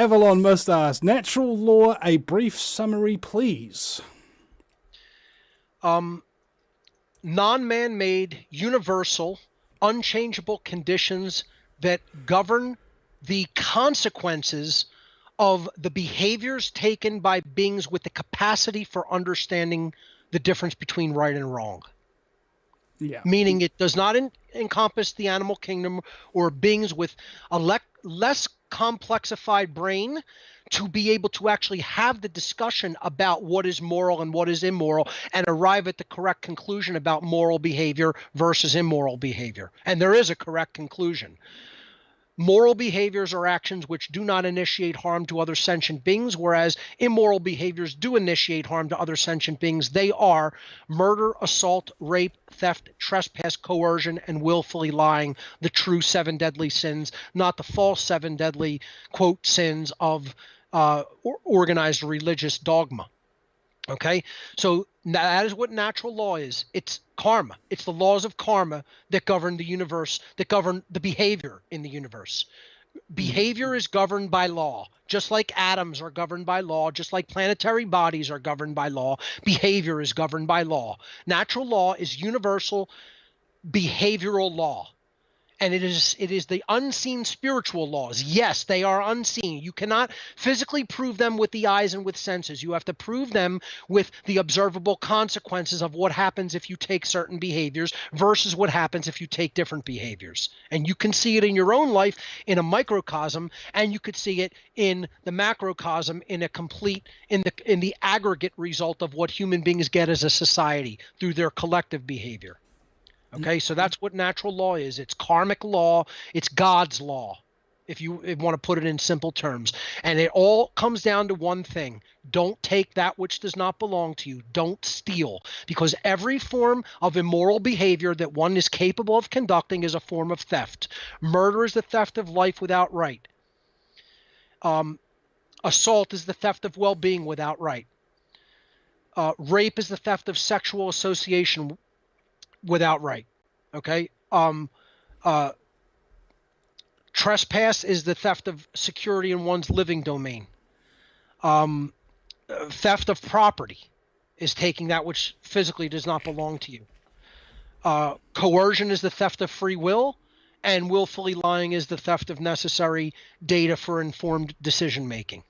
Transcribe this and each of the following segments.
Avalon must ask, natural law, a brief summary, please. Non-man-made, universal, unchangeable conditions that govern the consequences of the behaviors taken by beings with the capacity for understanding the difference between right and wrong. Yeah. Meaning it does not encompass the animal kingdom or beings with a less complexified brain to be able to actually have the discussion about what is moral and what is immoral and arrive at the correct conclusion about moral behavior versus immoral behavior. And there is a correct conclusion. Moral behaviors are actions which do not initiate harm to other sentient beings, whereas immoral behaviors do initiate harm to other sentient beings. They are murder, assault, rape, theft, trespass, coercion, and willfully lying, the true 7 deadly sins, not the false 7 deadly, quote, sins of organized religious dogma. Okay, so that is what natural law is. It's karma. It's the laws of karma that govern the universe, that govern the behavior in the universe. Behavior is governed by law, just like atoms are governed by law, just like planetary bodies are governed by law. Behavior is governed by law. Natural law is universal behavioral law. And it is the unseen spiritual laws. Yes, they are unseen. You cannot physically prove them with the eyes and with senses. You have to prove them with the observable consequences of what happens if you take certain behaviors versus what happens if you take different behaviors. And you can see it in your own life in a microcosm, and you could see it in the macrocosm in a complete, in the aggregate result of what human beings get as a society through their collective behavior. Okay, so that's what natural law is. It's karmic law. It's God's law, if you want to put it in simple terms. And it all comes down to one thing. Don't take that which does not belong to you. Don't steal. Because every form of immoral behavior that one is capable of conducting is a form of theft. Murder is the theft of life without right. Assault is the theft of well-being without right. Rape is the theft of sexual association without right. Okay. Trespass is the theft of security in one's living domain. Theft of property is taking that which physically does not belong to you. Coercion is the theft of free will, and willfully lying is the theft of necessary data for informed decision making.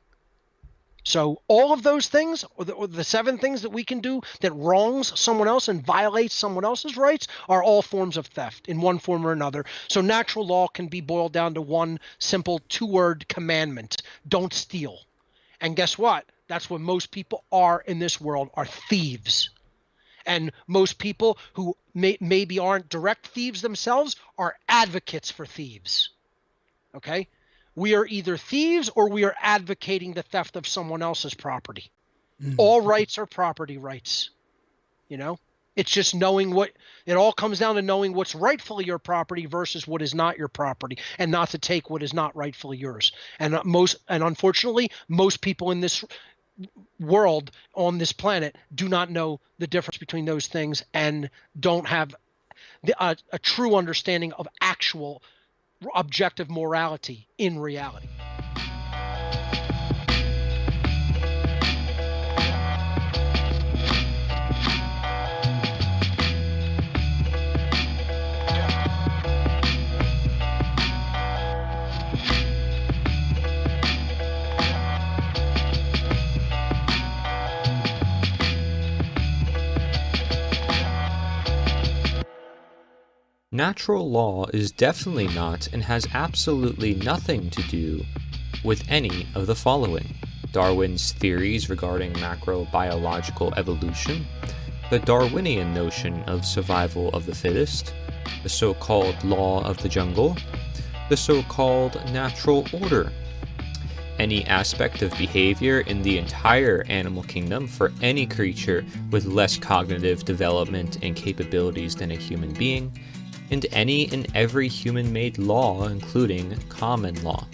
So all of those things, or the 7 things that we can do that wrongs someone else and violates someone else's rights, are all forms of theft in one form or another. So natural law can be boiled down to one simple 2-word commandment: don't steal. And guess what? That's what most people are in this world, are thieves. And most people who maybe aren't direct thieves themselves are advocates for thieves. Okay? We are either thieves or we are advocating the theft of someone else's property. All rights are property rights. You know, it's just knowing it all comes down to knowing what's rightfully your property versus what is not your property, and not to take what is not rightfully yours. And unfortunately, most people in this world on this planet do not know the difference between those things and don't have a true understanding of actual objective morality in reality. Natural law is definitely not and has absolutely nothing to do with any of the following: Darwin's theories regarding macrobiological evolution, the Darwinian notion of survival of the fittest, the so-called law of the jungle, the so-called natural order, any aspect of behavior in the entire animal kingdom for any creature with less cognitive development and capabilities than a human being, and any and every human-made law, including common law.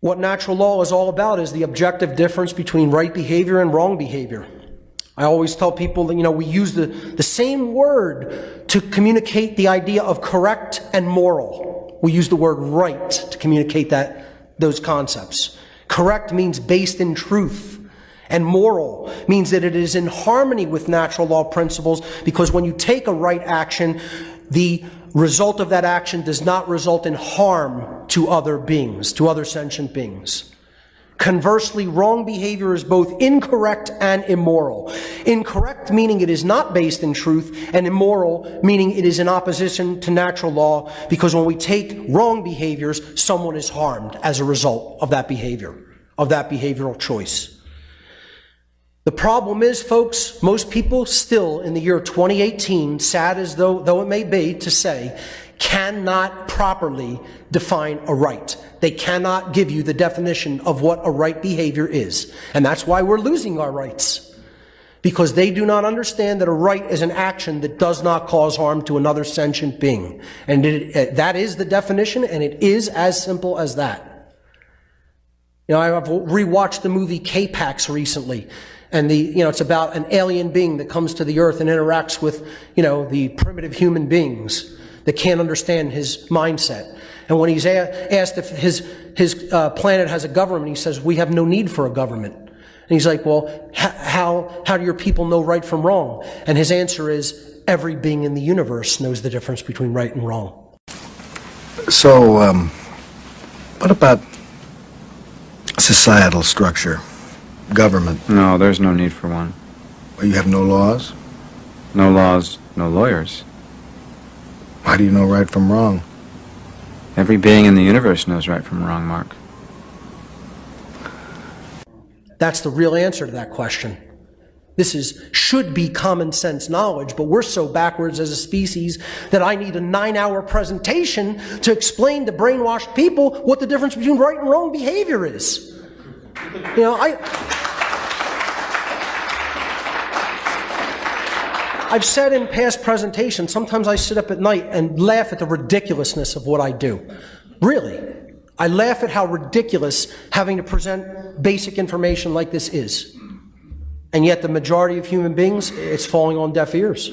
What natural law is all about is the objective difference between right behavior and wrong behavior. I always tell people that, we use the same word to communicate the idea of correct and moral. We use the word right to communicate those concepts. Correct means based in truth, and moral means that it is in harmony with natural law principles, because when you take a right action, the result of that action does not result in harm to other beings, to other sentient beings. Conversely, wrong behavior is both incorrect and immoral. Incorrect meaning it is not based in truth, and immoral meaning it is in opposition to natural law, because when we take wrong behaviors, someone is harmed as a result of that behavior, of that behavioral choice. The problem is, folks, most people still in the year 2018, sad as though it may be to say, cannot properly define a right. They cannot give you the definition of what a right behavior is. And that's why we're losing our rights. Because they do not understand that a right is an action that does not cause harm to another sentient being. And that is the definition, and it is as simple as that. I've rewatched the movie K-Pax recently. And it's about an alien being that comes to the earth and interacts with, the primitive human beings that can't understand his mindset. And when he's asked if his planet has a government, he says, "We have no need for a government." And he's like, "Well, how do your people know right from wrong?" And his answer is, "Every being in the universe knows the difference between right and wrong." So, what about societal structure? Government? No, there's no need for one. Well, you have no laws? No laws, no lawyers. How do you know right from wrong? Every being in the universe knows right from wrong, Mark. That's the real answer to that question. This should be common sense knowledge, but we're so backwards as a species that I need a 9-hour presentation to explain to brainwashed people what the difference between right and wrong behavior is. I've said in past presentations, sometimes I sit up at night and laugh at the ridiculousness of what I do. Really. I laugh at how ridiculous having to present basic information like this is. And yet the majority of human beings, it's falling on deaf ears.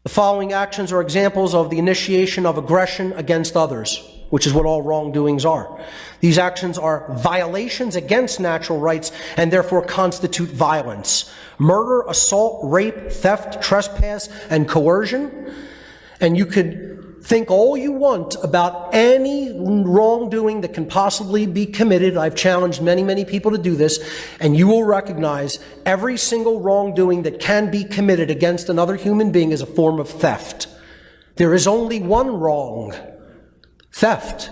The following actions are examples of the initiation of aggression against others, which is what all wrongdoings are. These actions are violations against natural rights and therefore constitute violence. Murder, assault, rape, theft, trespass, and coercion. And you could think all you want about any wrongdoing that can possibly be committed. I've challenged many, many people to do this, and you will recognize every single wrongdoing that can be committed against another human being is a form of theft. There is only one wrong, theft,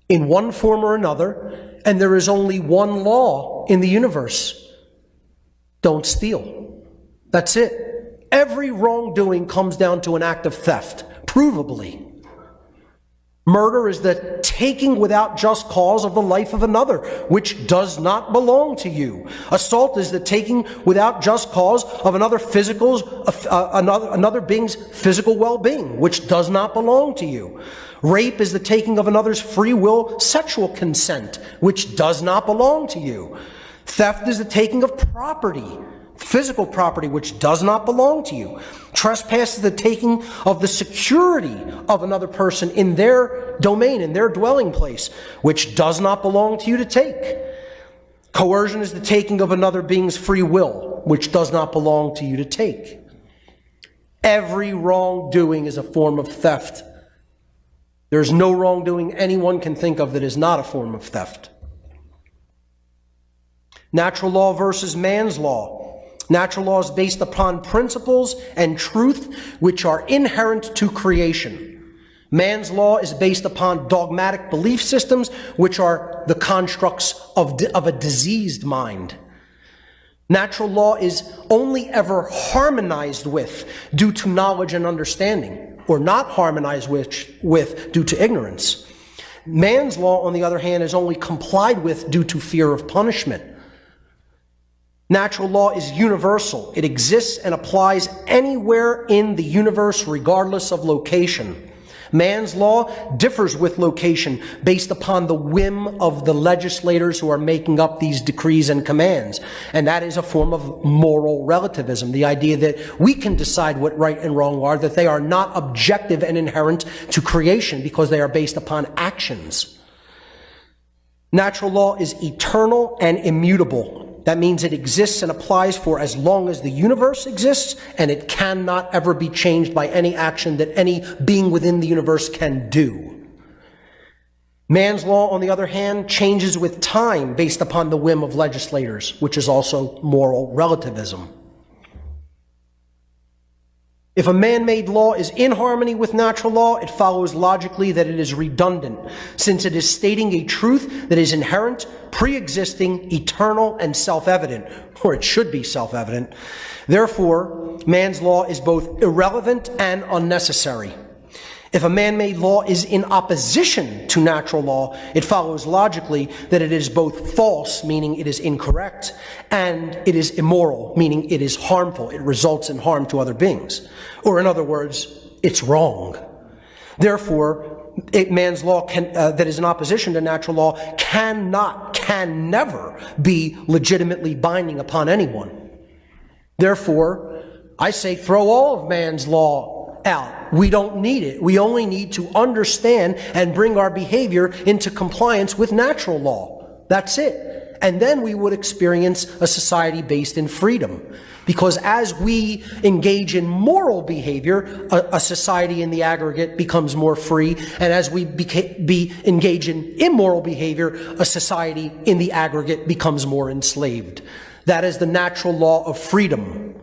in one form or another, and there is only one law in the universe. Don't steal. That's it. Every wrongdoing comes down to an act of theft, provably. Murder is the taking without just cause of the life of another, which does not belong to you. Assault is the taking without just cause of another being's physical well-being, which does not belong to you. Rape is the taking of another's free will sexual consent, which does not belong to you. Theft is the taking of property, physical property, which does not belong to you. Trespass is the taking of the security of another person in their domain, in their dwelling place, which does not belong to you to take. Coercion is the taking of another being's free will, which does not belong to you to take. Every wrongdoing is a form of theft. There's no wrongdoing anyone can think of that is not a form of theft. Natural law versus man's law. Natural law is based upon principles and truth which are inherent to creation. Man's law is based upon dogmatic belief systems which are the constructs of a diseased mind. Natural law is only ever harmonized with due to knowledge and understanding, or not harmonized with due to ignorance. Man's law, on the other hand, is only complied with due to fear of punishment. Natural law is universal. It exists and applies anywhere in the universe regardless of location. Man's law differs with location based upon the whim of the legislators who are making up these decrees and commands. And that is a form of moral relativism, the idea that we can decide what right and wrong are, that they are not objective and inherent to creation because they are based upon actions. Natural law is eternal and immutable. That means it exists and applies for as long as the universe exists, and it cannot ever be changed by any action that any being within the universe can do. Man's law, on the other hand, changes with time based upon the whim of legislators, which is also moral relativism. If a man-made law is in harmony with natural law, it follows logically that it is redundant, since it is stating a truth that is inherent, pre-existing, eternal, and self-evident, or it should be self-evident. Therefore, man's law is both irrelevant and unnecessary. If a man-made law is in opposition to natural law, it follows logically that it is both false, meaning it is incorrect, and it is immoral, meaning it is harmful. It results in harm to other beings. Or in other words, it's wrong. Therefore, man's law that is in opposition to natural law can never be legitimately binding upon anyone. Therefore, I say throw all of man's law out. We don't need it. We only need to understand and bring our behavior into compliance with natural law. That's it. And then we would experience a society based in freedom. Because as we engage in moral behavior, a society in the aggregate becomes more free. And as we engage in immoral behavior, a society in the aggregate becomes more enslaved. That is the natural law of freedom.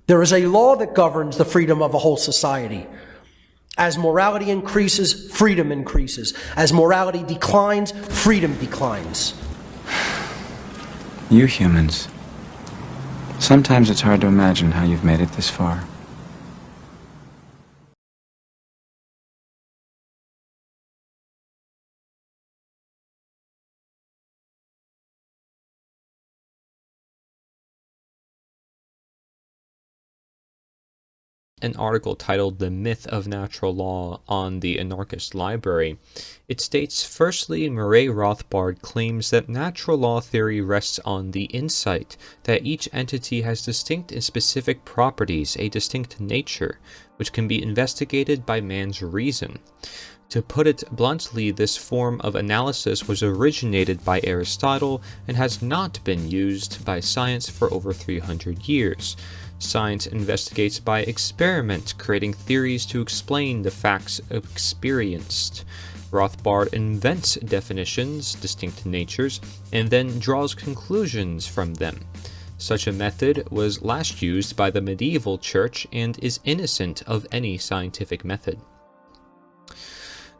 There is a law that governs the freedom of a whole society. As morality increases, freedom increases. As morality declines, freedom declines. You humans. Sometimes it's hard to imagine how you've made it this far. An article titled "The Myth of Natural Law" on the Anarchist Library. It states, firstly, Murray Rothbard claims that natural law theory rests on the insight that each entity has distinct and specific properties, a distinct nature, which can be investigated by man's reason. To put it bluntly, this form of analysis was originated by Aristotle and has not been used by science for over 300 years. Science investigates by experiment, creating theories to explain the facts experienced. Rothbard invents definitions, distinct natures, and then draws conclusions from them. Such a method was last used by the medieval church and is innocent of any scientific method.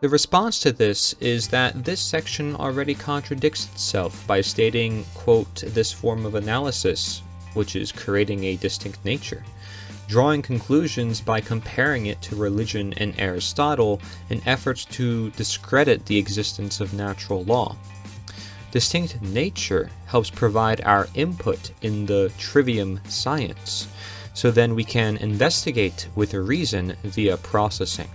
The response to this is that this section already contradicts itself by stating, quote, this form of analysis, which is creating a distinct nature, drawing conclusions by comparing it to religion and Aristotle in efforts to discredit the existence of natural law. Distinct nature helps provide our input in the trivium science, so then we can investigate with reason via processing.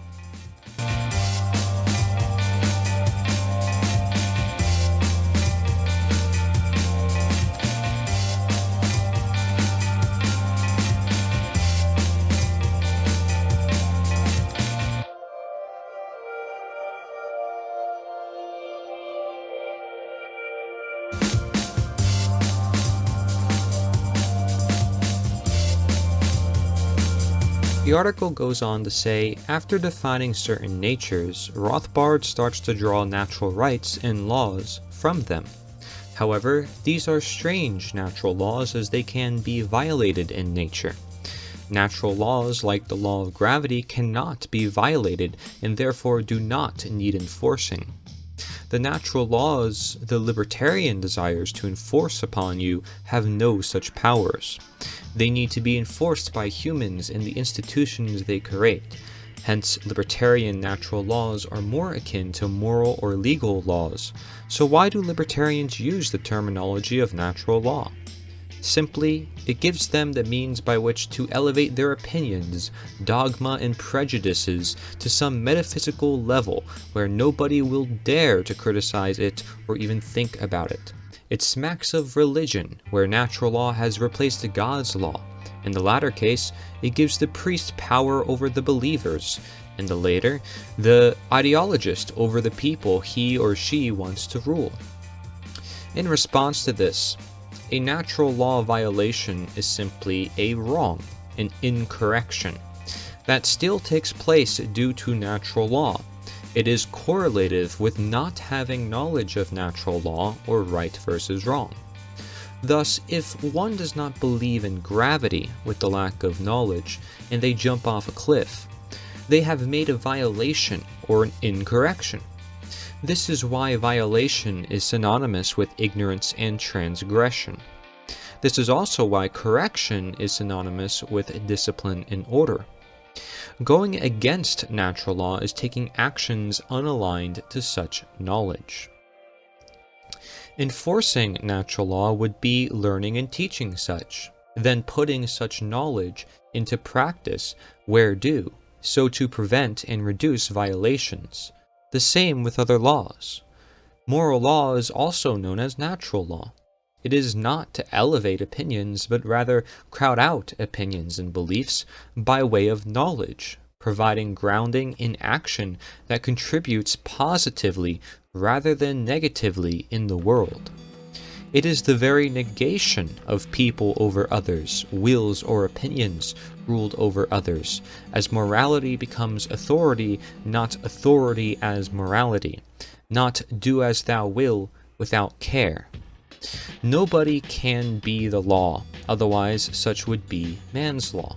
The article goes on to say, after defining certain natures, Rothbard starts to draw natural rights and laws from them. However, these are strange natural laws as they can be violated in nature. Natural laws like the law of gravity cannot be violated and therefore do not need enforcing. The natural laws the libertarian desires to enforce upon you have no such powers. They need to be enforced by humans and the institutions they create. Hence, libertarian natural laws are more akin to moral or legal laws. So why do libertarians use the terminology of natural law? Simply, it gives them the means by which to elevate their opinions, dogma, and prejudices to some metaphysical level where nobody will dare to criticize it or even think about it. It smacks of religion, where natural law has replaced God's law. In the latter case, it gives the priest power over the believers. In the later, the ideologist over the people he or she wants to rule. In response to this, a natural law violation is simply a wrong, an incorrection, that still takes place due to natural law. It is correlative with not having knowledge of natural law or right versus wrong. Thus, if one does not believe in gravity with the lack of knowledge and they jump off a cliff, they have made a violation or an incorrection. This is why violation is synonymous with ignorance and transgression. This is also why correction is synonymous with discipline and order. Going against natural law is taking actions unaligned to such knowledge. Enforcing natural law would be learning and teaching such, then putting such knowledge into practice where due, so to prevent and reduce violations. The same with other laws. Moral law is also known as natural law. It is not to elevate opinions, but rather crowd out opinions and beliefs by way of knowledge, providing grounding in action that contributes positively rather than negatively in the world. It is the very negation of people over others, wills or opinions ruled over others, as morality becomes authority, not authority as morality, not do as thou will without care. Nobody can be the law, otherwise such would be man's law.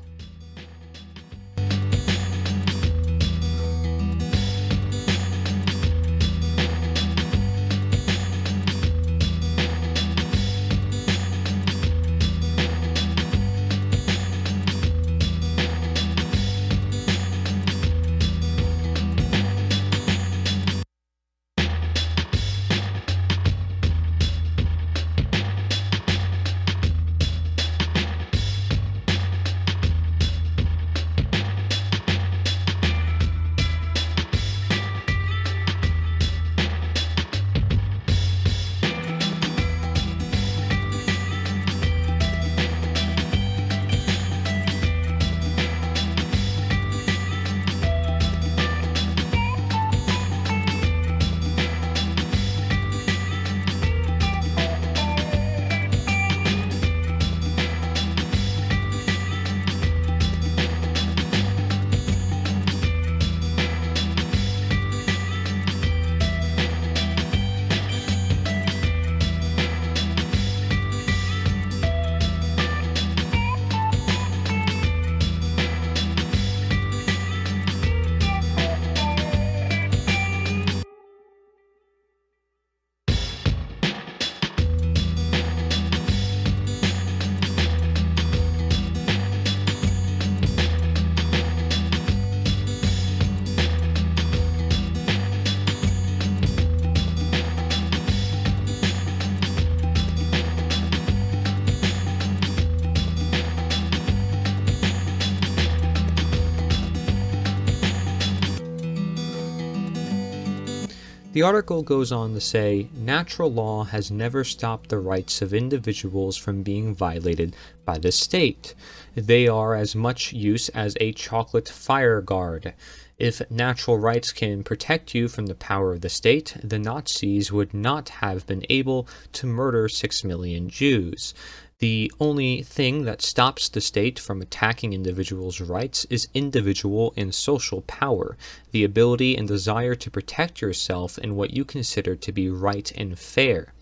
The article goes on to say, natural law has never stopped the rights of individuals from being violated by the state. They are as much use as a chocolate fire guard. If natural rights can protect you from the power of the state, the Nazis would not have been able to murder 6 million Jews. The only thing that stops the state from attacking individuals' rights is individual and social power, the ability and desire to protect yourself in what you consider to be right and fair.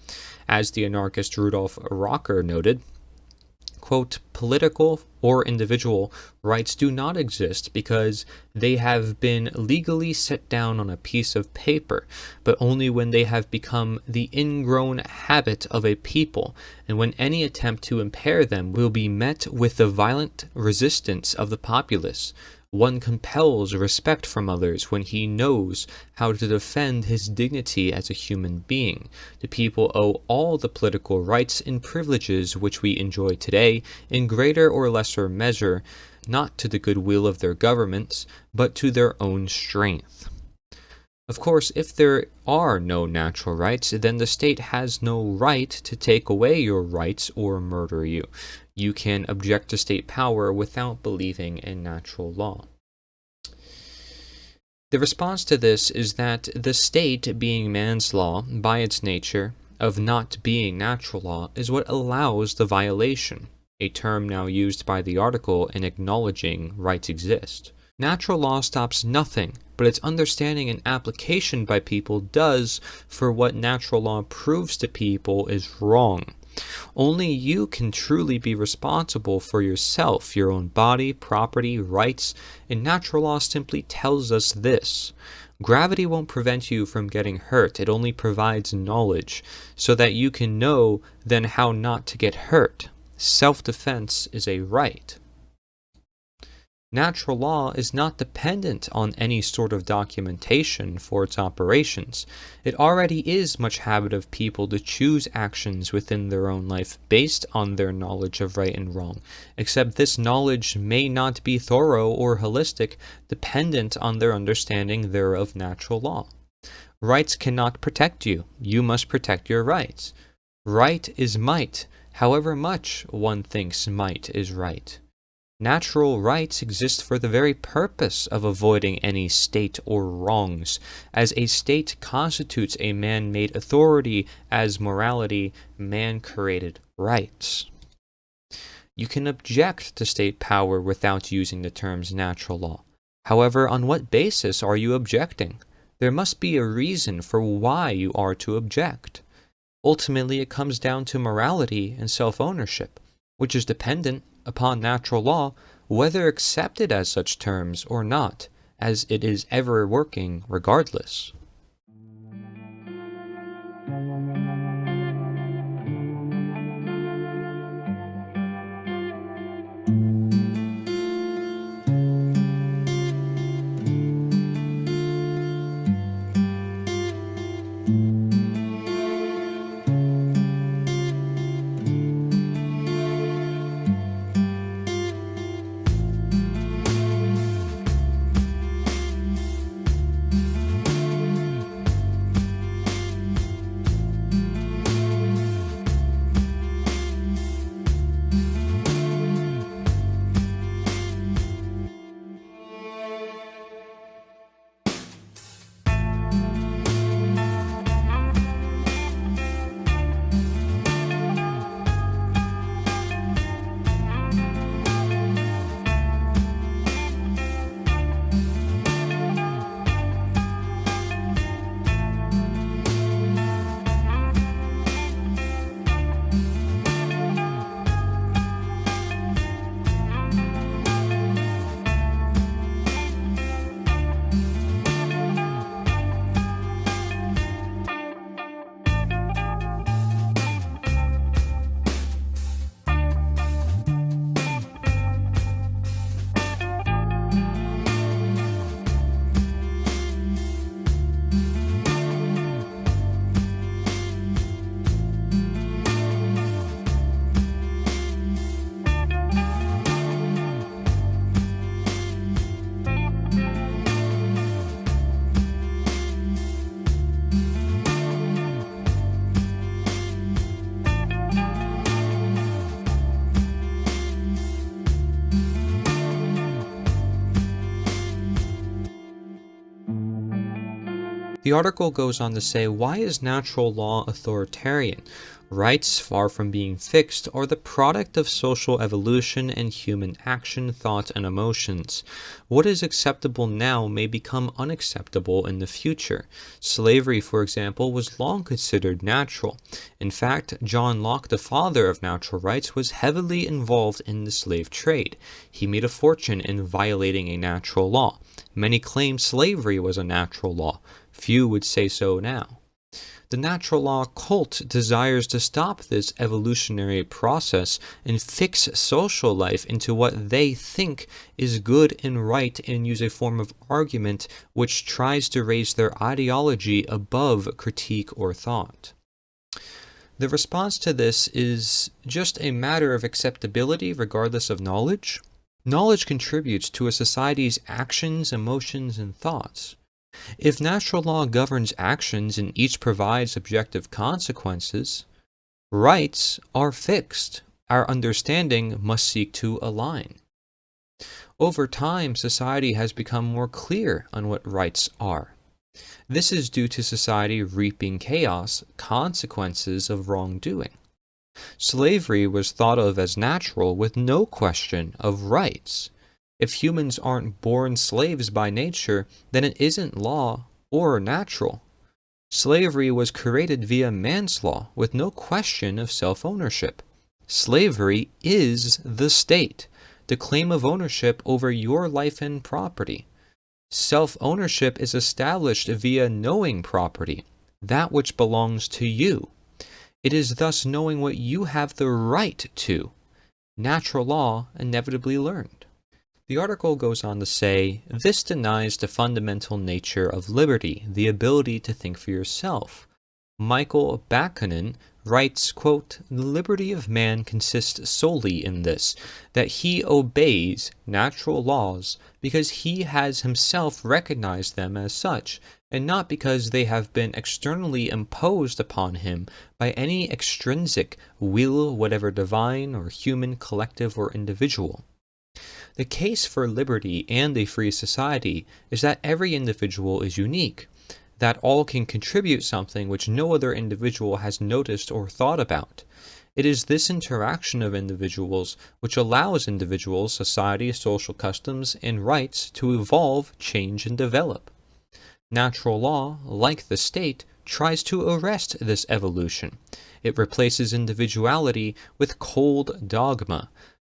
As the anarchist Rudolf Rocker noted, quote, political or individual rights do not exist because they have been legally set down on a piece of paper, but only when they have become the ingrown habit of a people, and when any attempt to impair them will be met with the violent resistance of the populace. One compels respect from others when he knows how to defend his dignity as a human being. The people owe all the political rights and privileges which we enjoy today, in greater or lesser measure, not to the goodwill of their governments, but to their own strength. Of course, if there are no natural rights, then the state has no right to take away your rights or murder you. You can object to state power without believing in natural law. The response to this is that the state, being man's law, by its nature of not being natural law, is what allows the violation, a term now used by the article in acknowledging rights exist. Natural law stops nothing, but its understanding and application by people does, for what natural law proves to people is wrong. Only you can truly be responsible for yourself, your own body, property, rights, and natural law simply tells us this. Gravity won't prevent you from getting hurt, it only provides knowledge, so that you can know then how not to get hurt. Self-defense is a right. Natural law is not dependent on any sort of documentation for its operations. It already is much habit of people to choose actions within their own life based on their knowledge of right and wrong, except this knowledge may not be thorough or holistic, dependent on their understanding thereof natural law. Rights cannot protect you. You must protect your rights. Right is might, however much one thinks might is right. Natural rights exist for the very purpose of avoiding any state or wrongs, as a state constitutes a man-made authority, as morality man-created rights. You can object to state power without using the terms natural law. However, on what basis are you objecting? There must be a reason for why you are to object. Ultimately, it comes down to morality and self-ownership, which is dependent upon natural law, whether accepted as such terms or not, as it is ever working regardless. The article goes on to say, why is natural law authoritarian? Rights, far from being fixed, are the product of social evolution and human action, thought, and emotions. What is acceptable now may become unacceptable in the future. Slavery, for example, was long considered natural. In fact, John Locke, the father of natural rights, was heavily involved in the slave trade. He made a fortune in violating a natural law. Many claim slavery was a natural law. Few would say so now. The natural law cult desires to stop this evolutionary process and fix social life into what they think is good and right and use a form of argument which tries to raise their ideology above critique or thought. The response to this is just a matter of acceptability regardless of knowledge. Knowledge contributes to a society's actions, emotions, and thoughts. If natural law governs actions and each provides objective consequences, rights are fixed. Our understanding must seek to align. Over time, society has become more clear on what rights are. This is due to society reaping chaos, consequences of wrongdoing. Slavery was thought of as natural with no question of rights. If humans aren't born slaves by nature, then it isn't law or natural. Slavery was created via man's law with no question of self-ownership. Slavery is the state, the claim of ownership over your life and property. Self-ownership is established via knowing property, that which belongs to you. It is thus knowing what you have the right to. Natural law inevitably learned. The article goes on to say, this denies the fundamental nature of liberty, the ability to think for yourself. Michael Bakunin writes, quote, the liberty of man consists solely in this, that he obeys natural laws because he has himself recognized them as such, and not because they have been externally imposed upon him by any extrinsic will, whatever divine or human, collective, or individual. The case for liberty and a free society is that every individual is unique, that all can contribute something which no other individual has noticed or thought about. It is this interaction of individuals which allows individuals, society, social customs, and rights to evolve, change, and develop. Natural law, like the state, tries to arrest this evolution. It replaces individuality with cold dogma,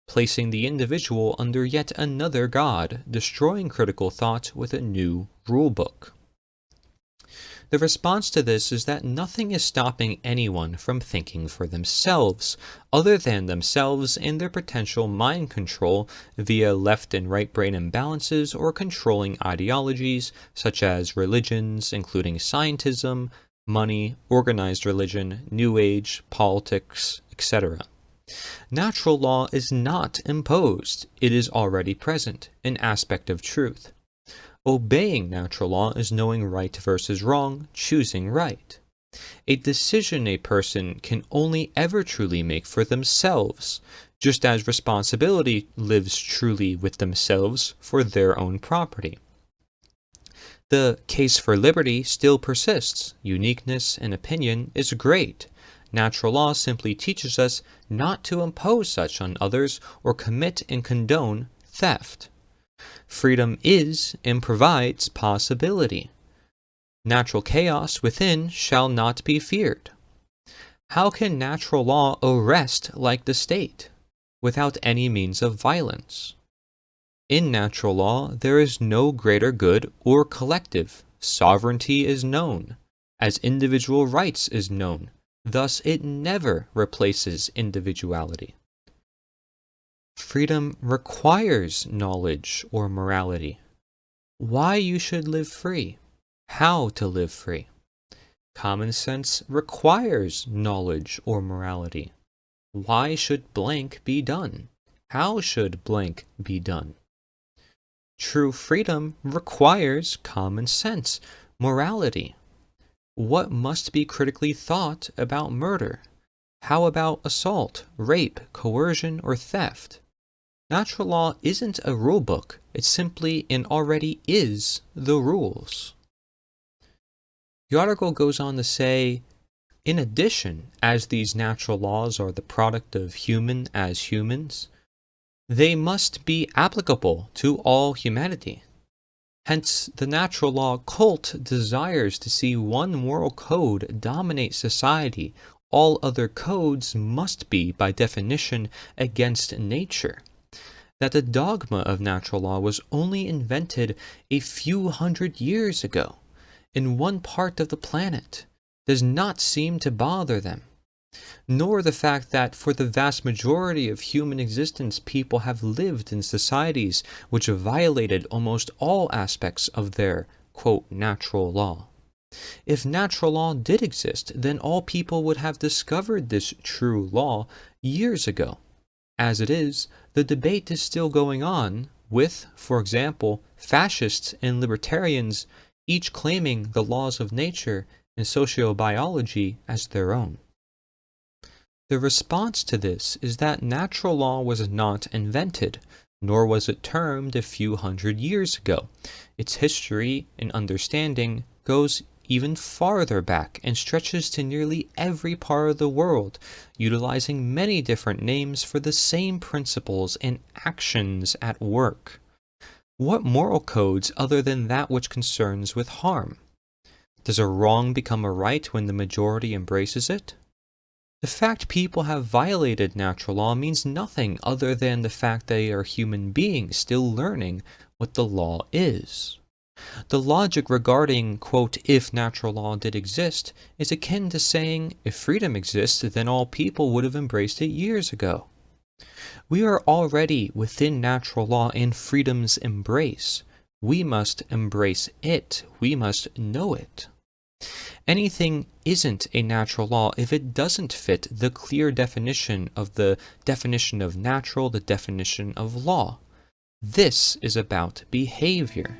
placing the individual under yet another god, destroying critical thought with a new rulebook. The response to this is that nothing is stopping anyone from thinking for themselves, other than themselves and their potential mind control via left and right brain imbalances or controlling ideologies such as religions, including scientism, money, organized religion, New Age, politics, etc. Natural law is not imposed, it is already present, an aspect of truth. Obeying natural law is knowing right versus wrong, choosing right. A decision a person can only ever truly make for themselves, just as responsibility lives truly with themselves for their own property. The case for liberty still persists. Uniqueness and opinion is great. Natural law simply teaches us not to impose such on others or commit and condone theft. Freedom is and provides possibility. Natural chaos within shall not be feared. How can natural law arrest like the state, without any means of violence? In natural law, there is no greater good or collective. Sovereignty is known, as individual rights is known. Thus, it never replaces individuality. Freedom requires knowledge or morality. Why you should live free. How to live free. Common sense requires knowledge or morality. Why should blank be done? How should blank be done? True freedom requires common sense, morality. What must be critically thought about murder? How about assault, rape, coercion, or theft? Natural law isn't a rule book, it simply and already is the rules. The article goes on to say, in addition, as these natural laws are the product of human as humans, they must be applicable to all humanity. Hence, the natural law cult desires to see one moral code dominate society. All other codes must be, by definition, against nature. That the dogma of natural law was only invented a few hundred years ago, in one part of the planet, does not seem to bother them, nor the fact that for the vast majority of human existence people have lived in societies which have violated almost all aspects of their, quote, natural law. If natural law did exist, then all people would have discovered this true law years ago. As it is, the debate is still going on, with, for example, fascists and libertarians each claiming the laws of nature and sociobiology as their own. The response to this is that natural law was not invented, nor was it termed a few hundred years ago. Its history and understanding goes even farther back and stretches to nearly every part of the world, utilizing many different names for the same principles and actions at work. What moral codes other than that which concerns with harm? Does a wrong become a right when the majority embraces it? The fact people have violated natural law means nothing other than the fact they are human beings still learning what the law is. The logic regarding, quote, if natural law did exist, is akin to saying, if freedom exists, then all people would have embraced it years ago. We are already within natural law and freedom's embrace. We must embrace it. We must know it. Anything isn't a natural law if it doesn't fit the clear definition of the definition of natural, the definition of law. This is about behavior.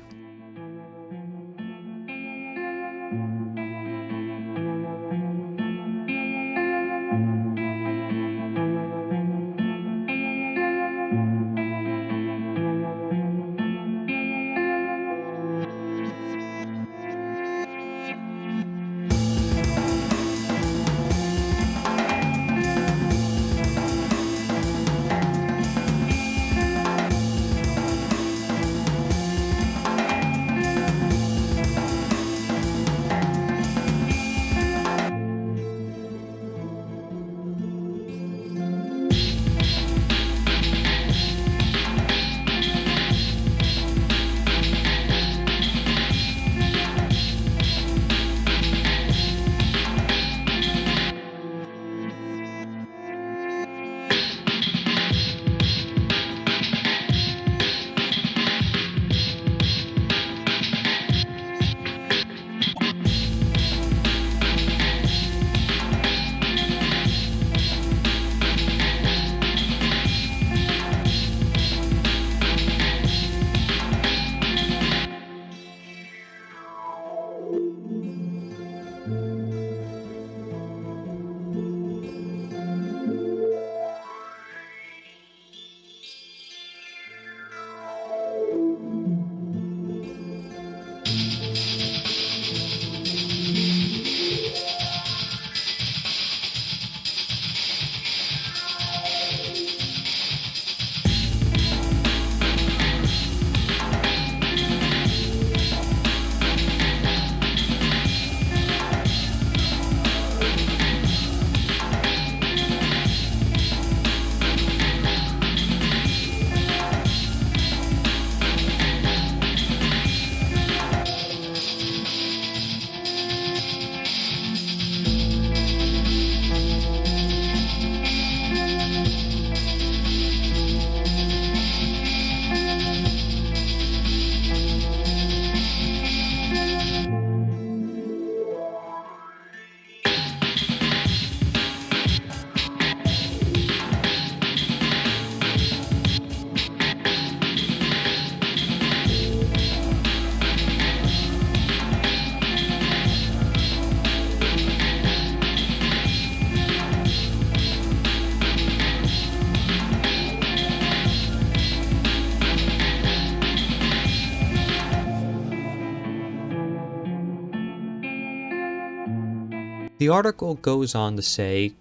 The article goes on to say,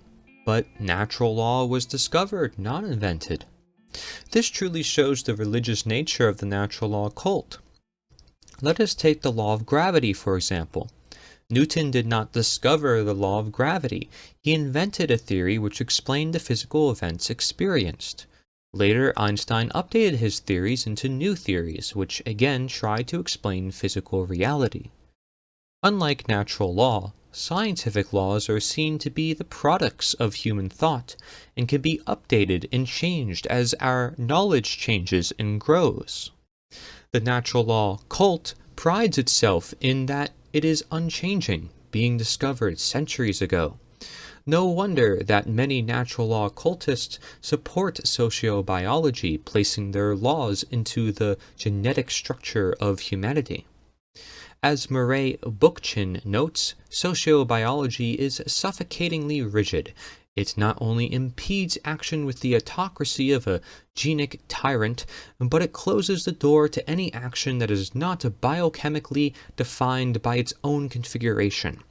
but natural law was discovered, not invented. This truly shows the religious nature of the natural law cult. Let us take the law of gravity, for example. Newton did not discover the law of gravity. He invented a theory which explained the physical events experienced. Later, Einstein updated his theories into new theories, which again tried to explain physical reality. Unlike natural law, scientific laws are seen to be the products of human thought and can be updated and changed as our knowledge changes and grows. The natural law cult prides itself in that it is unchanging, being discovered centuries ago. No wonder that many natural law cultists support sociobiology, placing their laws into the genetic structure of humanity. As Murray Bookchin notes, sociobiology is suffocatingly rigid. It not only impedes action with the autocracy of a genic tyrant, but it closes the door to any action that is not biochemically defined by its own configuration.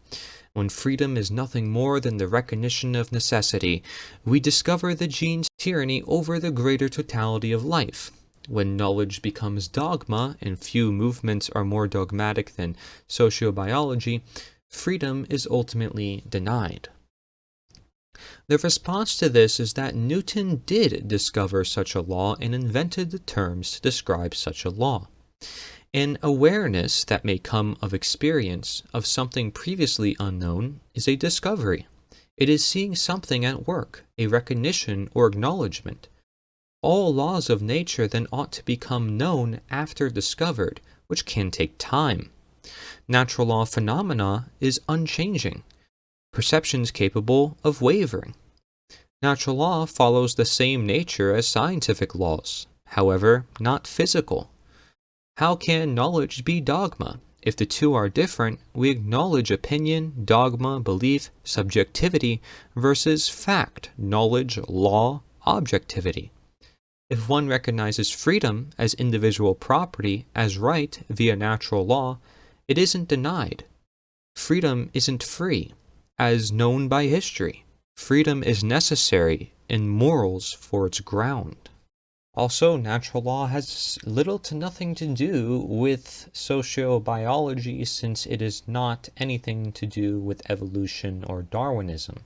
When freedom is nothing more than the recognition of necessity, we discover the gene's tyranny over the greater totality of life. When knowledge becomes dogma, and few movements are more dogmatic than sociobiology, freedom is ultimately denied. The response to this is that Newton did discover such a law and invented the terms to describe such a law. An awareness that may come of experience of something previously unknown is a discovery. It is seeing something at work, a recognition or acknowledgement. All laws of nature then ought to become known after discovered, which can take time. Natural law phenomena is unchanging. Perceptions capable of wavering. Natural law follows the same nature as scientific laws, however, not physical. How can knowledge be dogma? If the two are different, we acknowledge opinion, dogma, belief, subjectivity versus fact, knowledge, law, objectivity. If one recognizes freedom as individual property as right via natural law, it isn't denied. Freedom isn't free, as known by history. Freedom is necessary in morals for its ground. Also, natural law has little to nothing to do with sociobiology, since it is not anything to do with evolution or Darwinism.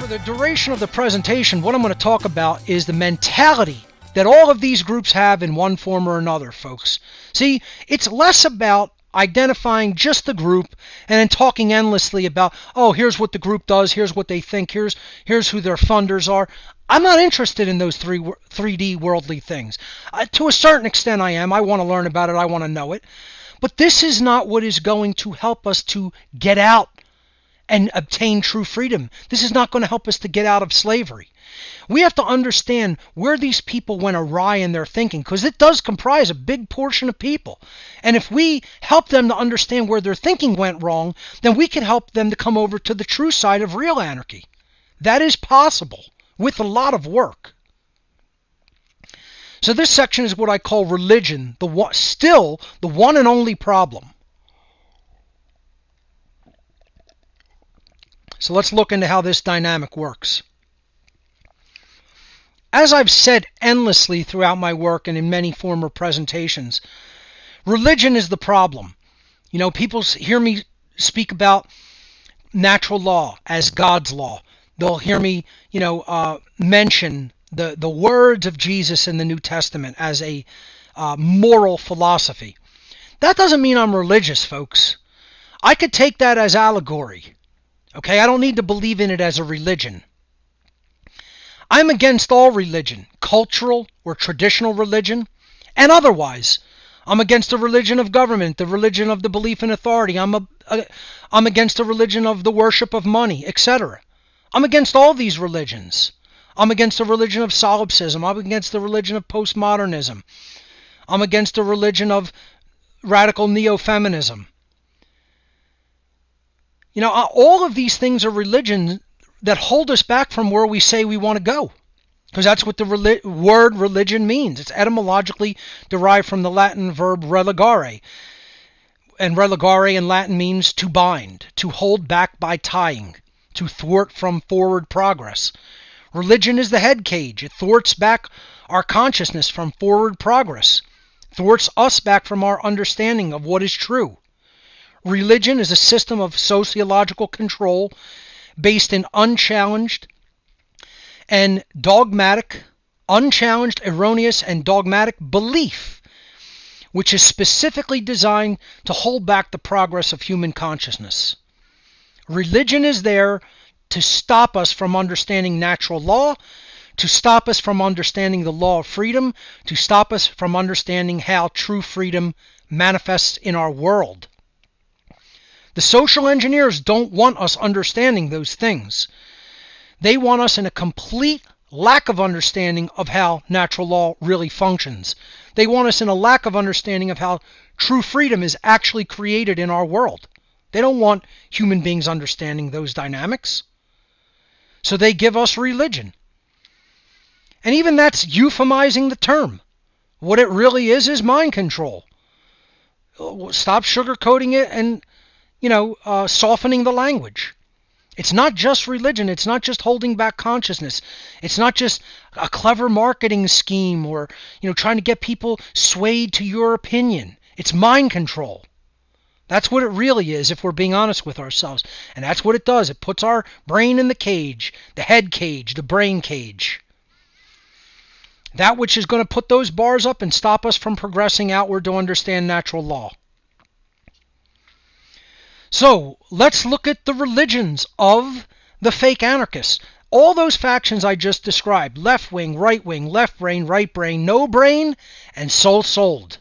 For the duration of the presentation, what I'm going to talk about is the mentality that all of these groups have in one form or another, folks. See, it's less about identifying just the group and then talking endlessly about, oh, here's what the group does, here's what they think, here's who their funders are. I'm not interested in those 3D worldly things. To a certain extent I am. I want to learn about it. I want to know it. But this is not what is going to help us to get out and obtain true freedom. This is not going to help us to get out of slavery. We have to understand where these people went awry in their thinking, because it does comprise a big portion of people. And if we help them to understand where their thinking went wrong, then we can help them to come over to the true side of real anarchy. That is possible with a lot of work. So this section is what I call religion, still the one and only problem. So let's look into how this dynamic works. As I've said endlessly throughout my work and in many former presentations, religion is the problem. You know, people hear me speak about natural law as God's law. They'll hear me, mention the words of Jesus in the New Testament as a moral philosophy. That doesn't mean I'm religious, folks. I could take that as allegory. Okay, I don't need to believe in it as a religion. I'm against all religion, cultural or traditional religion, and otherwise. I'm against the religion of government, the religion of the belief in authority. I'm against the religion of the worship of money, etc. I'm against all these religions. I'm against the religion of solipsism. I'm against the religion of post-modernism. I'm against the religion of radical neo-feminism. You know, all of these things are religions that hold us back from where we say we want to go. Because that's what the word religion means. It's etymologically derived from the Latin verb religare. And religare in Latin means to bind, to hold back by tying, to thwart from forward progress. Religion is the head cage. It thwarts back our consciousness from forward progress, thwarts us back from our understanding of what is true. Religion is a system of sociological control based in unchallenged, erroneous, and dogmatic belief, which is specifically designed to hold back the progress of human consciousness. Religion is there to stop us from understanding natural law, to stop us from understanding the law of freedom, to stop us from understanding how true freedom manifests in our world. The social engineers don't want us understanding those things. They want us in a complete lack of understanding of how natural law really functions. They want us in a lack of understanding of how true freedom is actually created in our world. They don't want human beings understanding those dynamics. So they give us religion. And even that's euphemizing the term. What it really is mind control. Stop sugarcoating it and softening the language. It's not just religion. It's not just holding back consciousness. It's not just a clever marketing scheme or, trying to get people swayed to your opinion. It's mind control. That's what it really is if we're being honest with ourselves. And that's what it does. It puts our brain in the cage, the head cage, the brain cage. That which is going to put those bars up and stop us from progressing outward to understand natural law. So, let's look at the religions of the fake anarchists. All those factions I just described, left wing, right brain, no brain, and sold.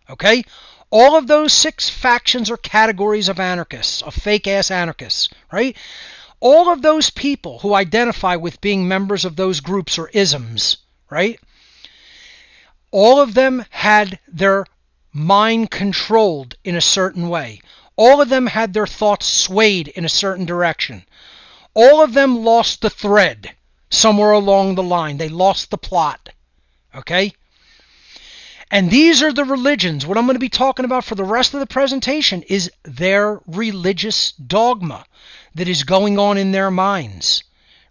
Okay? All of those 6 factions or categories of anarchists, of fake-ass anarchists, right? All of those people who identify with being members of those groups or isms, right? All of them had their mind controlled in a certain way. All of them had their thoughts swayed in a certain direction. All of them lost the thread somewhere along the line. They lost the plot. Okay? And these are the religions. What I'm going to be talking about for the rest of the presentation is their religious dogma that is going on in their minds.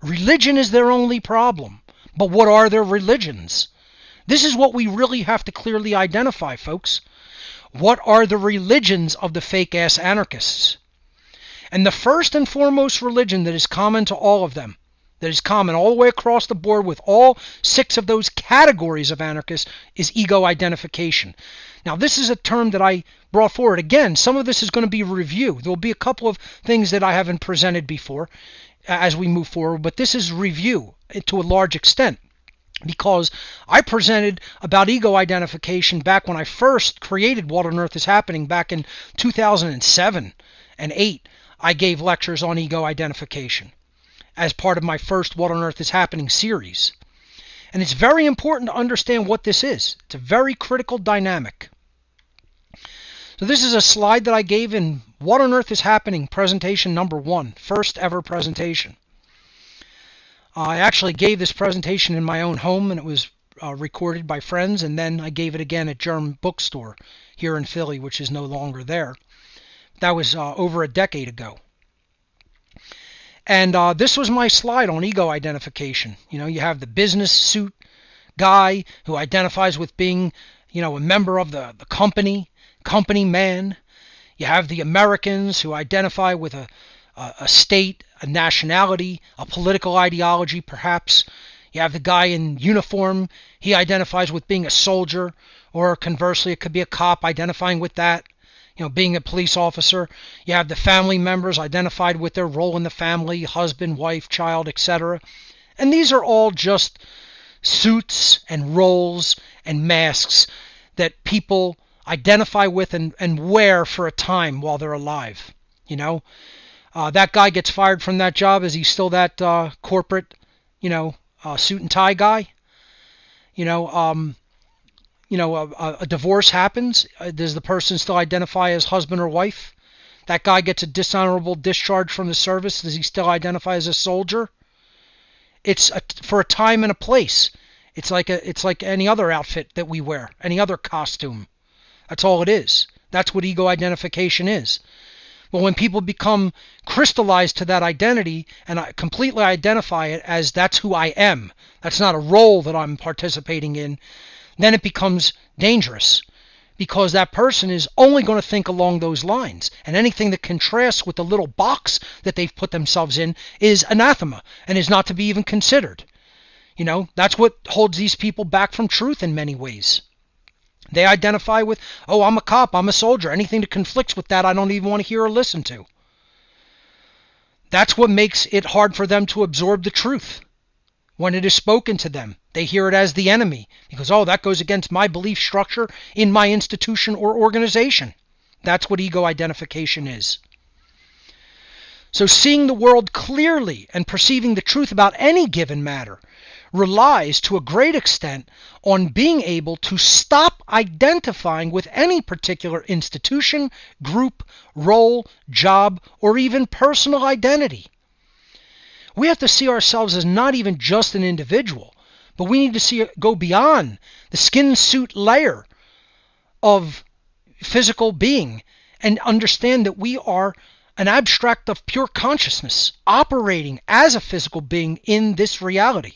Religion is their only problem. But what are their religions? This is what we really have to clearly identify, folks. What are the religions of the fake-ass anarchists? And the first and foremost religion that is common to all of them, that is common all the way across the board with all 6 of those categories of anarchists is ego identification. Now, this is a term that I brought forward. Again, some of this is going to be review. There will be a couple of things that I haven't presented before as we move forward, but this is review to a large extent, because I presented about ego identification back when I first created What on Earth is Happening back in 2007 and 8. I gave lectures on ego identification as part of my first What on Earth is Happening series. And it's very important to understand what this is. It's a very critical dynamic. So this is a slide that I gave in What on Earth is Happening presentation number 1, first ever presentation. I actually gave this presentation in my own home, and it was recorded by friends, and then I gave it again at German Bookstore here in Philly, which is no longer there. That was over a decade ago. And this was my slide on ego identification. You know, you have the business suit guy who identifies with being, you know, a member of the company man. You have the Americans who identify with a state, a nationality, a political ideology, perhaps. You have the guy in uniform. He identifies with being a soldier, or conversely, it could be a cop identifying with that, you know, being a police officer. You have the family members identified with their role in the family, husband, wife, child, etc. And these are all just suits and roles and masks that people identify with and wear for a time while they're alive. You know, that guy gets fired from that job. Is he still that corporate, you know, suit and tie guy? You know, a divorce happens. Does the person still identify as husband or wife? That guy gets a dishonorable discharge from the service. Does he still identify as a soldier? It's for a time and a place. It's like any other outfit that we wear, any other costume. That's all it is. That's what ego identification is. But when people become crystallized to that identity and I completely identify it as that's who I am, that's not a role that I'm participating in, then it becomes dangerous, because that person is only going to think along those lines, and anything that contrasts with the little box that they've put themselves in is anathema and is not to be even considered. You know, that's what holds these people back from truth in many ways. They identify with, oh, I'm a cop, I'm a soldier. Anything that conflicts with that, I don't even want to hear or listen to. That's what makes it hard for them to absorb the truth. When it is spoken to them, they hear it as the enemy, because, oh, that goes against my belief structure in my institution or organization. That's what ego identification is. So seeing the world clearly and perceiving the truth about any given matter relies to a great extent on being able to stop identifying with any particular institution, group, role, job, or even personal identity. We have to see ourselves as not even just an individual, but we need to go beyond the skin suit layer of physical being and understand that we are an abstract of pure consciousness operating as a physical being in this reality.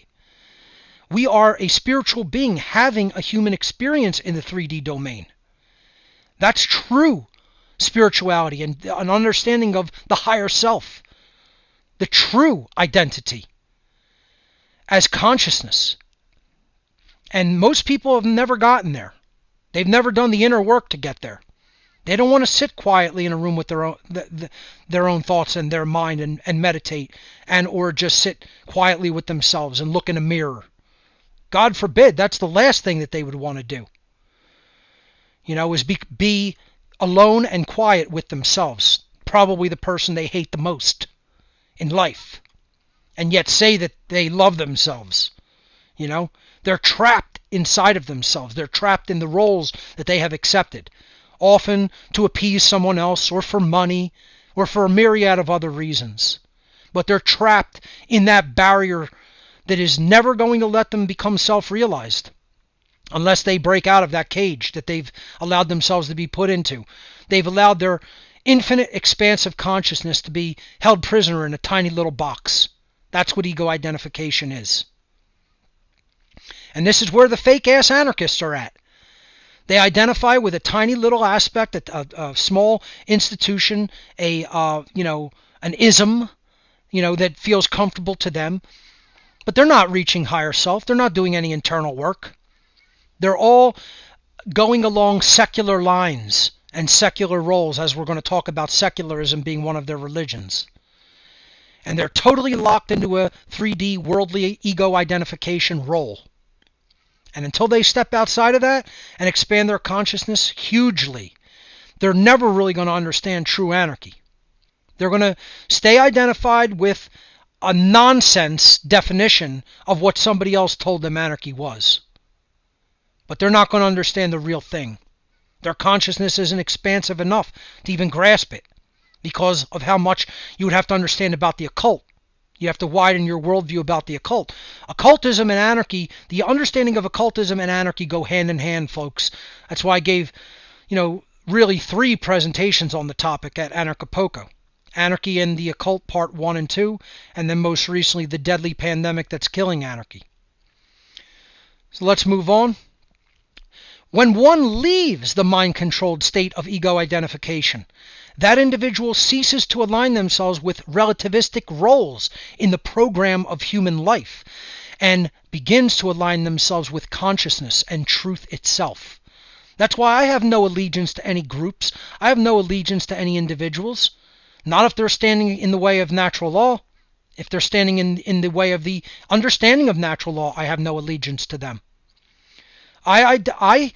We are a spiritual being having a human experience in the 3D domain. That's true spirituality and an understanding of the higher self, the true identity as consciousness. And most people have never gotten there. They've never done the inner work to get there. They don't want to sit quietly in a room with their own thoughts and their mind and meditate, and or just sit quietly with themselves and look in a mirror. God forbid, that's the last thing that they would want to do. You know, is be alone and quiet with themselves. Probably the person they hate the most in life. And yet say that they love themselves. You know, they're trapped inside of themselves. They're trapped in the roles that they have accepted. Often to appease someone else, or for money, or for a myriad of other reasons. But they're trapped in that barrier that is never going to let them become self-realized unless they break out of that cage that they've allowed themselves to be put into. They've allowed their infinite expansive consciousness to be held prisoner in a tiny little box. That's what ego identification is. And this is where the fake-ass anarchists are at. They identify with a tiny little aspect, a small institution, an ism, that feels comfortable to them. But they're not reaching higher self. They're not doing any internal work. They're all going along secular lines and secular roles, as we're going to talk about secularism being one of their religions. And they're totally locked into a 3D worldly ego identification role. And until they step outside of that and expand their consciousness hugely, they're never really going to understand true anarchy. They're going to stay identified with a nonsense definition of what somebody else told them anarchy was. But they're not going to understand the real thing. Their consciousness isn't expansive enough to even grasp it because of how much you would have to understand about the occult. You have to widen your worldview about the occult. Occultism and anarchy, the understanding of occultism and anarchy go hand in hand, folks. That's why I gave, really 3 presentations on the topic at Anarchapulco. Anarchy and the Occult Part 1 and 2, and then most recently the deadly pandemic that's killing anarchy. So let's move on. When one leaves the mind-controlled state of ego identification, that individual ceases to align themselves with relativistic roles in the program of human life and begins to align themselves with consciousness and truth itself. That's why I have no allegiance to any groups. I have no allegiance to any individuals. Not if they're standing in the way of natural law. If they're standing in the way of the understanding of natural law, I have no allegiance to them. I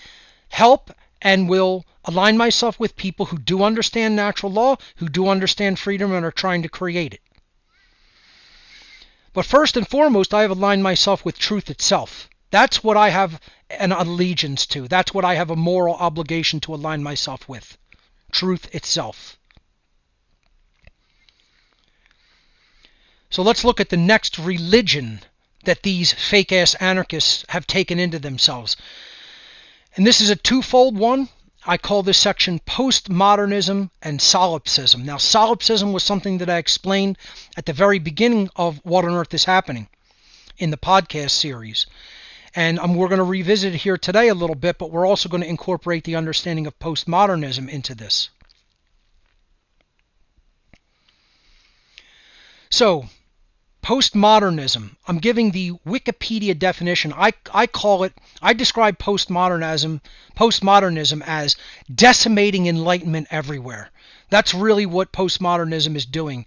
help and will align myself with people who do understand natural law, who do understand freedom, and are trying to create it. But first and foremost, I have aligned myself with truth itself. That's what I have an allegiance to. That's what I have a moral obligation to align myself with. Truth itself. So let's look at the next religion that these fake-ass anarchists have taken into themselves. And this is a twofold one. I call this section Post-modernism and Solipsism. Now, Solipsism was something that I explained at the very beginning of What on Earth is Happening in the podcast series. And we're going to revisit it here today a little bit, but we're also going to incorporate the understanding of postmodernism into this. So, postmodernism, I'm giving the Wikipedia definition. I describe postmodernism as decimating enlightenment everywhere. That's really what postmodernism is doing.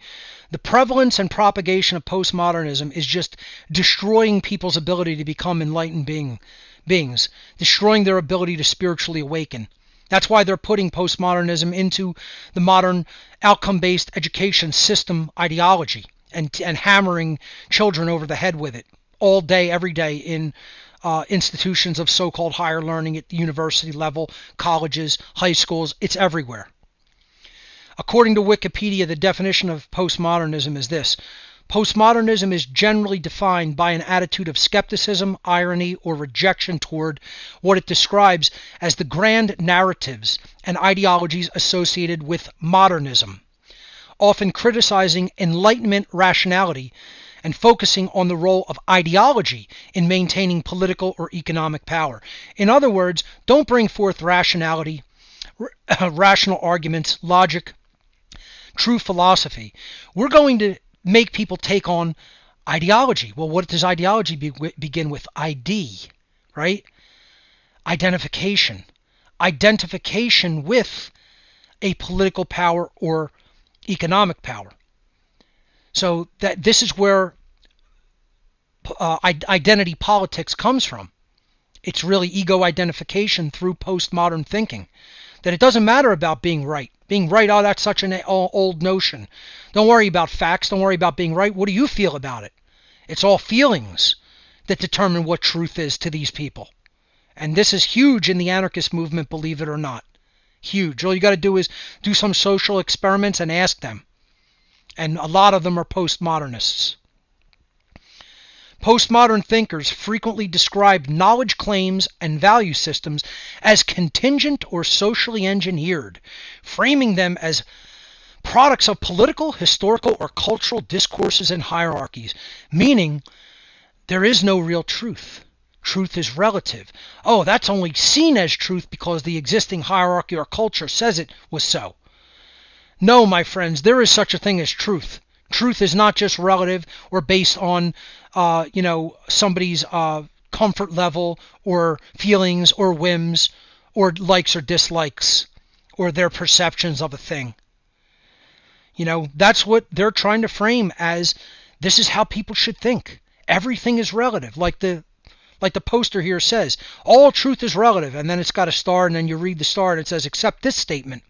The prevalence and propagation of postmodernism is just destroying people's ability to become enlightened beings, destroying their ability to spiritually awaken. That's why they're putting postmodernism into the modern outcome-based education system ideology and hammering children over the head with it all day, every day in institutions of so-called higher learning at the university level, colleges, high schools. It's everywhere. According to Wikipedia, the definition of postmodernism is this. Postmodernism is generally defined by an attitude of skepticism, irony, or rejection toward what it describes as the grand narratives and ideologies associated with modernism, often criticizing Enlightenment rationality and focusing on the role of ideology in maintaining political or economic power. In other words, don't bring forth rationality, rational arguments, logic, true philosophy. We're going to make people take on ideology. Well, what does ideology begin with? ID, right? Identification. Identification with a political power or economic power. So that this is where identity politics comes from. It's really ego identification through postmodern thinking. That it doesn't matter about being right. Being right, oh, that's such an old notion. Don't worry about facts. Don't worry about being right. What do you feel about it? It's all feelings that determine what truth is to these people. And this is huge in the anarchist movement, believe it or not. Huge. All you got to do is do some social experiments and ask them. And a lot of them are postmodernists. Postmodern thinkers frequently describe knowledge claims and value systems as contingent or socially engineered, framing them as products of political, historical, or cultural discourses and hierarchies, meaning there is no real truth. Truth is relative. Oh, that's only seen as truth because the existing hierarchy or culture says it was so. No, my friends, there is such a thing as truth. truth is not just relative or based on, somebody's comfort level or feelings or whims or likes or dislikes or their perceptions of a thing. That's what they're trying to frame as this is how people should think. Everything is relative. Like the poster here says, all truth is relative, and then it's got a star, and then you read the star and it says, except this statement.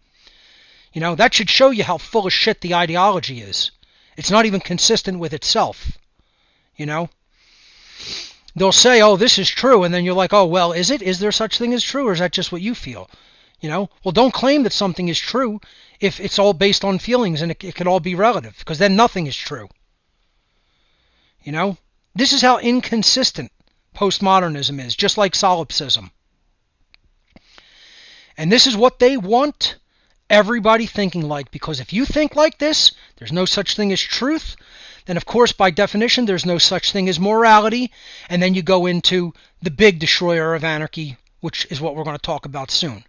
That should show you how full of shit the ideology is. It's not even consistent with itself. They'll say, oh, this is true, and then you're like, oh, well, is it? Is there such thing as true, or is that just what you feel? Well, don't claim that something is true if it's all based on feelings and it can all be relative, because then nothing is true. This is how inconsistent postmodernism is, just like solipsism. And this is what they want everybody thinking like, because if you think like this, there's no such thing as truth, then of course by definition there's no such thing as morality, and then you go into the big destroyer of anarchy, which is what we're going to talk about soon.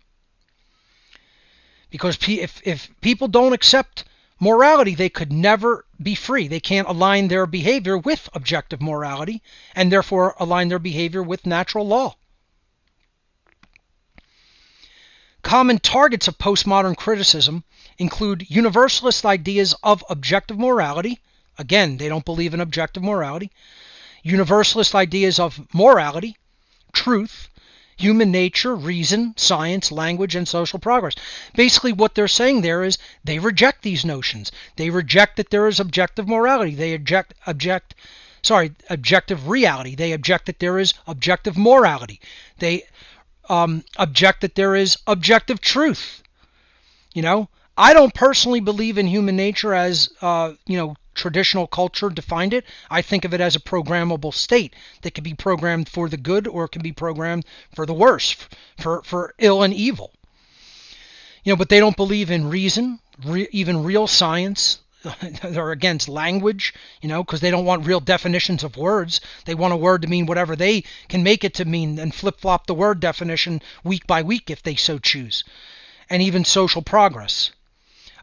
Because if people don't accept morality, they could never be free. They can't align their behavior with objective morality, and therefore align their behavior with natural law. Common targets of postmodern criticism include universalist ideas of objective morality. Again, they don't believe in objective morality. Universalist ideas of morality, truth, human nature, reason, science, language, and social progress. Basically, what they're saying there is they reject these notions. They reject that there is objective morality. They objective reality. They object that there is objective morality. They object that there is objective truth. I don't personally believe in human nature as, traditional culture defined it. I think of it as a programmable state that can be programmed for the good or it can be programmed for the worse, for ill and evil. But they don't believe in reason, even real science. They're against language, because they don't want real definitions of words. They want a word to mean whatever they can make it to mean and flip-flop the word definition week by week if they so choose. And even social progress.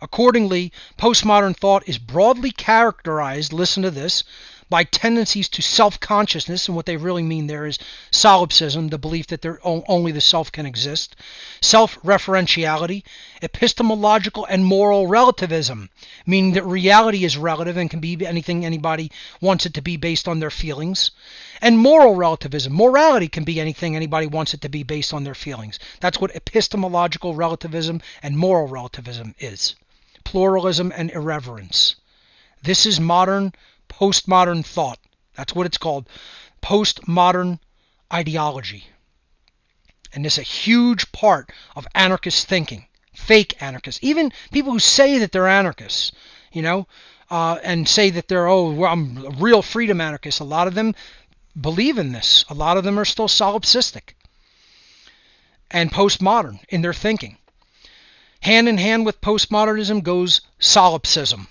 Accordingly, postmodern thought is broadly characterized, listen to this, by tendencies to self-consciousness, and what they really mean there is solipsism, the belief that only the self can exist, self-referentiality, epistemological and moral relativism, meaning that reality is relative and can be anything anybody wants it to be based on their feelings, and moral relativism. Morality can be anything anybody wants it to be based on their feelings. That's what epistemological relativism and moral relativism is. Pluralism and irreverence. This is postmodern thought. That's what it's called. Postmodern ideology. And this is a huge part of anarchist thinking. Fake anarchists. Even people who say that they're anarchists, and say that they're, I'm a real freedom anarchist. A lot of them believe in this. A lot of them are still solipsistic and postmodern in their thinking. Hand in hand with postmodernism goes solipsism.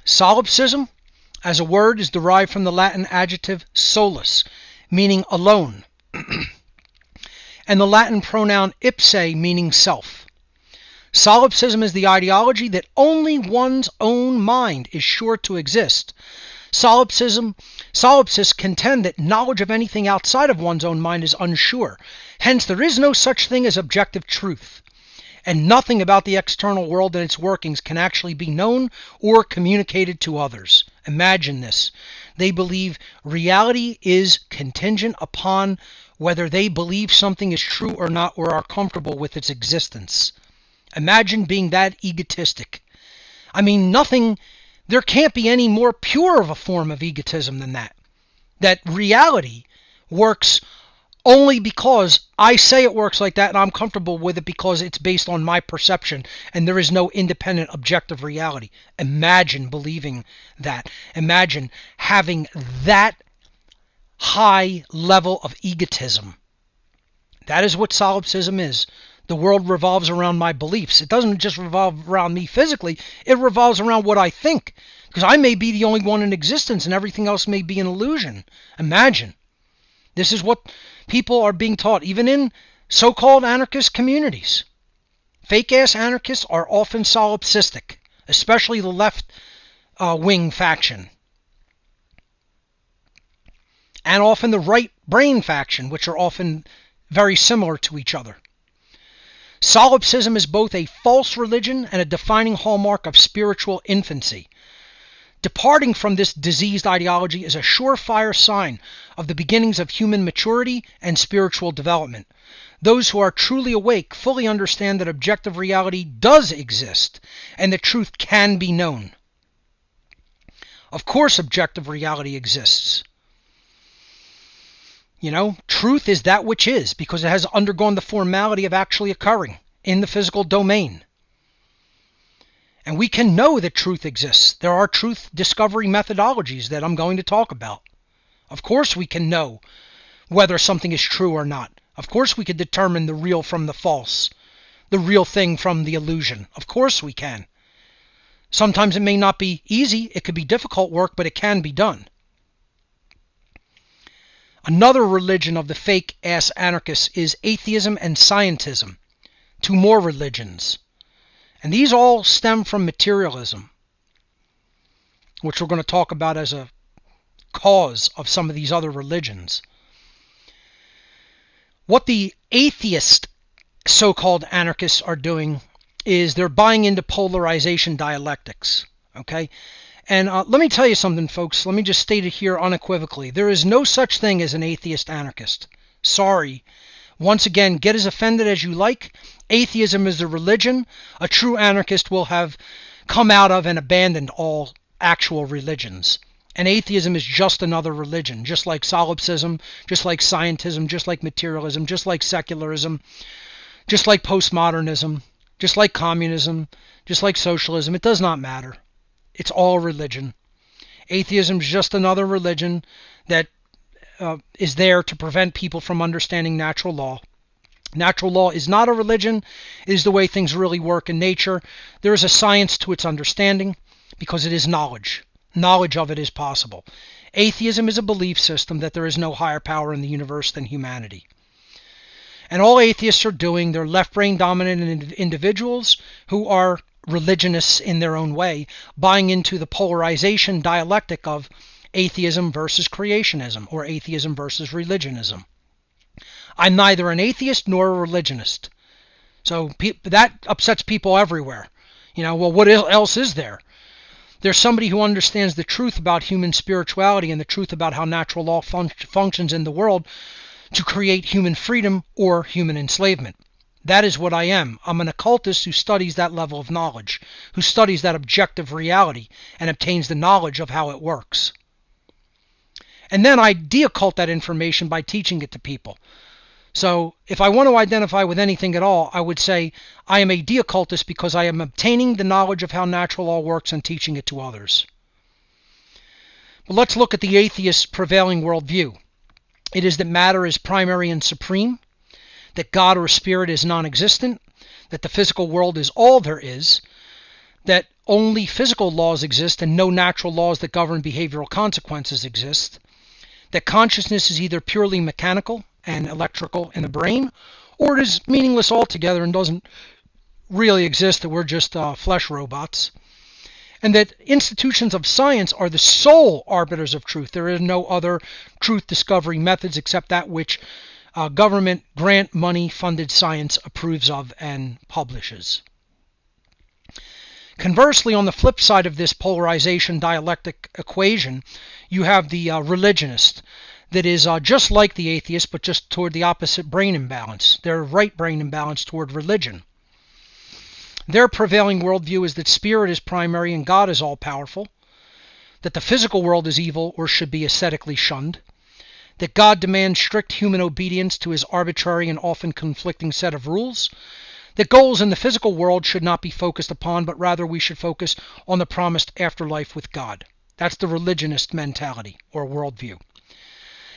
Solipsism, as a word, is derived from the Latin adjective solus, meaning alone, and the Latin pronoun ipse, meaning self. Solipsism is the ideology that only one's own mind is sure to exist. Solipsists contend that knowledge of anything outside of one's own mind is unsure. Hence, there is no such thing as objective truth. And nothing about the external world and its workings can actually be known or communicated to others. Imagine this. They believe reality is contingent upon whether they believe something is true or not, or are comfortable with its existence. Imagine being that egotistic. There can't be any more pure of a form of egotism than that. That reality works only because I say it works like that and I'm comfortable with it because it's based on my perception and there is no independent objective reality. Imagine believing that. Imagine having that high level of egotism. That is what solipsism is. The world revolves around my beliefs. It doesn't just revolve around me physically. It revolves around what I think. Because I may be the only one in existence and everything else may be an illusion. Imagine. This is what people are being taught, even in So-called anarchist communities. Fake-ass anarchists are often solipsistic, especially the left-wing faction. And often the right-brain faction, which are often very similar to each other. Solipsism is both a false religion and a defining hallmark of spiritual infancy. Departing from this diseased ideology is a surefire sign of the beginnings of human maturity and spiritual development. Those who are truly awake fully understand that objective reality does exist and that truth can be known. Of course, objective reality exists. Truth is that which is, because it has undergone the formality of actually occurring in the physical domain. And we can know that truth exists. There are truth discovery methodologies that I'm going to talk about. Of course we can know whether something is true or not. Of course we can determine the real from the false, the real thing from the illusion. Of course we can. Sometimes it may not be easy. It could be difficult work, but it can be done. Another religion of the fake-ass anarchists is atheism and scientism, two more religions. And these all stem from materialism, which we're going to talk about as a cause of some of these other religions. What the atheist so-called anarchists are doing is they're buying into polarization dialectics, okay? And let me tell you something, folks. Let me just state it here unequivocally. There is no such thing as an atheist anarchist. Sorry. Once again, get as offended as you like. Atheism is a religion. A true anarchist will have come out of and abandoned all actual religions. And atheism is just another religion, just like solipsism, just like scientism, just like materialism, just like secularism, just like postmodernism, just like communism, just like socialism. It does not matter. It's all religion. Atheism is just another religion that is there to prevent people from understanding natural law. Natural law is not a religion. It is the way things really work in nature. There is a science to its understanding because it is knowledge. Knowledge of it is possible. Atheism is a belief system that there is no higher power in the universe than humanity. And all atheists are doing, they're left-brain dominant individuals who are religionists in their own way, buying into the polarization dialectic of atheism versus creationism, or atheism versus religionism. I'm neither an atheist nor a religionist. So that upsets people everywhere. Well, what else is there? There's somebody who understands the truth about human spirituality and the truth about how natural law functions in the world to create human freedom or human enslavement. That is what I am. I'm an occultist who studies that level of knowledge, who studies that objective reality and obtains the knowledge of how it works. And then I de-occult that information by teaching it to people. So if I want to identify with anything at all, I would say I am a de-occultist because I am obtaining the knowledge of how natural law works and teaching it to others. But let's look at the atheist prevailing worldview. It is that matter is primary and supreme, that God or spirit is non-existent, that the physical world is all there is, that only physical laws exist and no natural laws that govern behavioral consequences exist, that consciousness is either purely mechanical and electrical in the brain, or it is meaningless altogether and doesn't really exist, that we're just flesh robots, and that institutions of science are the sole arbiters of truth. There is no other truth discovery methods except that which government grant money funded science approves of and publishes. Conversely, on the flip side of this polarization dialectic equation, you have the religionist that is just like the atheist, but just toward the opposite brain imbalance. Their right brain imbalance toward religion. Their prevailing worldview is that spirit is primary and God is all-powerful, that the physical world is evil or should be ascetically shunned, that God demands strict human obedience to his arbitrary and often conflicting set of rules, that goals in the physical world should not be focused upon, but rather we should focus on the promised afterlife with God. That's the religionist mentality or worldview.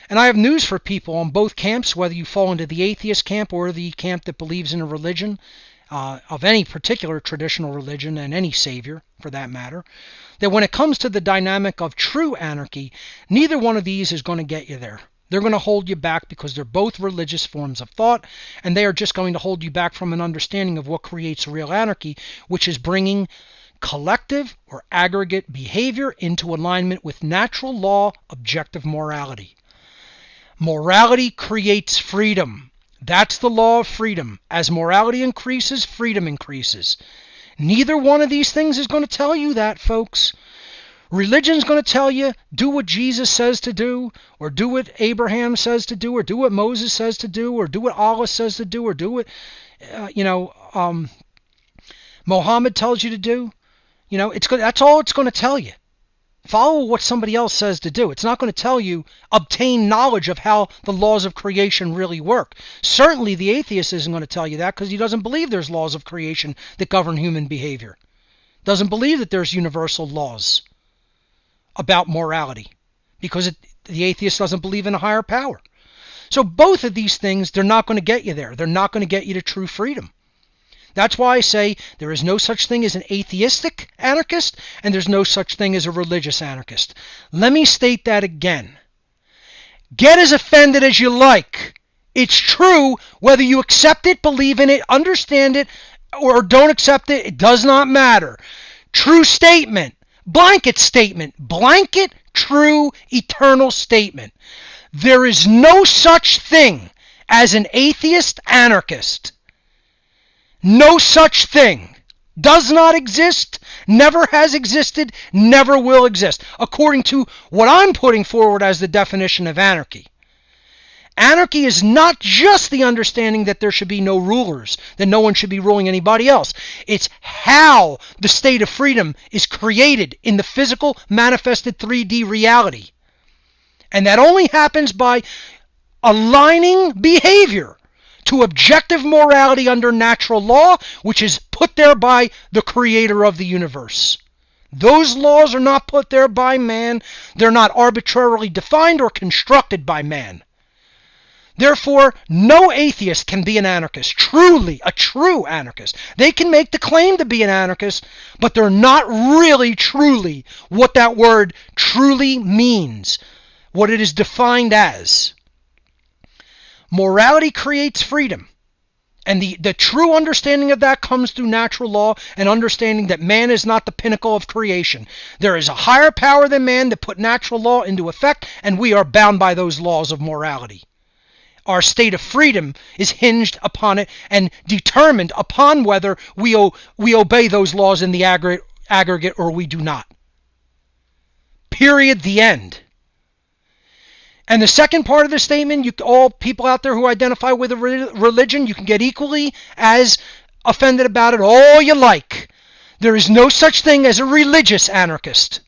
And I have news for people on both camps, whether you fall into the atheist camp or the camp that believes in a religion, of any particular traditional religion and any savior, for that matter, that when it comes to the dynamic of true anarchy, neither one of these is going to get you there. They're going to hold you back because they're both religious forms of thought, and they are just going to hold you back from an understanding of what creates real anarchy, which is bringing collective or aggregate behavior into alignment with natural law, objective morality. Morality creates freedom. That's the law of freedom. As morality increases, freedom increases. Neither one of these things is going to tell you that, folks. Religion's going to tell you, do what Jesus says to do, or do what Abraham says to do, or do what Moses says to do, or do what Allah says to do, or do what, Muhammad tells you to do. That's all it's going to tell you. Follow what somebody else says to do. It's not going to tell you, obtain knowledge of how the laws of creation really work. Certainly the atheist isn't going to tell you that because he doesn't believe there's laws of creation that govern human behavior. Doesn't believe that there's universal laws about morality because the atheist doesn't believe in a higher power. So both of these things, they're not going to get you there. They're not going to get you to true freedom. That's why I say there is no such thing as an atheistic anarchist, and there's no such thing as a religious anarchist. Let me state that again. Get as offended as you like. It's true whether you accept it, believe in it, understand it, or don't accept it. It does not matter. True statement. Blanket statement. Blanket, true, eternal statement. There is no such thing as an atheist anarchist. No such thing. Does not exist, never has existed, never will exist, according to what I'm putting forward as the definition of anarchy. Anarchy is not just the understanding that there should be no rulers, that no one should be ruling anybody else. It's how the state of freedom is created in the physical, manifested 3D reality. And that only happens by aligning behavior to objective morality under natural law, which is put there by the creator of the universe. Those laws are not put there by man. They're not arbitrarily defined or constructed by man. Therefore, no atheist can be an anarchist, truly a true anarchist. They can make the claim to be an anarchist, but they're not really truly what that word truly means, what it is defined as. Morality creates freedom. And the true understanding of that comes through natural law and understanding that man is not the pinnacle of creation. There is a higher power than man that put natural law into effect, and we are bound by those laws of morality. Our state of freedom is hinged upon it and determined upon whether we obey those laws in the aggregate or we do not. Period. The end. And the second part of the statement, all people out there who identify with a religion, you can get equally as offended about it all you like. There is no such thing as a religious anarchist.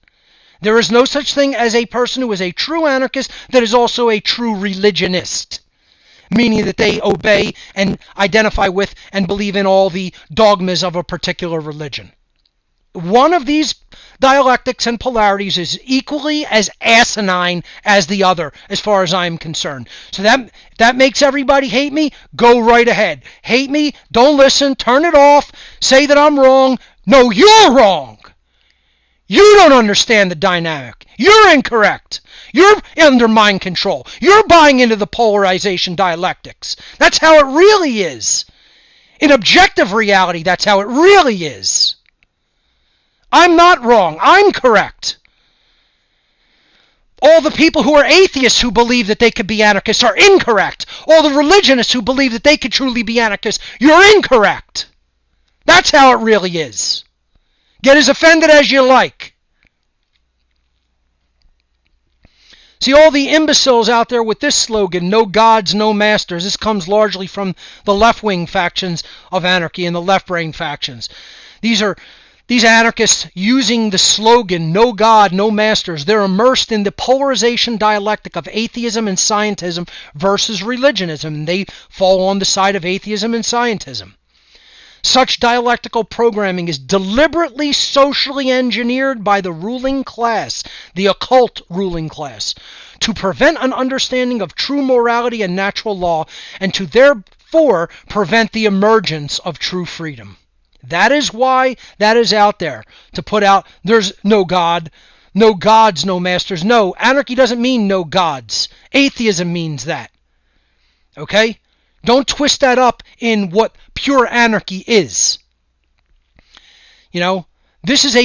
There is no such thing as a person who is a true anarchist that is also a true religionist, meaning that they obey and identify with and believe in all the dogmas of a particular religion. One of these dialectics and polarities is equally as asinine as the other, as far as I'm concerned. So that makes everybody hate me. Go right ahead. Hate me. Don't listen. Turn it off. Say that I'm wrong. No, you're wrong. You don't understand the dynamic. You're incorrect. You're under mind control. You're buying into the polarization dialectics. That's how it really is. In objective reality, that's how it really is. I'm not wrong. I'm correct. All the people who are atheists who believe that they could be anarchists are incorrect. All the religionists who believe that they could truly be anarchists, you're incorrect. That's how it really is. Get as offended as you like. See, all the imbeciles out there with this slogan, no gods, no masters, this comes largely from the left-wing factions of anarchy and the left-brain factions. These anarchists using the slogan, no God, no masters, they're immersed in the polarization dialectic of atheism and scientism versus religionism, and they fall on the side of atheism and scientism. Such dialectical programming is deliberately socially engineered by the ruling class, the occult ruling class, to prevent an understanding of true morality and natural law, and to therefore prevent the emergence of true freedom. That is why that is out there, to put out there's no God, No gods, no masters. No, anarchy doesn't mean no gods. Atheism means that. Okay? Don't twist that up in what pure anarchy is. You know, this is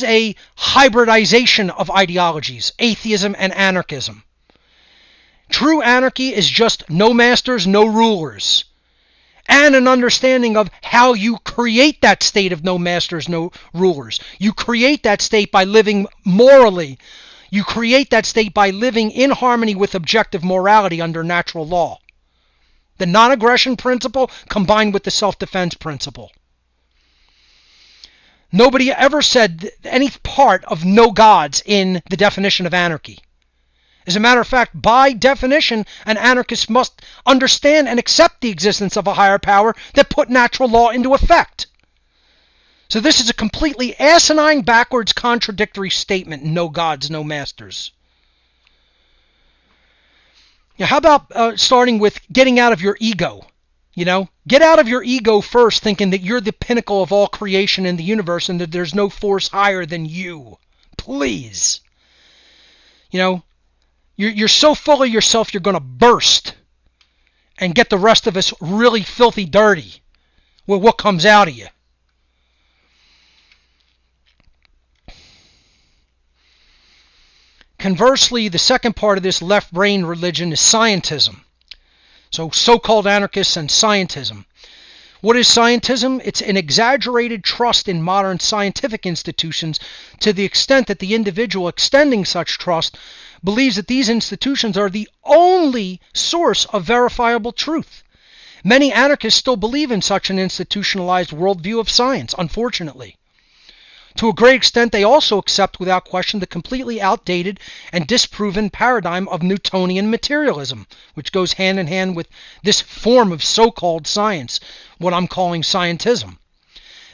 a hybridization of ideologies, atheism and anarchism. True anarchy is just no masters, no rulers, and an understanding of how you create that state of no masters, no rulers. You create that state by living morally. You create that state by living in harmony with objective morality under natural law. The non-aggression principle combined with the self-defense principle. Nobody ever said any part of no gods in the definition of anarchy. As a matter of fact, by definition, an anarchist must understand and accept the existence of a higher power that put natural law into effect. So this is a completely asinine, backwards, contradictory statement. No gods, no masters. Now, how about starting with getting out of your ego? You know, get out of your ego first, thinking that you're the pinnacle of all creation in the universe and that there's no force higher than you. Please. You know, you're so full of yourself you're going to burst and get the rest of us really filthy dirty with what comes out of you. Conversely, the second part of this left-brain religion is scientism. So-called anarchists and scientism. What is scientism? It's an exaggerated trust in modern scientific institutions to the extent that the individual extending such trust believes that these institutions are the only source of verifiable truth. Many anarchists still believe in such an institutionalized worldview of science, unfortunately. To a great extent, they also accept without question the completely outdated and disproven paradigm of Newtonian materialism, which goes hand in hand with this form of so-called science, what I'm calling scientism.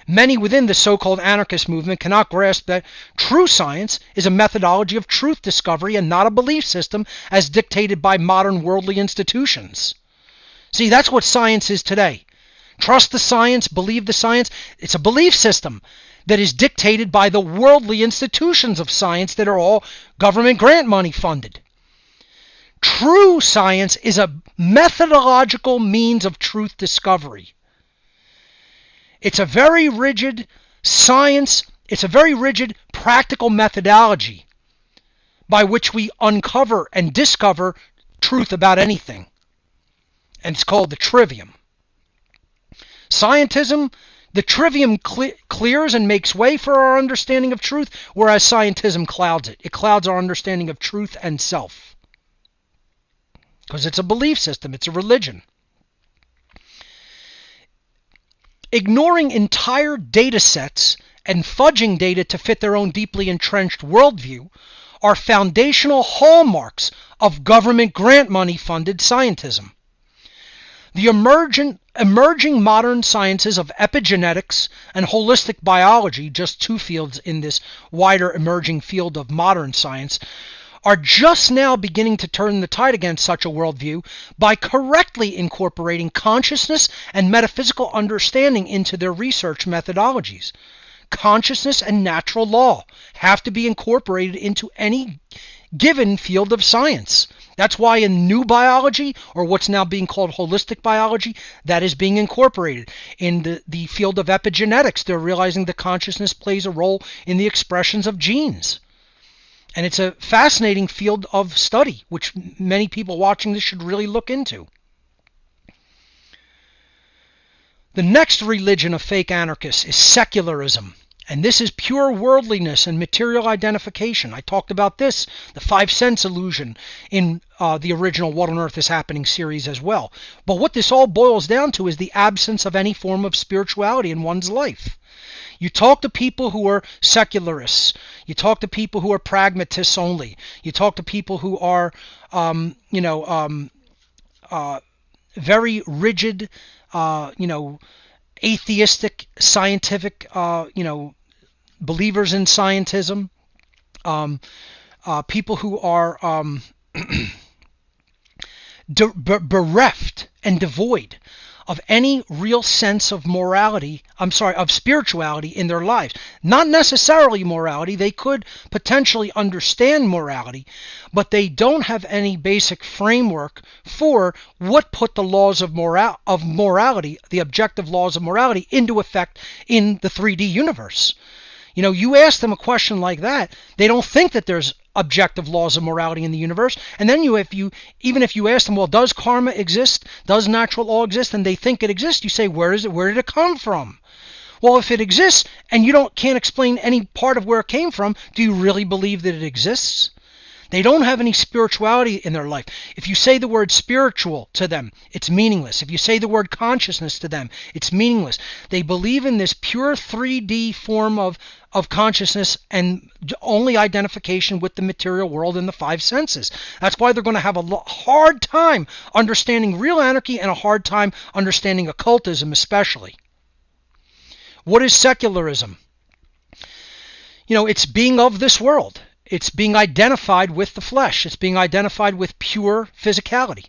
Many within the so-called anarchist movement cannot grasp that true science is a methodology of truth discovery and not a belief system as dictated by modern worldly institutions. See, that's what science is today. Trust the science, believe the science. It's a belief system that is dictated by the worldly institutions of science that are all government grant money funded. True science is a methodological means of truth discovery. It's a very rigid science, it's a very rigid practical methodology by which we uncover and discover truth about anything. And it's called the trivium. Scientism, the trivium clears and makes way for our understanding of truth, whereas scientism clouds it. It clouds our understanding of truth and self. Because it's a belief system, it's a religion. Ignoring entire data sets and fudging data to fit their own deeply entrenched worldview are foundational hallmarks of government grant money funded scientism. The emerging modern sciences of epigenetics and holistic biology, just two fields in this wider emerging field of modern science, are just now beginning to turn the tide against such a worldview by correctly incorporating consciousness and metaphysical understanding into their research methodologies. Consciousness and natural law have to be incorporated into any given field of science. That's why in new biology, or what's now being called holistic biology, that is being incorporated. In the field of epigenetics, they're realizing that consciousness plays a role in the expressions of genes. And it's a fascinating field of study, which many people watching this should really look into. The next religion of fake anarchists is secularism. And this is pure worldliness and material identification. I talked about this, the 5 sense illusion, in the original What on Earth is Happening series as well. But what this all boils down to is the absence of any form of spirituality in one's life. You talk to people who are secularists. You talk to people who are pragmatists only. You talk to people who are, very rigid, atheistic, scientific, believers in scientism. People who are bereft and devoid of any real sense of of spirituality in their lives. Not necessarily morality. They could potentially understand morality, but they don't have any basic framework for what put the laws of morality, the objective laws of morality, into effect in the 3D universe. You ask them a question like that, they don't think that there's objective laws of morality in the universe. And then even if you ask them, well, does karma exist? Does natural law exist? And they think it exists. You say, where is it? Where did it come from? Well, if it exists and you can't explain any part of where it came from, do you really believe that it exists? They don't have any spirituality in their life. If you say the word spiritual to them, it's meaningless. If you say the word consciousness to them, it's meaningless. They believe in this pure 3D form of consciousness and only identification with the material world and the five senses. That's why they're going to have a hard time understanding real anarchy and a hard time understanding occultism especially. What is secularism? It's being of this world. It's being identified with the flesh. It's being identified with pure physicality.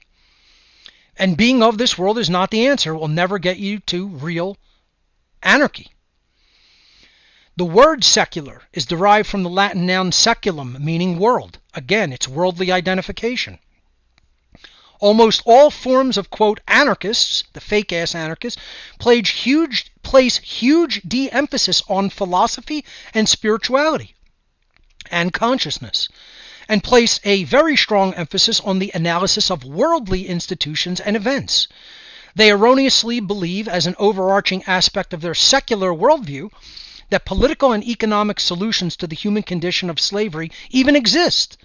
And being of this world is not the answer. It will never get you to real anarchy. The word secular is derived from the Latin noun seculum, meaning world. Again, it's worldly identification. Almost all forms of, quote, anarchists, the fake-ass anarchists, place huge de-emphasis on philosophy and spirituality and consciousness, and place a very strong emphasis on the analysis of worldly institutions and events. They erroneously believe, as an overarching aspect of their secular worldview, that political and economic solutions to the human condition of slavery even exist.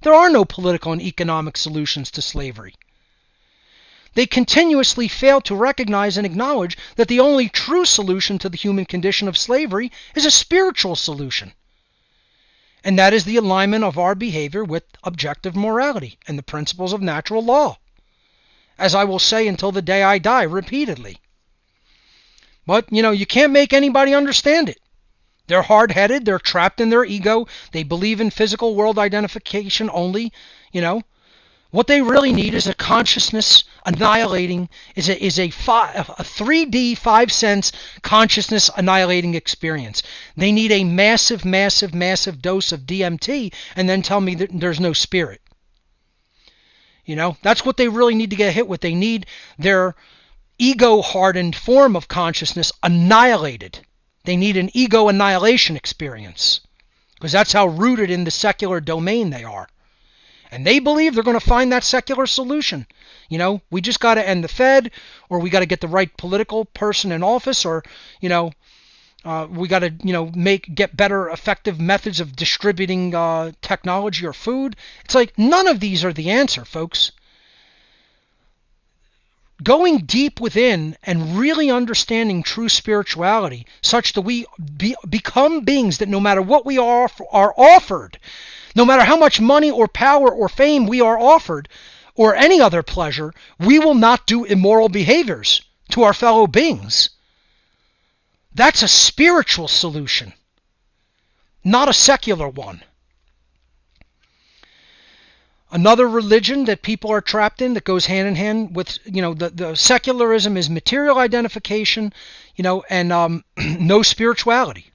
There are no political and economic solutions to slavery. They continuously fail to recognize and acknowledge that the only true solution to the human condition of slavery is a spiritual solution. And that is the alignment of our behavior with objective morality and the principles of natural law, as I will say until the day I die repeatedly. But, you can't make anybody understand it. They're hard-headed, they're trapped in their ego, they believe in physical world identification only, What they really need is a consciousness annihilating, is a 3D, 5-sense consciousness annihilating experience. They need a massive dose of DMT and then tell me that there's no spirit. That's what they really need to get hit with. They need their ego-hardened form of consciousness annihilated. They need an ego annihilation experience because that's how rooted in the secular domain they are. And they believe they're going to find that secular solution. We just got to end the Fed, or we got to get the right political person in office, or, we got to get better effective methods of distributing technology or food. It's like none of these are the answer, folks. Going deep within and really understanding true spirituality such that we become beings that no matter what we are offered, no matter how much money or power or fame we are offered, or any other pleasure, we will not do immoral behaviors to our fellow beings. That's a spiritual solution, not a secular one. Another religion that people are trapped in that goes hand in hand with, the secularism is material identification, and no spirituality.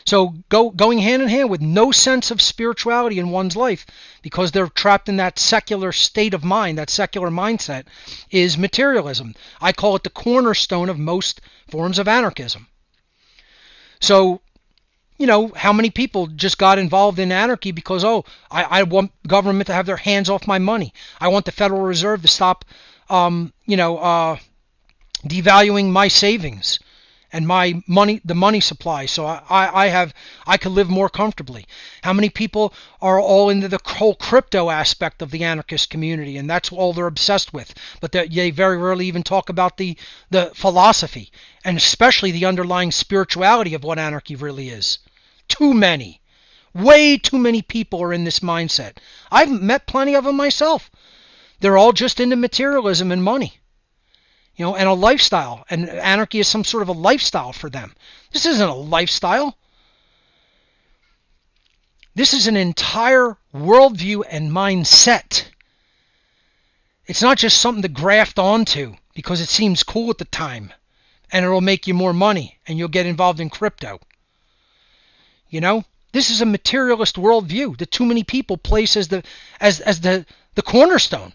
So going hand in hand with no sense of spirituality in one's life because they're trapped in that secular state of mind, that secular mindset, is materialism. I call it the cornerstone of most forms of anarchism. So, how many people just got involved in anarchy because, I want government to have their hands off my money. I want the Federal Reserve to stop, devaluing my savings and my money, the money supply, so I could live more comfortably. How many people are all into the whole crypto aspect of the anarchist community, and that's all they're obsessed with, but they very rarely even talk about the philosophy, and especially the underlying spirituality of what anarchy really is. Too many. Way too many people are in this mindset. I've met plenty of them myself. They're all just into materialism and money. And a lifestyle. And anarchy is some sort of a lifestyle for them. This isn't a lifestyle. This is an entire worldview and mindset. It's not just something to graft onto because it seems cool at the time, and it'll make you more money, and you'll get involved in crypto. You know, this is a materialist worldview that too many people place as the cornerstone,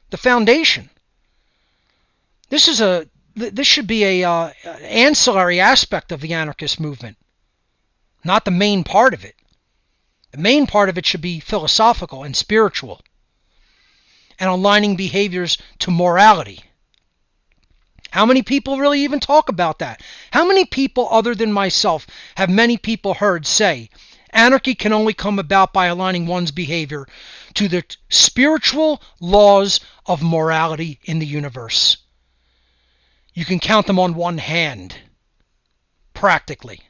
the foundation. This should be a ancillary aspect of the anarchist movement, not the main part of it. The main part of it should be philosophical and spiritual, and aligning behaviors to morality. How many people really even talk about that? How many people other than myself have many people heard say, anarchy can only come about by aligning one's behavior to the spiritual laws of morality in the universe? You can count them on one hand, practically.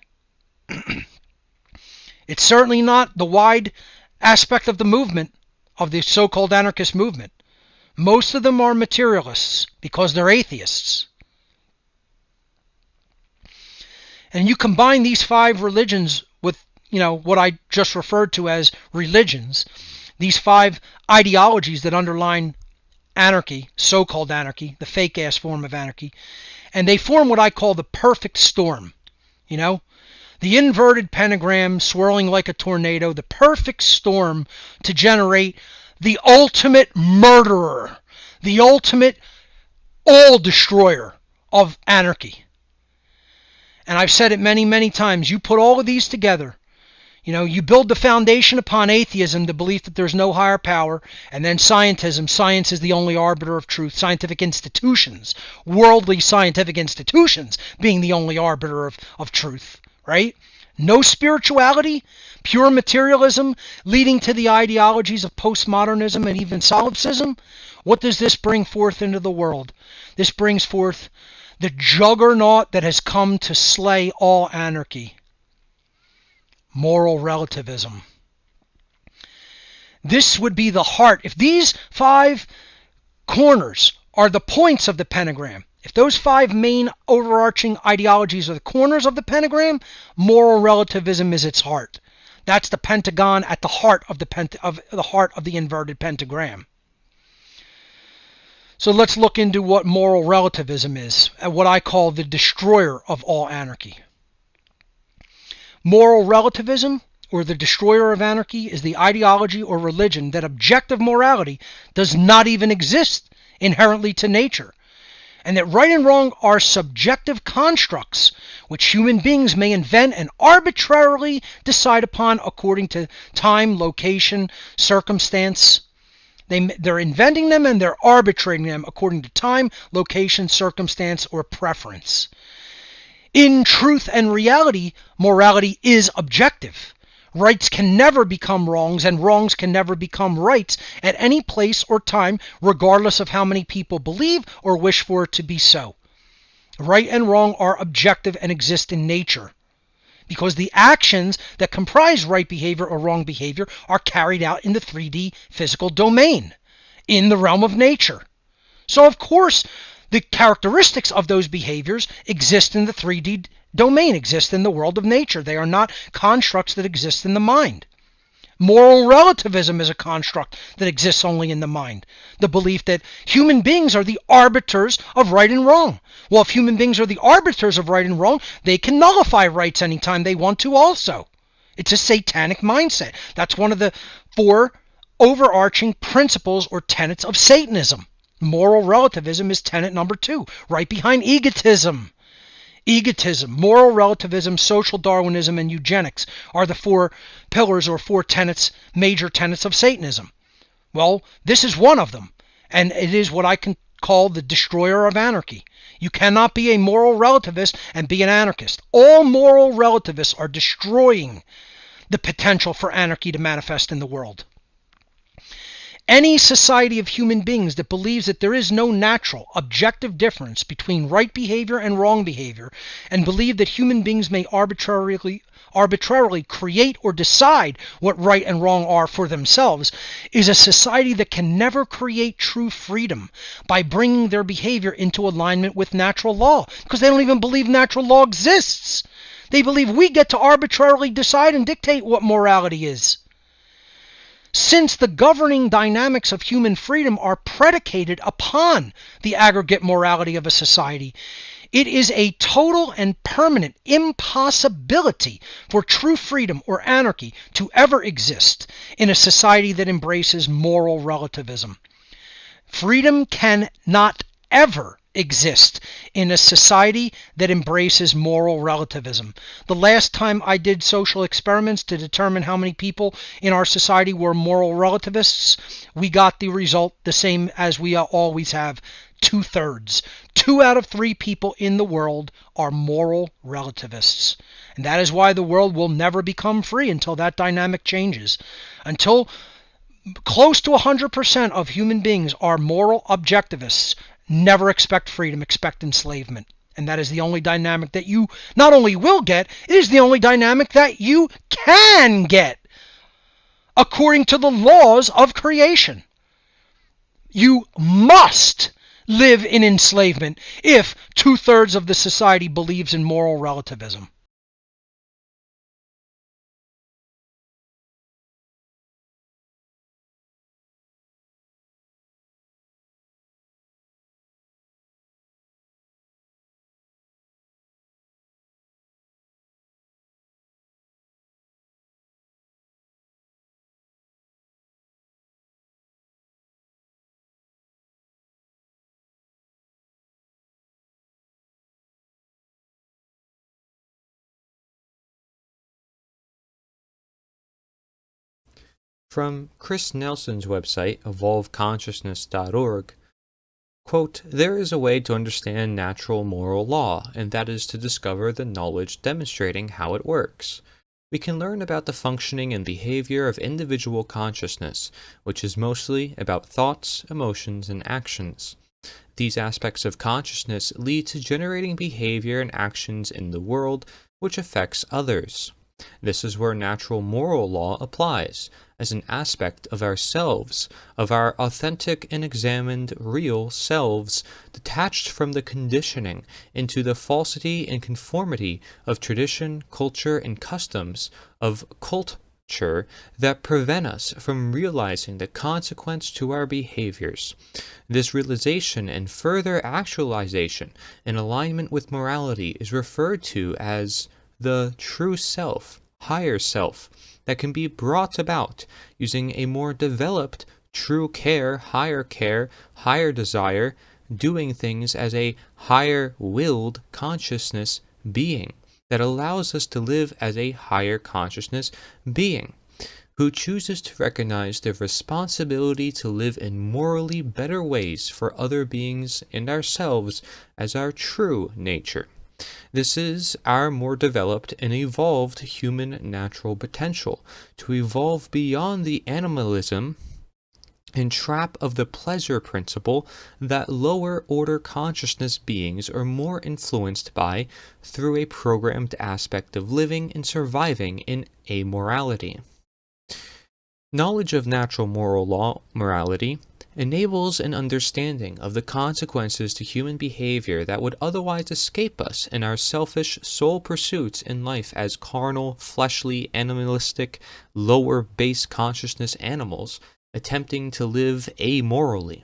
It's certainly not the wide aspect of the movement, of the so-called anarchist movement. Most of them are materialists because they're atheists. And you combine these 5 religions with, what I just referred to as religions, these 5 ideologies that underline anarchy, so-called anarchy, the fake-ass form of anarchy, and they form what I call the perfect storm. The inverted pentagram swirling like a tornado, the perfect storm to generate the ultimate murderer, the ultimate all-destroyer of anarchy. And I've said it many, many times. You put all of these together. You build the foundation upon atheism, the belief that there's no higher power, and then scientism. Science is the only arbiter of truth. Scientific institutions, worldly scientific institutions, being the only arbiter of truth, right? No spirituality, pure materialism, leading to the ideologies of post-modernism and even solipsism. What does this bring forth into the world? This brings forth the juggernaut that has come to slay all anarchy. Moral relativism. This would be the heart. If these 5 corners are the points of the pentagram, if those 5 main overarching ideologies are the corners of the pentagram, moral relativism is its heart. That's the pentagon at the heart of the inverted pentagram. So let's look into what moral relativism is, and what I call the destroyer of all anarchy. Moral relativism, or the destroyer of anarchy, is the ideology or religion that objective morality does not even exist inherently to nature, and that right and wrong are subjective constructs which human beings may invent and arbitrarily decide upon according to time, location, circumstance. They're inventing them and they're arbitrating them according to time, location, circumstance, or preference. In truth and reality, morality is objective. Rights can never become wrongs, and wrongs can never become rights at any place or time, regardless of how many people believe or wish for it to be so. Right and wrong are objective and exist in nature, because the actions that comprise right behavior or wrong behavior are carried out in the 3D physical domain, in the realm of nature. So of course, the characteristics of those behaviors exist in the 3D domain, exist in the world of nature. They are not constructs that exist in the mind. Moral relativism is a construct that exists only in the mind. The belief that human beings are the arbiters of right and wrong. Well, if human beings are the arbiters of right and wrong, they can nullify rights anytime they want to also. It's a satanic mindset. That's one of the 4 overarching principles or tenets of Satanism. Moral relativism is tenet number 2, right behind egotism. Egotism, moral relativism, social Darwinism, and eugenics are the 4 pillars or 4 tenets, major tenets of Satanism. Well, this is one of them, and it is what I can call the destroyer of anarchy. You cannot be a moral relativist and be an anarchist. All moral relativists are destroying the potential for anarchy to manifest in the world. Any society of human beings that believes that there is no natural, objective difference between right behavior and wrong behavior, and believe that human beings may arbitrarily create or decide what right and wrong are for themselves, is a society that can never create true freedom by bringing their behavior into alignment with natural law, because they don't even believe natural law exists. They believe we get to arbitrarily decide and dictate what morality is. since the governing dynamics of human freedom are predicated upon the aggregate morality of a society, it is a total and permanent impossibility for true freedom or anarchy to ever exist in a society that embraces moral relativism. Freedom cannot ever exist in a society that embraces moral relativism. The last time I did social experiments to determine how many people in our society were moral relativists, we got the result the same as we always have: 2/3. 2 out of 3 people in the world are moral relativists. And that is why the world will never become free until that dynamic changes. Until close to 100% of human beings are moral objectivists, never expect freedom, expect enslavement. And that is the only dynamic that you not only will get, it is the only dynamic that you can get according to the laws of creation. You must live in enslavement if 2/3 of the society believes in moral relativism. From Chris Nelson's website, evolveconsciousness.org, quote, "There is a way to understand natural moral law, and that is to discover the knowledge demonstrating how it works. We can learn about the functioning and behavior of individual consciousness, which is mostly about thoughts, emotions, and actions. These aspects of consciousness lead to generating behavior and actions in the world which affects others. This is where natural moral law applies, as an aspect of ourselves, of our authentic and examined real selves, detached from the conditioning into the falsity and conformity of tradition, culture, and customs, of culture, that prevent us from realizing the consequence to our behaviors. This realization and further actualization in alignment with morality is referred to as the true self, higher self, that can be brought about using a more developed true care, higher desire, doing things as a higher willed consciousness being that allows us to live as a higher consciousness being, who chooses to recognize the responsibility to live in morally better ways for other beings and ourselves as our true nature. This is our more developed and evolved human natural potential to evolve beyond the animalism and trap of the pleasure principle that lower order consciousness beings are more influenced by through a programmed aspect of living and surviving in amorality. Knowledge of natural moral law, morality, enables an understanding of the consequences to human behavior that would otherwise escape us in our selfish sole pursuits in life as carnal, fleshly, animalistic, lower base consciousness animals attempting to live amorally.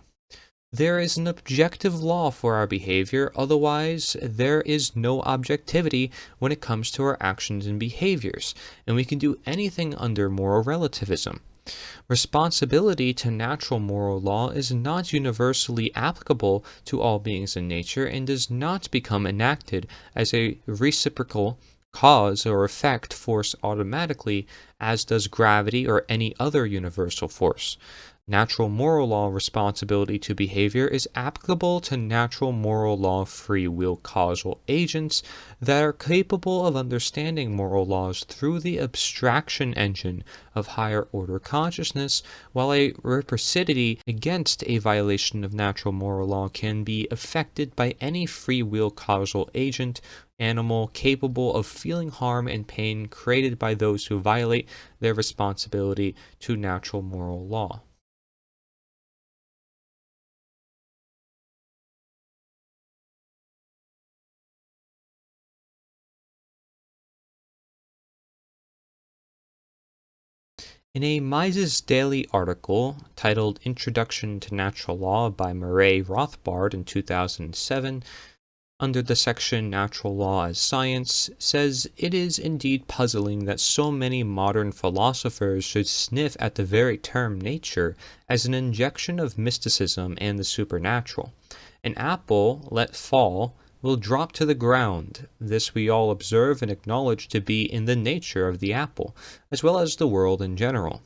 There is an objective law for our behavior, otherwise there is no objectivity when it comes to our actions and behaviors, and we can do anything under moral relativism. Responsibility to natural moral law is not universally applicable to all beings in nature and does not become enacted as a reciprocal cause or effect force automatically, as does gravity or any other universal force. Natural moral law responsibility to behavior is applicable to natural moral law free will causal agents that are capable of understanding moral laws through the abstraction engine of higher order consciousness, while a reciprocity against a violation of natural moral law can be affected by any free will causal agent animal capable of feeling harm and pain created by those who violate their responsibility to natural moral law. In a Mises Daily article titled Introduction to Natural Law by Murray Rothbard in 2007, under the section Natural Law as Science, says it is indeed puzzling that so many modern philosophers should sniff at the very term nature as an injection of mysticism and the supernatural. An apple let fall will drop to the ground. This we all observe and acknowledge to be in the nature of the apple, as well as the world in general.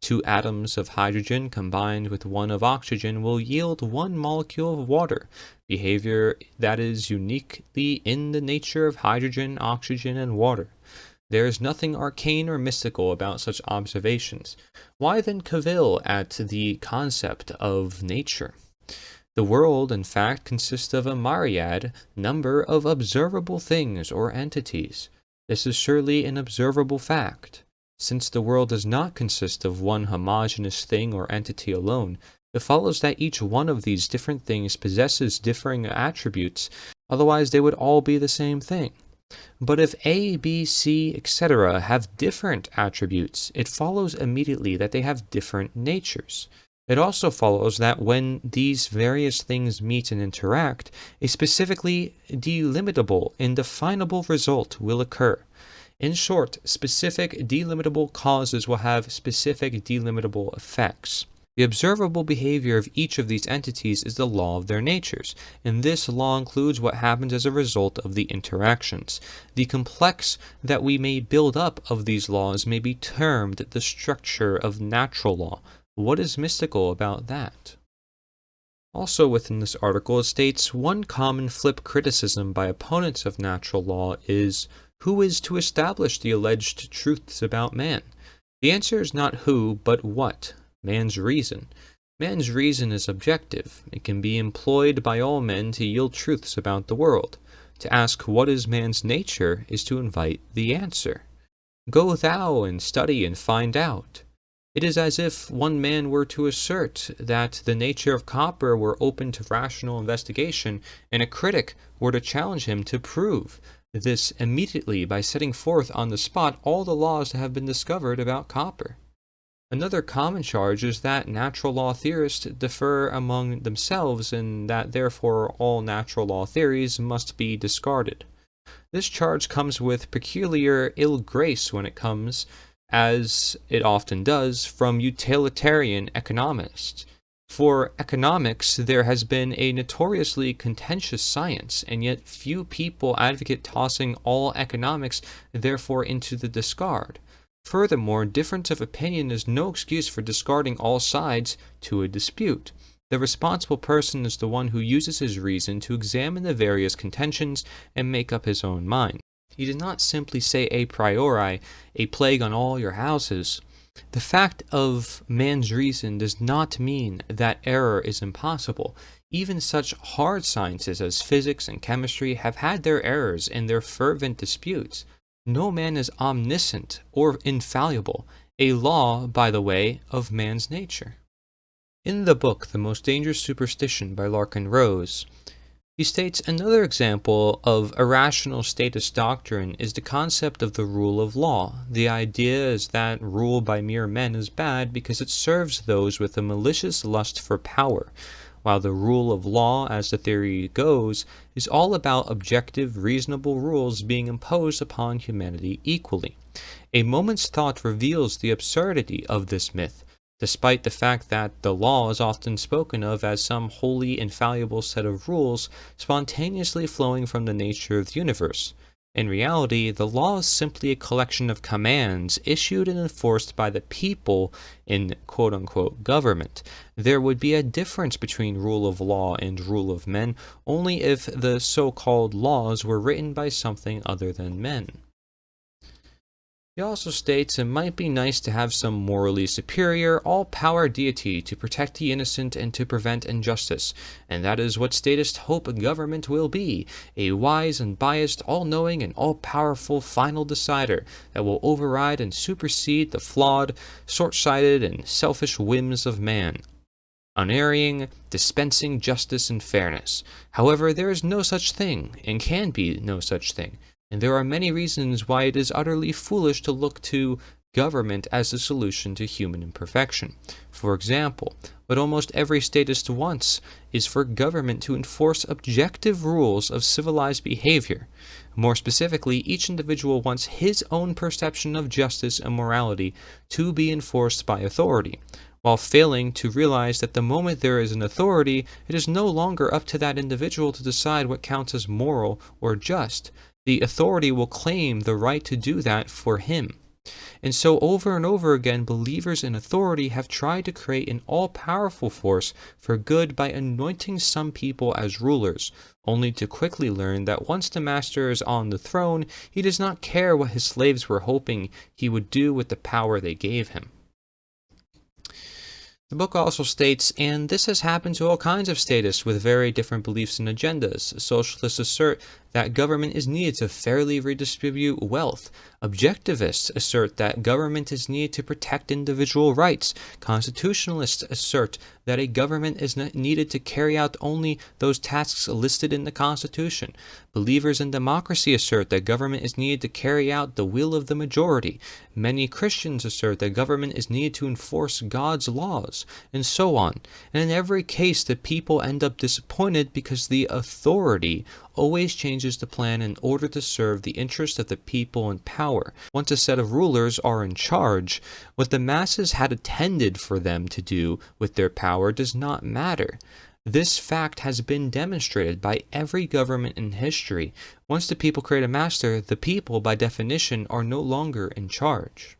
2 atoms of hydrogen combined with 1 of oxygen will yield 1 molecule of water, behavior that is uniquely in the nature of hydrogen, oxygen, and water. There is nothing arcane or mystical about such observations. Why then cavil at the concept of nature? The world, in fact, consists of a myriad number of observable things or entities. This is surely an observable fact. Since the world does not consist of one homogeneous thing or entity alone, it follows that each one of these different things possesses differing attributes, otherwise they would all be the same thing. But if A, B, C, etc. have different attributes, it follows immediately that they have different natures. It also follows that when these various things meet and interact, a specifically delimitable and definable result will occur. In short, specific delimitable causes will have specific delimitable effects. The observable behavior of each of these entities is the law of their natures, and this law includes what happens as a result of the interactions. The complex that we may build up of these laws may be termed the structure of natural law. What is mystical about that? Also within this article, it states one common flip criticism by opponents of natural law is, who is to establish the alleged truths about man? The answer is not who, but what. Man's reason. Man's reason is objective. It can be employed by all men to yield truths about the world. To ask what is man's nature is to invite the answer. Go thou and study and find out. It is as if one man were to assert that the nature of copper were open to rational investigation, and a critic were to challenge him to prove this immediately by setting forth on the spot all the laws that have been discovered about copper. Another common charge is that natural law theorists differ among themselves and that therefore all natural law theories must be discarded. This charge comes with peculiar ill grace when it comes, as it often does, from utilitarian economists. For economics, there has been a notoriously contentious science, and yet few people advocate tossing all economics therefore into the discard. Furthermore, difference of opinion is no excuse for discarding all sides to a dispute. The responsible person is the one who uses his reason to examine the various contentions and make up his own mind. He did not simply say a priori, a plague on all your houses. The fact of man's reason does not mean that error is impossible. Even such hard sciences as physics and chemistry have had their errors and their fervent disputes. No man is omniscient or infallible, a law, by the way, of man's nature. In the book The Most Dangerous Superstition by Larkin Rose, he states another example of irrational statist doctrine is the concept of the rule of law. The idea is that rule by mere men is bad because it serves those with a malicious lust for power, while the rule of law, as the theory goes, is all about objective, reasonable rules being imposed upon humanity equally. A moment's thought reveals the absurdity of this myth. Despite the fact that the law is often spoken of as some wholly infallible set of rules spontaneously flowing from the nature of the universe. In reality, the law is simply a collection of commands issued and enforced by the people in quote-unquote government. There would be a difference between rule of law and rule of men only if the so-called laws were written by something other than men. He also states it might be nice to have some morally superior, all-power deity to protect the innocent and to prevent injustice, and that is what statists hope government will be, a wise, unbiased, all-knowing, and all-powerful final decider that will override and supersede the flawed, short-sighted, and selfish whims of man, unerring, dispensing justice and fairness. However, there is no such thing, and can be no such thing. And there are many reasons why it is utterly foolish to look to government as the solution to human imperfection. For example, what almost every statist wants is for government to enforce objective rules of civilized behavior. More specifically, each individual wants his own perception of justice and morality to be enforced by authority, while failing to realize that the moment there is an authority, it is no longer up to that individual to decide what counts as moral or just. The authority will claim the right to do that for him. And so over and over again, believers in authority have tried to create an all-powerful force for good by anointing some people as rulers, only to quickly learn that once the master is on the throne, he does not care what his slaves were hoping he would do with the power they gave him. The book also states, and this has happened to all kinds of statists with very different beliefs and agendas. Socialists assert that government is needed to fairly redistribute wealth. Objectivists assert that government is needed to protect individual rights. Constitutionalists assert that a government is needed to carry out only those tasks listed in the Constitution. Believers in democracy assert that government is needed to carry out the will of the majority. Many Christians assert that government is needed to enforce God's laws, and so on. And in every case, the people end up disappointed because the authority always changes the plan in order to serve the interest of the people in power. Once a set of rulers are in charge, what the masses had intended for them to do with their power does not matter. This fact has been demonstrated by every government in history. Once the people create a master, the people, by definition, are no longer in charge.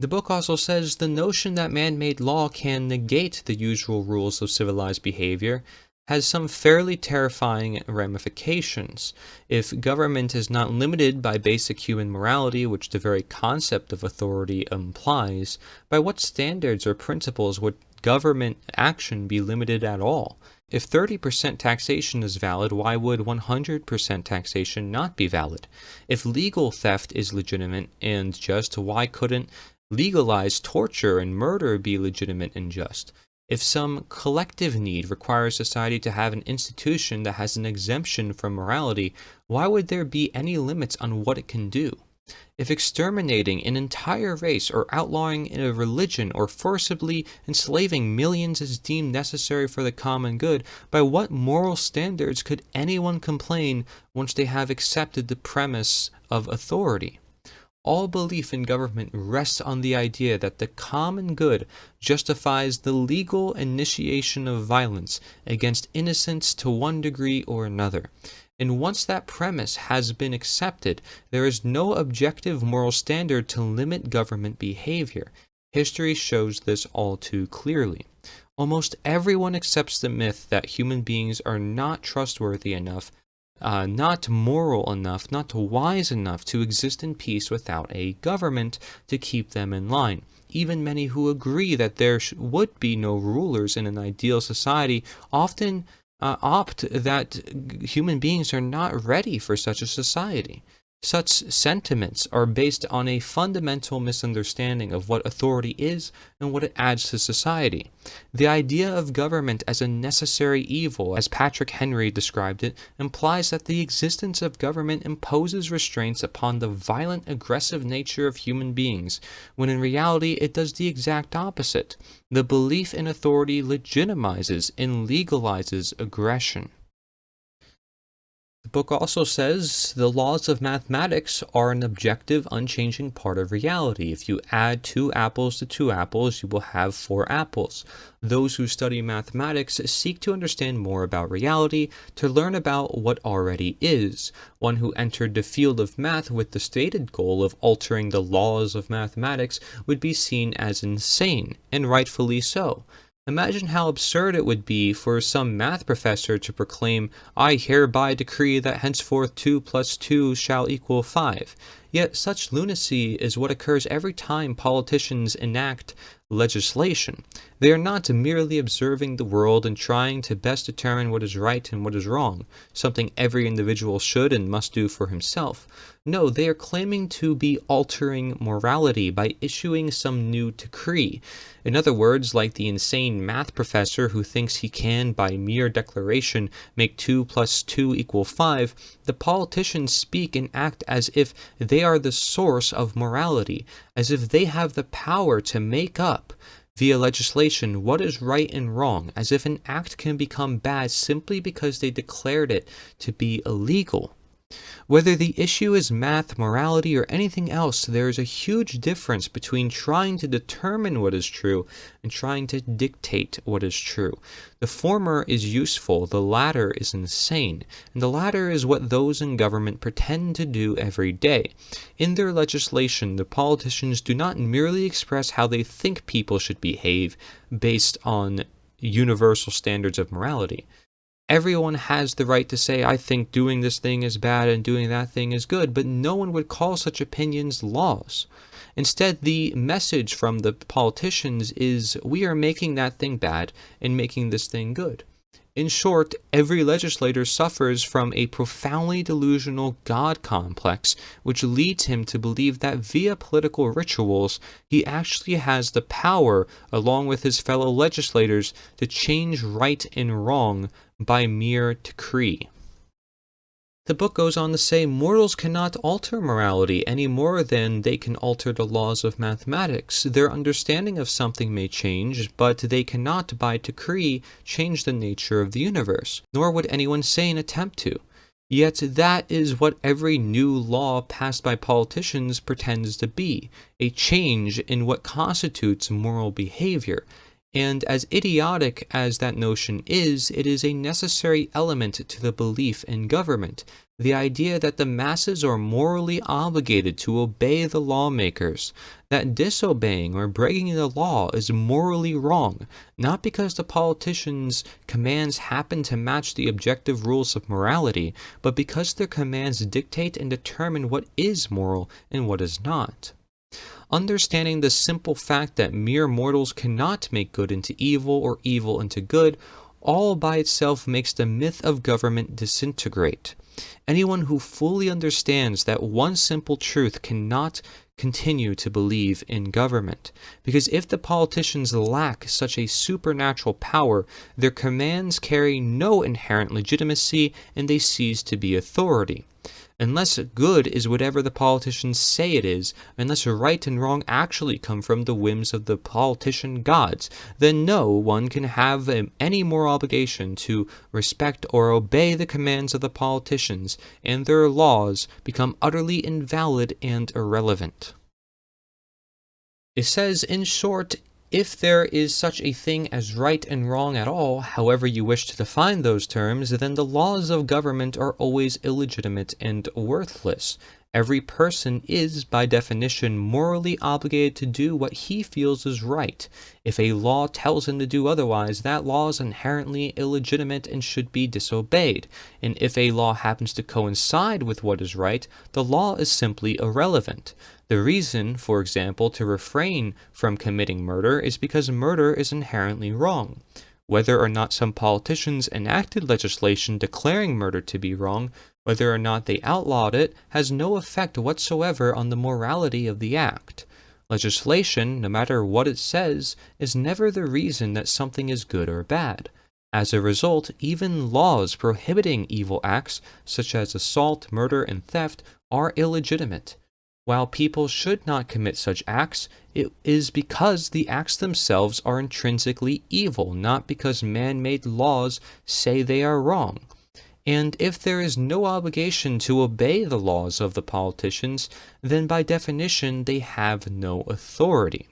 The book also says the notion that man-made law can negate the usual rules of civilized behavior has some fairly terrifying ramifications. If government is not limited by basic human morality, which the very concept of authority implies, by what standards or principles would government action be limited at all? If 30% taxation is valid, why would 100% taxation not be valid? If legal theft is legitimate and just, why couldn't legalized torture and murder be legitimate and just? If some collective need requires society to have an institution that has an exemption from morality, why would there be any limits on what it can do? If exterminating an entire race or outlawing a religion or forcibly enslaving millions is deemed necessary for the common good, by what moral standards could anyone complain once they have accepted the premise of authority? All belief in government rests on the idea that the common good justifies the legal initiation of violence against innocents to one degree or another. And once that premise has been accepted, there is no objective moral standard to limit government behavior. History shows this all too clearly. Almost everyone accepts the myth that human beings are not trustworthy enough, not moral enough, not wise enough to exist in peace without a government to keep them in line. Even many who agree that there would be no rulers in an ideal society often opt that human beings are not ready for such a society. Such sentiments are based on a fundamental misunderstanding of what authority is and what it adds to society. The idea of government as a necessary evil, as Patrick Henry described it, implies that the existence of government imposes restraints upon the violent, aggressive nature of human beings, when in reality it does the exact opposite. The belief in authority legitimizes and legalizes aggression. The book also says the laws of mathematics are an objective, unchanging part of reality. If you add 2 apples to 2 apples, you will have 4 apples. Those who study mathematics seek to understand more about reality, to learn about what already is. One who entered the field of math with the stated goal of altering the laws of mathematics would be seen as insane, and rightfully so. Imagine how absurd it would be for some math professor to proclaim, "I hereby decree that henceforth 2 plus 2 shall equal 5. Yet such lunacy is what occurs every time politicians enact legislation. They are not merely observing the world and trying to best determine what is right and what is wrong, something every individual should and must do for himself. No, they are claiming to be altering morality by issuing some new decree. In other words, like the insane math professor who thinks he can, by mere declaration, make 2 plus 2 equal 5, the politicians speak and act as if they are the source of morality, as if they have the power to make up, via legislation, what is right and wrong, as if an act can become bad simply because they declared it to be illegal. Whether the issue is math, morality, or anything else, there is a huge difference between trying to determine what is true and trying to dictate what is true. The former is useful, the latter is insane, and the latter is what those in government pretend to do every day. In their legislation, the politicians do not merely express how they think people should behave based on universal standards of morality. Everyone has the right to say, I think doing this thing is bad and doing that thing is good, but no one would call such opinions laws. Instead, the message from the politicians is, we are making that thing bad and making this thing good. In short, every legislator suffers from a profoundly delusional God complex, which leads him to believe that via political rituals, he actually has the power, along with his fellow legislators, to change right and wrong by mere decree. The book goes on to say mortals cannot alter morality any more than they can alter the laws of mathematics. Their understanding of something may change, but they cannot by decree change the nature of the universe, nor would anyone sane attempt to. Yet that is what every new law passed by politicians pretends to be, a change in what constitutes moral behavior. And as idiotic as that notion is, it is a necessary element to the belief in government, the idea that the masses are morally obligated to obey the lawmakers, that disobeying or breaking the law is morally wrong, not because the politicians' commands happen to match the objective rules of morality, but because their commands dictate and determine what is moral and what is not. Understanding the simple fact that mere mortals cannot make good into evil or evil into good, all by itself makes the myth of government disintegrate. Anyone who fully understands that one simple truth cannot continue to believe in government, because if the politicians lack such a supernatural power, their commands carry no inherent legitimacy and they cease to be authority. Unless good is whatever the politicians say it is, unless right and wrong actually come from the whims of the politician gods, then no one can have any more obligation to respect or obey the commands of the politicians, and their laws become utterly invalid and irrelevant. It says, in short, if there is such a thing as right and wrong at all, however you wish to define those terms, then the laws of government are always illegitimate and worthless. Every person is, by definition, morally obligated to do what he feels is right. If a law tells him to do otherwise, that law is inherently illegitimate and should be disobeyed. And if a law happens to coincide with what is right, the law is simply irrelevant. The reason, for example, to refrain from committing murder is because murder is inherently wrong. Whether or not some politicians enacted legislation declaring murder to be wrong, whether or not they outlawed it, has no effect whatsoever on the morality of the act. Legislation, no matter what it says, is never the reason that something is good or bad. As a result, even laws prohibiting evil acts, such as assault, murder, and theft, are illegitimate. While people should not commit such acts, it is because the acts themselves are intrinsically evil, not because man-made laws say they are wrong. And if there is no obligation to obey the laws of the politicians, then by definition they have no authority.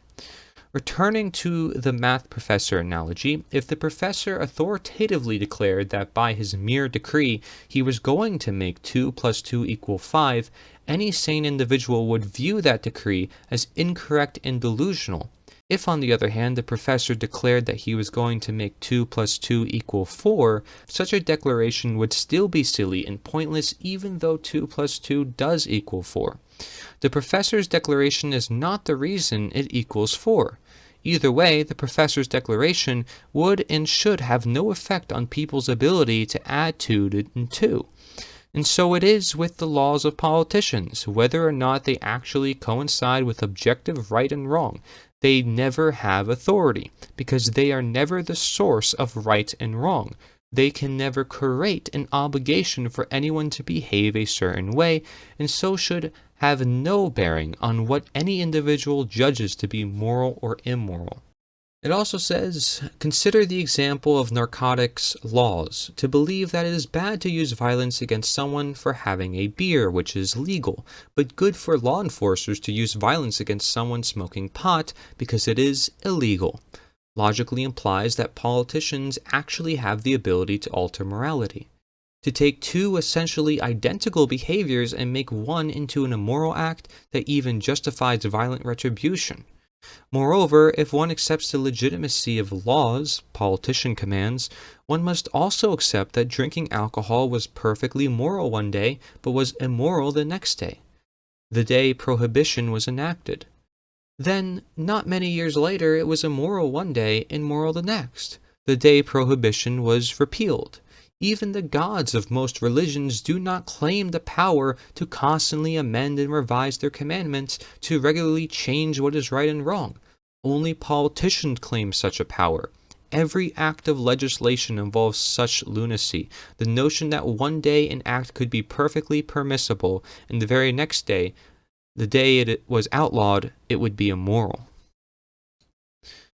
Returning to the math professor analogy, if the professor authoritatively declared that by his mere decree he was going to make 2 plus 2 equal 5, any sane individual would view that decree as incorrect and delusional. If, on the other hand, the professor declared that he was going to make 2 plus 2 equal 4, such a declaration would still be silly and pointless even though 2 plus 2 does equal 4. The professor's declaration is not the reason it equals 4. Either way, the professor's declaration would and should have no effect on people's ability to add 2 and 2. And so it is with the laws of politicians. Whether or not they actually coincide with objective right and wrong, they never have authority, because they are never the source of right and wrong. They can never create an obligation for anyone to behave a certain way, and so should have no bearing on what any individual judges to be moral or immoral. It also says, consider the example of narcotics laws. To believe that it is bad to use violence against someone for having a beer, which is legal, but good for law enforcers to use violence against someone smoking pot because it is illegal, logically implies that politicians actually have the ability to alter morality. To take two essentially identical behaviors and make one into an immoral act that even justifies violent retribution. Moreover, if one accepts the legitimacy of laws, politician commands, one must also accept that drinking alcohol was perfectly moral one day, but was immoral the next day, the day prohibition was enacted. Then, not many years later, it was immoral one day and moral the next, the day prohibition was repealed. Even the gods of most religions do not claim the power to constantly amend and revise their commandments to regularly change what is right and wrong. Only politicians claim such a power. Every act of legislation involves such lunacy. The notion that one day an act could be perfectly permissible and the very next day, the day it was outlawed, it would be immoral.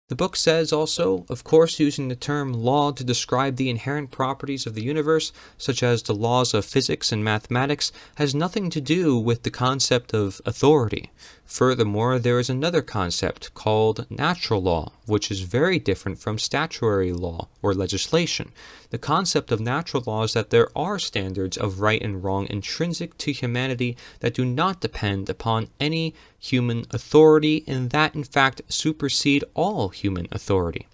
The book says also, of course, using the term law to describe the inherent properties of the universe, such as the laws of physics and mathematics, has nothing to do with the concept of authority. Furthermore, there is another concept called natural law, which is very different from statutory law or legislation. The concept of natural law is that there are standards of right and wrong intrinsic to humanity that do not depend upon any human authority and that in fact supersede all human authority.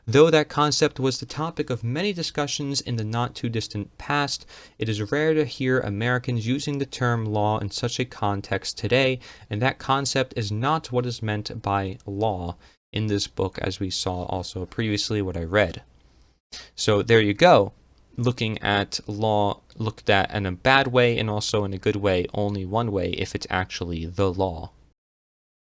Though that concept was the topic of many discussions in the not too distant past, it is rare to hear Americans using the term law in such a context today, and that concept is not what is meant by law in this book, as we saw also previously what I read. So there you go, looking at law looked at in a bad way and also in a good way, only one way if it's actually the law.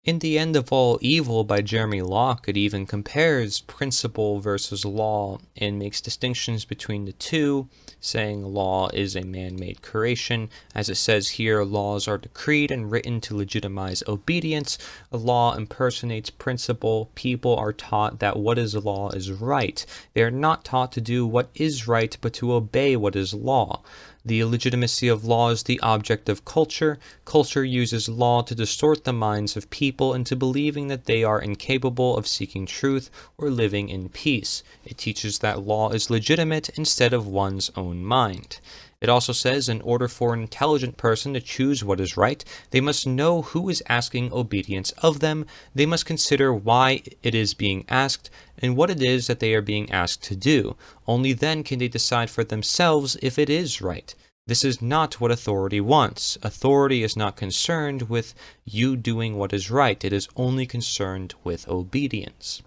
In The End of All Evil by Jeremy Locke, it even compares principle versus law and makes distinctions between the two, saying law is a man-made creation. As it says here, laws are decreed and written to legitimize obedience. A law impersonates principle. People are taught that what is law is right. They are not taught to do what is right, but to obey what is law. The illegitimacy of law is the object of culture. Culture uses law to distort the minds of people into believing that they are incapable of seeking truth or living in peace. It teaches that law is legitimate instead of one's own mind. It also says in order for an intelligent person to choose what is right, they must know who is asking obedience of them. They must consider why it is being asked and what it is that they are being asked to do. Only then can they decide for themselves if it is right. This is not what authority wants. Authority is not concerned with you doing what is right. It is only concerned with obedience.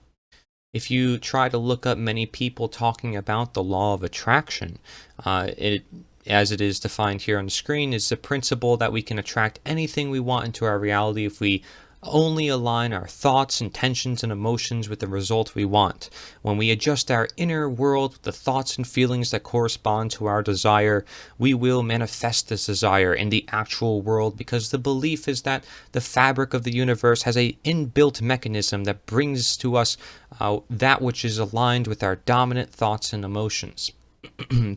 If you try to look up many people talking about the law of attraction, as it is defined here on the screen, is the principle that we can attract anything we want into our reality if we only align our thoughts, intentions, and emotions with the result we want. When we adjust our inner world with the thoughts and feelings that correspond to our desire, we will manifest this desire in the actual world, because the belief is that the fabric of the universe has an inbuilt mechanism that brings to us that which is aligned with our dominant thoughts and emotions.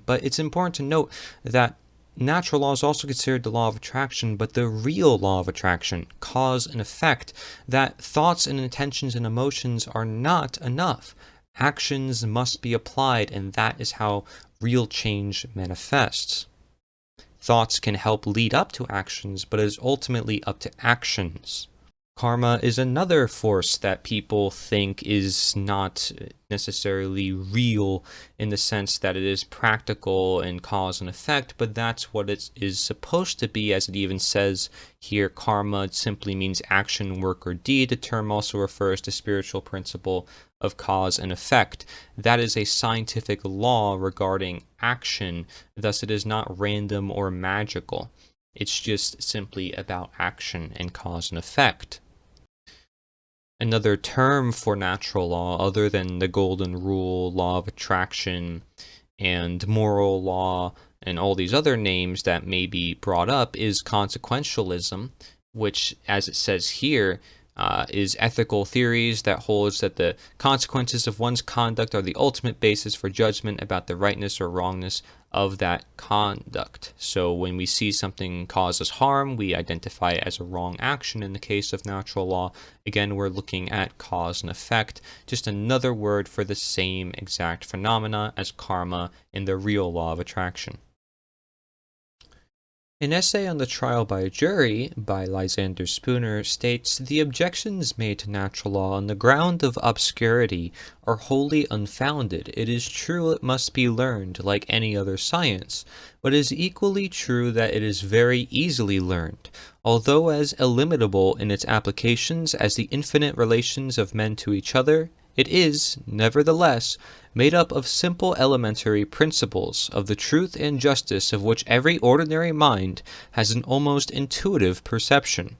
But it's important to note that natural law is also considered the law of attraction, but the real law of attraction, cause and effect, that thoughts and intentions and emotions are not enough. Actions must be applied, and that is how real change manifests. Thoughts can help lead up to actions, but it is ultimately up to actions. Karma is another force that people think is not necessarily real in the sense that it is practical and cause and effect, but that's what it is supposed to be, as it even says here. Karma simply means action, work, or deed. The term also refers to spiritual principle of cause and effect. That is a scientific law regarding action, thus it is not random or magical. It's just simply about action and cause and effect. Another term for natural law, other than the golden rule, law of attraction, and moral law, and all these other names that may be brought up, is consequentialism, which, as it says here, is ethical theories that holds that the consequences of one's conduct are the ultimate basis for judgment about the rightness or wrongness of that conduct. So when we see something causes harm, we identify it as a wrong action. In the case of natural law, again, we're looking at cause and effect, just another word for the same exact phenomena as karma in the real law of attraction. An essay on the trial by jury by Lysander Spooner states, "The objections made to natural law on the ground of obscurity are wholly unfounded. It is true it must be learned like any other science, but it is equally true that it is very easily learned, although as illimitable in its applications as the infinite relations of men to each other. It is, nevertheless, made up of simple elementary principles of the truth and justice of which every ordinary mind has an almost intuitive perception.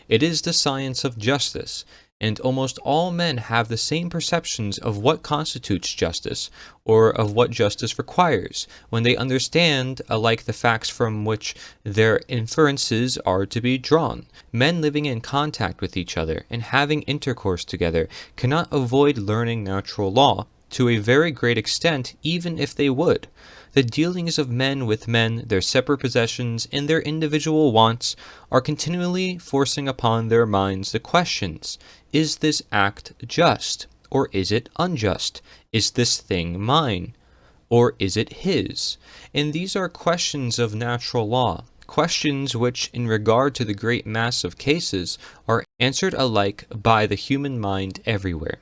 It is the science of justice, and almost all men have the same perceptions of what constitutes justice, or of what justice requires, when they understand alike the facts from which their inferences are to be drawn. Men living in contact with each other, and having intercourse together, cannot avoid learning natural law, to a very great extent, even if they would. The dealings of men with men, their separate possessions, and their individual wants, are continually forcing upon their minds the questions: is this act just, or is it unjust? Is this thing mine, or is it his? And these are questions of natural law, questions which, in regard to the great mass of cases, are answered alike by the human mind everywhere.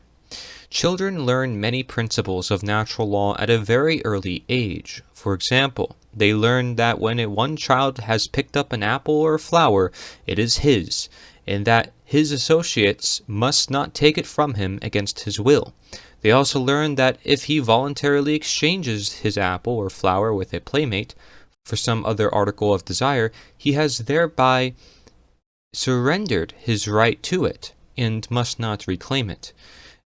Children learn many principles of natural law at a very early age. For example, they learn that when one child has picked up an apple or a flower, it is his, and that his associates must not take it from him against his will. They also learn that if he voluntarily exchanges his apple or flower with a playmate for some other article of desire, he has thereby surrendered his right to it, and must not reclaim it.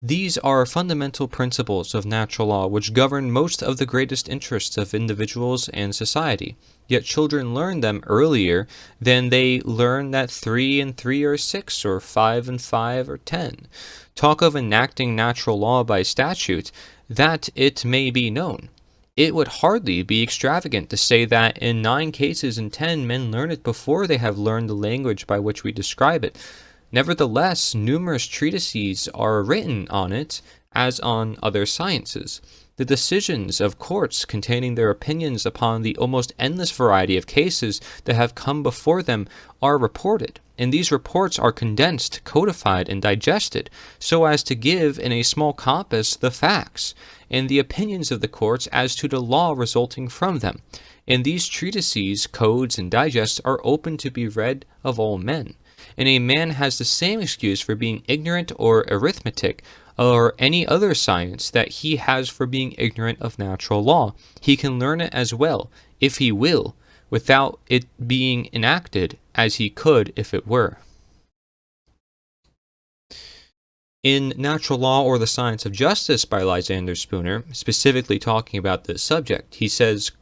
These are fundamental principles of natural law which govern most of the greatest interests of individuals and society. Yet children learn them earlier than they learn that 3 and 3 are 6, or 5 and 5 are 10. Talk of enacting natural law by statute, that it may be known. It would hardly be extravagant to say that in 9 cases in 10 men learn it before they have learned the language by which we describe it. Nevertheless, numerous treatises are written on it, as on other sciences. The decisions of courts containing their opinions upon the almost endless variety of cases that have come before them are reported, and these reports are condensed, codified, and digested, so as to give in a small compass the facts, and the opinions of the courts as to the law resulting from them. And these treatises, codes, and digests are open to be read of all men. And a man has the same excuse for being ignorant or arithmetic or any other science that he has for being ignorant of natural law. He can learn it as well, if he will, without it being enacted, as he could if it were. In Natural Law or the Science of Justice by Lysander Spooner, specifically talking about this subject, he says,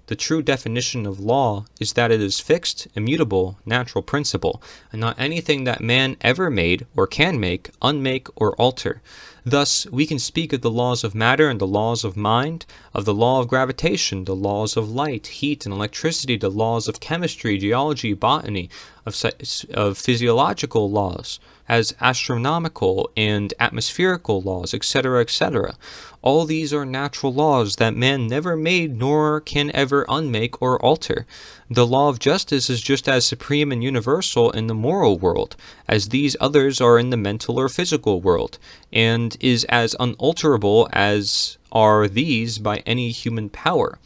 "The true definition of law is that it is fixed, immutable, natural principle, and not anything that man ever made, or can make, unmake, or alter. Thus, we can speak of the laws of matter and the laws of mind, of the law of gravitation, the laws of light, heat, and electricity, the laws of chemistry, geology, botany, of physiological laws, as astronomical and atmospherical laws, etc., etc. All these are natural laws that man never made nor can ever unmake or alter. The law of justice is just as supreme and universal in the moral world as these others are in the mental or physical world, and is as unalterable as are these by any human power.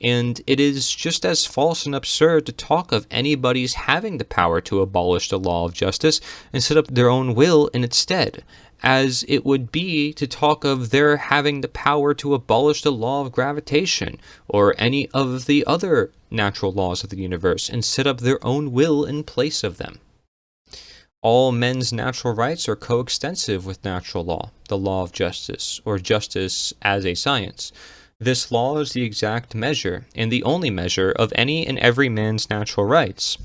And it is just as false and absurd to talk of anybody's having the power to abolish the law of justice and set up their own will in its stead, as it would be to talk of their having the power to abolish the law of gravitation or any of the other natural laws of the universe and set up their own will in place of them. All men's natural rights are coextensive with natural law, the law of justice, or justice as a science. This law is the exact measure, and the only measure, of any and every man's natural rights.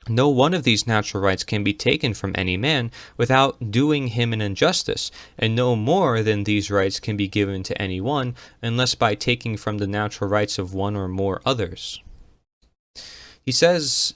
No one of these natural rights can be taken from any man without doing him an injustice, and no more than these rights can be given to any one, unless by taking from the natural rights of one or more others. He says,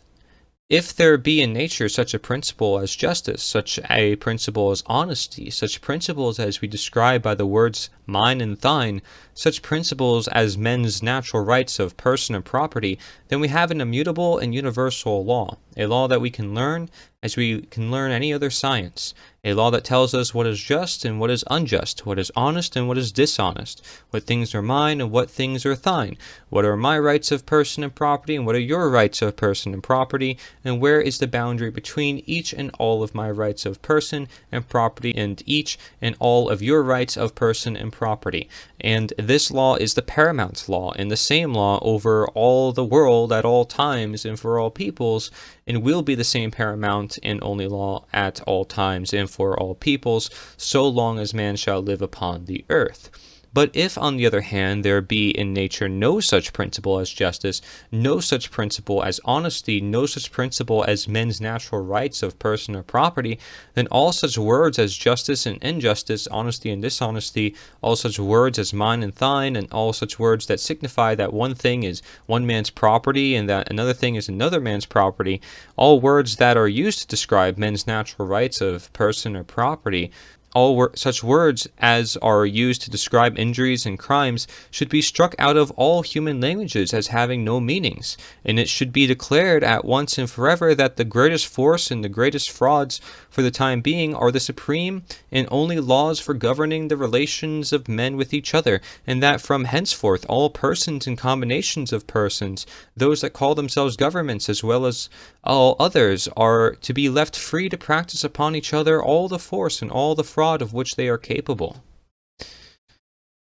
if there be in nature such a principle as justice, such a principle as honesty, such principles as we describe by the words mine and thine, such principles as men's natural rights of person and property, then we have an immutable and universal law, a law that we can learn as we can learn any other science, a law that tells us what is just and what is unjust, what is honest and what is dishonest, what things are mine and what things are thine, what are my rights of person and property and what are your rights of person and property, and where is the boundary between each and all of my rights of person and property and each and all of your rights of person and property. And this law is the paramount law, and the same law over all the world at all times and for all peoples, and will be the same paramount and only law at all times and for all peoples, so long as man shall live upon the earth. But if, on the other hand, there be in nature no such principle as justice, no such principle as honesty, no such principle as men's natural rights of person or property, then all such words as justice and injustice, honesty and dishonesty, all such words as mine and thine, and all such words that signify that one thing is one man's property and that another thing is another man's property, all words that are used to describe men's natural rights of person or property, all such words as are used to describe injuries and crimes should be struck out of all human languages as having no meanings, and it should be declared at once and forever that the greatest force and the greatest frauds for the time being are the supreme and only laws for governing the relations of men with each other, and that from henceforth all persons and combinations of persons, those that call themselves governments as well as all others, are to be left free to practice upon each other all the force and all the fraud of which they are capable.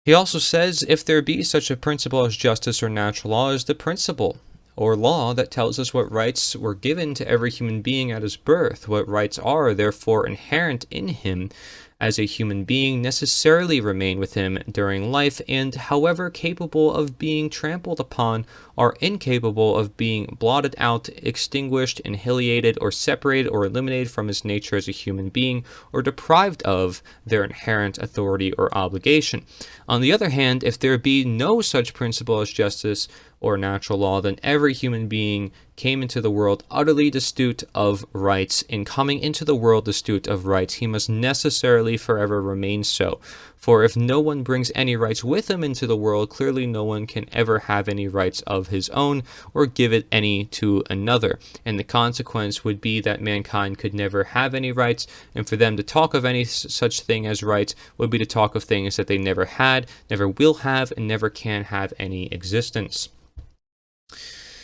He also says, if there be such a principle as justice or natural law, is the principle or law that tells us what rights were given to every human being at his birth, what rights are therefore inherent in him as a human being, necessarily remain with him during life, and however capable of being trampled upon, are incapable of being blotted out, extinguished, annihilated, or separated or eliminated from his nature as a human being, or deprived of their inherent authority or obligation. On the other hand, if there be no such principle as justice or natural law, then every human being came into the world utterly destitute of rights. In coming into the world destitute of rights, he must necessarily forever remain so. For if no one brings any rights with him into the world, clearly no one can ever have any rights of his own or give it any to another. And the consequence would be that mankind could never have any rights, and for them to talk of any such thing as rights would be to talk of things that they never had, never will have, and never can have any existence.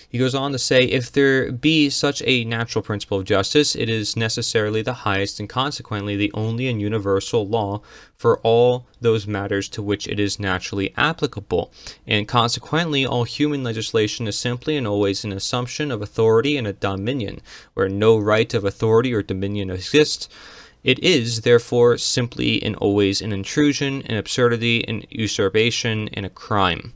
He goes on to say, if there be such a natural principle of justice, it is necessarily the highest and consequently the only and universal law for all those matters to which it is naturally applicable, and consequently all human legislation is simply and always an assumption of authority and a dominion, where no right of authority or dominion exists. It is, therefore, simply and always an intrusion, an absurdity, an usurpation, and a crime.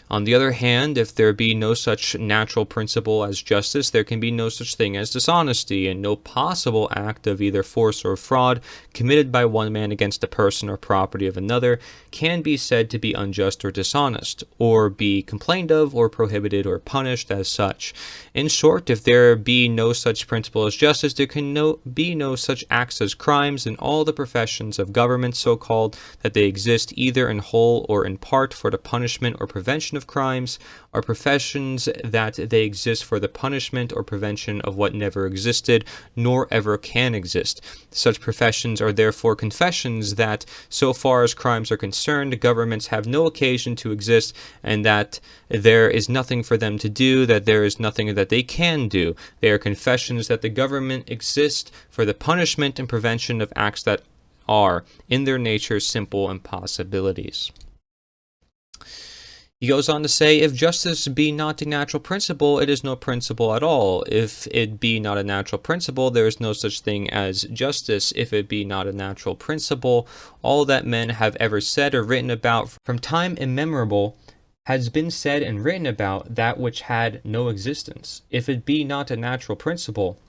On the other hand, if there be no such natural principle as justice, there can be no such thing as dishonesty, and no possible act of either force or fraud committed by one man against the person or property of another can be said to be unjust or dishonest, or be complained of or prohibited or punished as such. In short, if there be no such principle as justice, there can be no such acts as crimes, and all the professions of government, so-called, that they exist either in whole or in part for the punishment or prevention of crimes, are professions that they exist for the punishment or prevention of what never existed, nor ever can exist. Such professions are therefore confessions that, so far as crimes are concerned, governments have no occasion to exist, and that there is nothing for them to do, that there is nothing that they can do. They are confessions that the government exists for the punishment and prevention of acts that are, in their nature, simple impossibilities. He goes on to say, if justice be not a natural principle, it is no principle at all. If it be not a natural principle, there is no such thing as justice. If it be not a natural principle, all that men have ever said or written about from time immemorable has been said and written about that which had no existence. If it be not a natural principle,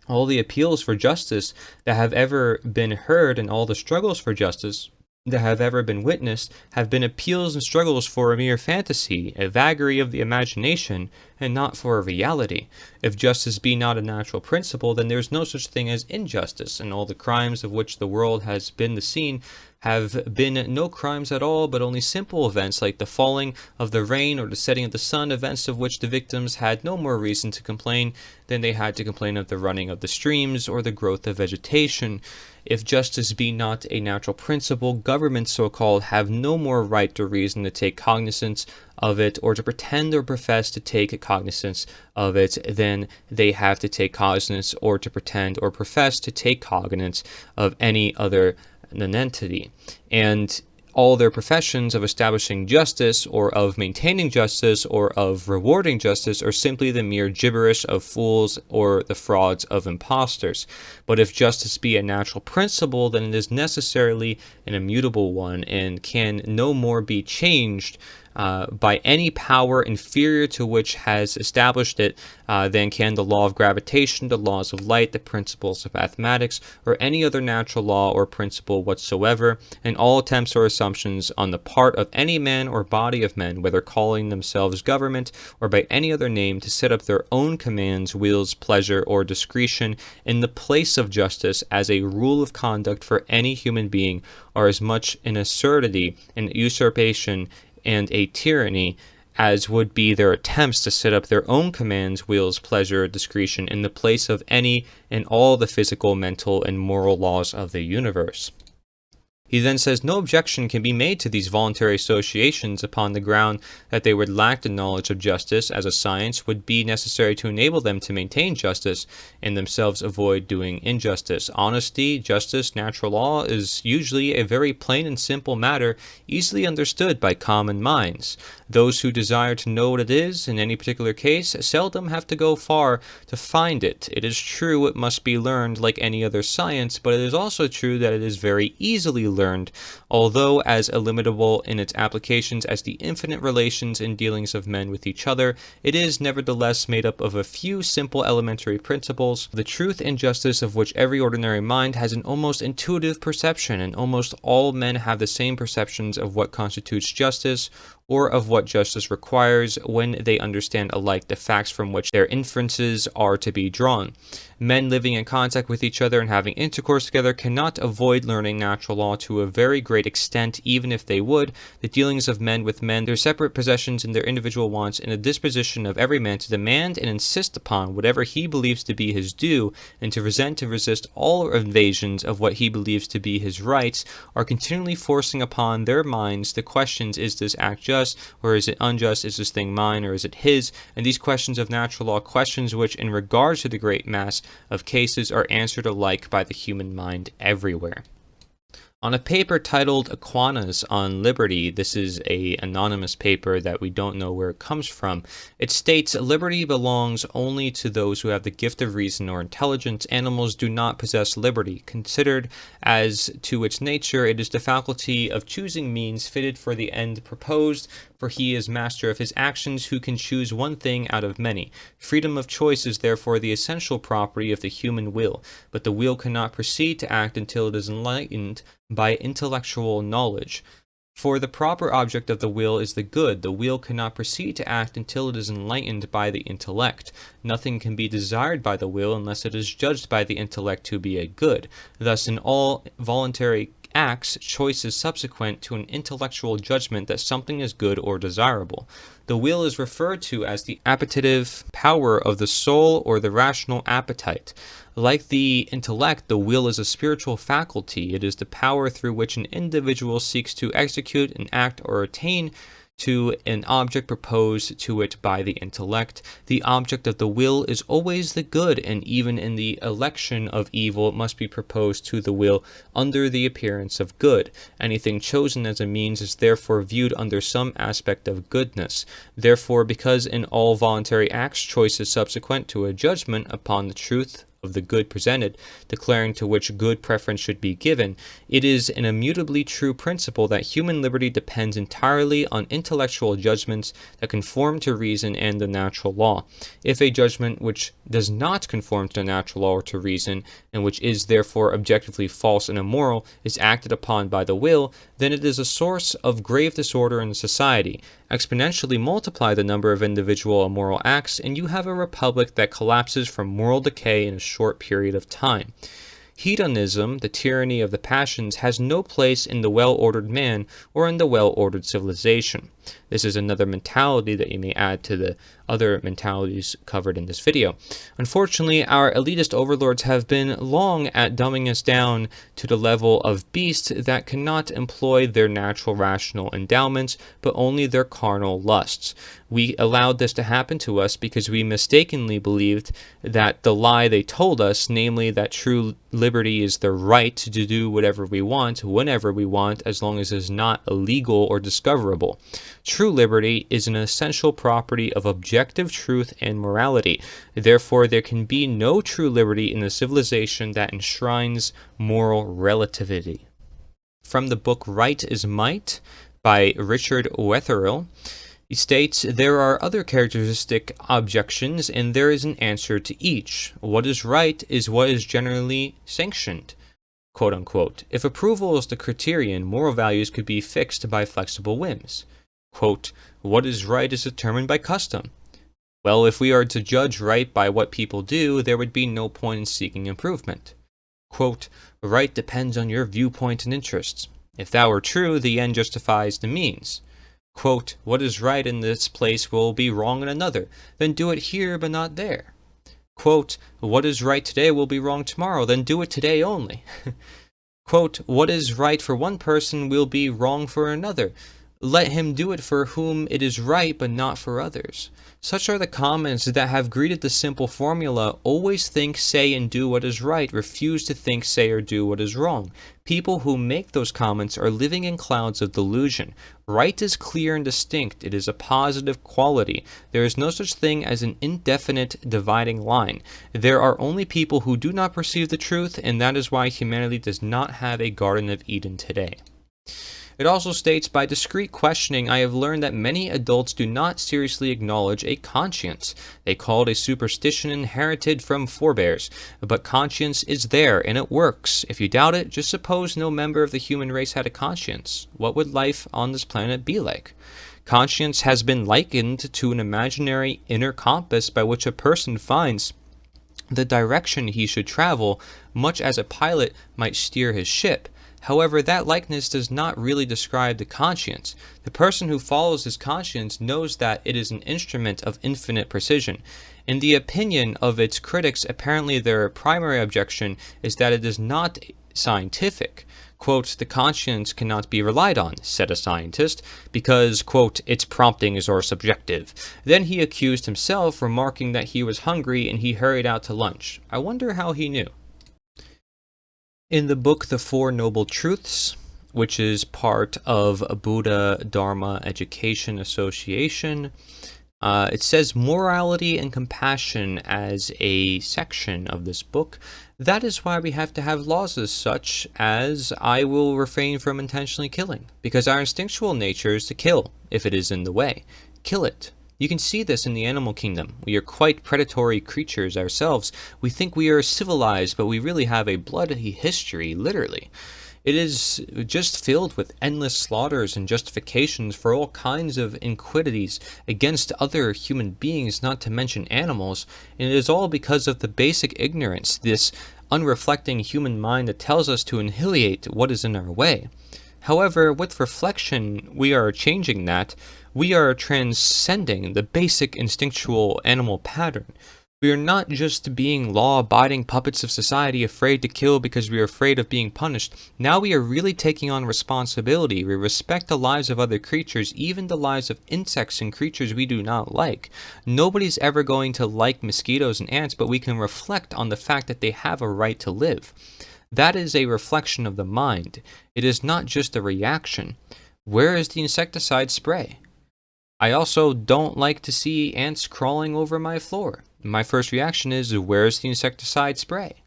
all the appeals for justice that have ever been heard and all the struggles for justice that have ever been witnessed have been appeals and struggles for a mere fantasy, a vagary of the imagination, and not for a reality. If justice be not a natural principle, then there is no such thing as injustice, and all the crimes of which the world has been the scene have been no crimes at all, but only simple events like the falling of the rain or the setting of the sun, events of which the victims had no more reason to complain than they had to complain of the running of the streams or the growth of vegetation. If justice be not a natural principle, governments, so-called, have no more right or reason to take cognizance of it or to pretend or profess to take cognizance of it than they have to take cognizance or to pretend or profess to take cognizance of any other nonentity. And all their professions of establishing justice or of maintaining justice or of rewarding justice are simply the mere gibberish of fools or the frauds of impostors. But if justice be a natural principle, then it is necessarily an immutable one and can no more be changed by any power inferior to which has established it than can the law of gravitation, the laws of light, the principles of mathematics, or any other natural law or principle whatsoever, and all attempts or assumptions on the part of any man or body of men, whether calling themselves government or by any other name, to set up their own commands, wills, pleasure, or discretion in the place of justice as a rule of conduct for any human being, are as much an absurdity, an usurpation, and a tyranny as would be their attempts to set up their own commands, wills, pleasure, discretion in the place of any and all the physical, mental, and moral laws of the universe. He then says no objection can be made to these voluntary associations upon the ground that they would lack the knowledge of justice as a science would be necessary to enable them to maintain justice and themselves avoid doing injustice. Honesty, justice, natural law is usually a very plain and simple matter, easily understood by common minds. Those who desire to know what it is in any particular case seldom have to go far to find it. It is true it must be learned like any other science, but it is also true that it is very easily learned, although as illimitable in its applications as the infinite relations and dealings of men with each other, it is nevertheless made up of a few simple elementary principles, the truth and justice of which every ordinary mind has an almost intuitive perception, and almost all men have the same perceptions of what constitutes justice, or of what justice requires, when they understand alike the facts from which their inferences are to be drawn. Men living in contact with each other and having intercourse together cannot avoid learning natural law to a very great extent, even if they would. The dealings of men with men, their separate possessions and their individual wants, and the disposition of every man to demand and insist upon whatever he believes to be his due, and to resent and resist all invasions of what he believes to be his rights, are continually forcing upon their minds the questions, is this act just, or is it unjust, is this thing mine, or is it his? And these questions of natural law, questions which in regard to the great mass of cases are answered alike by the human mind everywhere. On a paper titled Aquinas on Liberty, this is an anonymous paper that we don't know where it comes from, it states, liberty belongs only to those who have the gift of reason or intelligence. Animals do not possess liberty. Considered as to its nature, it is the faculty of choosing means fitted for the end proposed, for he is master of his actions who can choose one thing out of many. Freedom of choice is therefore the essential property of the human will, but the will cannot proceed to act until it is enlightened by intellectual knowledge. For the proper object of the will is the good. The will cannot proceed to act until it is enlightened by the intellect. Nothing can be desired by the will unless it is judged by the intellect to be a good. Thus, in all voluntary acts, choice is subsequent to an intellectual judgment that something is good or desirable. The will is referred to as the appetitive power of the soul or the rational appetite. Like the intellect, the will is a spiritual faculty. It is the power through which an individual seeks to execute an act or attain to an object proposed to it by the intellect. The object of the will is always the good, and even in the election of evil it must be proposed to the will under the appearance of good. Anything chosen as a means is therefore viewed under some aspect of goodness. Therefore, because in all voluntary acts choice is subsequent to a judgment upon the truth of the good presented, declaring to which good preference should be given, it is an immutably true principle that human liberty depends entirely on intellectual judgments that conform to reason and the natural law. If a judgment which does not conform to the natural law or to reason, and which is therefore objectively false and immoral, is acted upon by the will, then it is a source of grave disorder in society. Exponentially multiply the number of individual immoral acts, and you have a republic that collapses from moral decay in a short period of time. Hedonism, the tyranny of the passions, has no place in the well-ordered man or in the well-ordered civilization. This is another mentality that you may add to the other mentalities covered in this video. Unfortunately, our elitist overlords have been long at dumbing us down to the level of beasts that cannot employ their natural rational endowments, but only their carnal lusts. We allowed this to happen to us because we mistakenly believed that the lie they told us, namely that true liberty is the right to do whatever we want, whenever we want, as long as it is not illegal or discoverable. True liberty is an essential property of objective truth and morality. Therefore, there can be no true liberty in a civilization that enshrines moral relativity. From the book Right is Might by Richard Wetherill, he states, there are other characteristic objections, and there is an answer to each. What is right is what is generally sanctioned, quote unquote. If approval is the criterion, moral values could be fixed by flexible whims. Quote, what is right is determined by custom. Well, if we are to judge right by what people do, there would be no point in seeking improvement. Quote, right depends on your viewpoint and interests. If that were true, the end justifies the means. Quote, what is right in this place will be wrong in another. Then do it here but not there. Quote, what is right today will be wrong tomorrow. Then do it today only. Quote, what is right for one person will be wrong for another. Let him do it for whom it is right, but not for others. Such are the comments that have greeted the simple formula, always think, say, and do what is right, refuse to think, say, or do what is wrong. People who make those comments are living in clouds of delusion. Right is clear and distinct. It is a positive quality. There is no such thing as an indefinite dividing line. There are only people who do not perceive the truth, and that is why humanity does not have a Garden of Eden today. It also states, by discreet questioning, I have learned that many adults do not seriously acknowledge a conscience. They call it a superstition inherited from forebears. But conscience is there, and it works. If you doubt it, just suppose no member of the human race had a conscience. What would life on this planet be like? Conscience has been likened to an imaginary inner compass by which a person finds the direction he should travel, much as a pilot might steer his ship. However, that likeness does not really describe the conscience. The person who follows his conscience knows that it is an instrument of infinite precision. In the opinion of its critics, apparently their primary objection is that it is not scientific. Quote, the conscience cannot be relied on, said a scientist, because, quote, its promptings are subjective. Then he accused himself, remarking that he was hungry and he hurried out to lunch. I wonder how he knew. In the book The Four Noble Truths, which is part of Buddha Dharma Education Association, it says morality and compassion as a section of this book. That is why we have to have laws as such as I will refrain from intentionally killing, because our instinctual nature is to kill if it is in the way. Kill it. You can see this in the animal kingdom. We are quite predatory creatures ourselves. We think we are civilized, but we really have a bloody history, literally. It is just filled with endless slaughters and justifications for all kinds of iniquities against other human beings, not to mention animals, and it is all because of the basic ignorance, this unreflecting human mind that tells us to annihilate what is in our way. However, with reflection, we are changing that. We are transcending the basic instinctual animal pattern. We are not just being law-abiding puppets of society afraid to kill because we are afraid of being punished. Now we are really taking on responsibility. We respect the lives of other creatures, even the lives of insects and creatures we do not like. Nobody's ever going to like mosquitoes and ants, but we can reflect on the fact that they have a right to live. That is a reflection of the mind. It is not just a reaction. Where is the insecticide spray? I also don't like to see ants crawling over my floor. My first reaction is, where's the insecticide spray?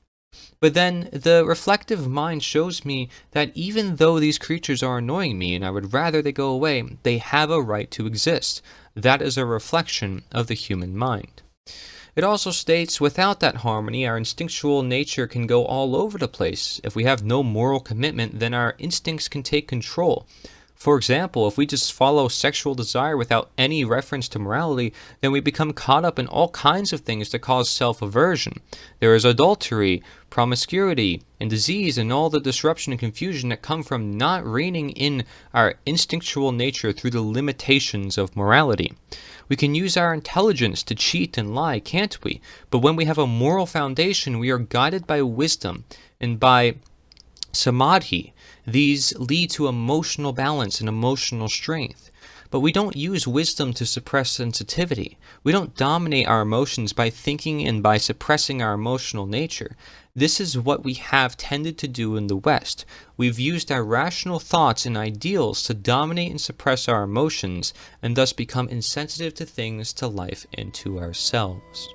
But then the reflective mind shows me that even though these creatures are annoying me and I would rather they go away, they have a right to exist. That is a reflection of the human mind. It also states, without that harmony, our instinctual nature can go all over the place. If we have no moral commitment, then our instincts can take control. For example, if we just follow sexual desire without any reference to morality, then we become caught up in all kinds of things that cause self-aversion. There is adultery, promiscuity, and disease, and all the disruption and confusion that come from not reining in our instinctual nature through the limitations of morality. We can use our intelligence to cheat and lie, can't we? But when we have a moral foundation, we are guided by wisdom and by samadhi. These lead to emotional balance and emotional strength. But we don't use wisdom to suppress sensitivity. We don't dominate our emotions by thinking and by suppressing our emotional nature. This is what we have tended to do in the West. We've used our rational thoughts and ideals to dominate and suppress our emotions, and thus become insensitive to things, to life, and to ourselves.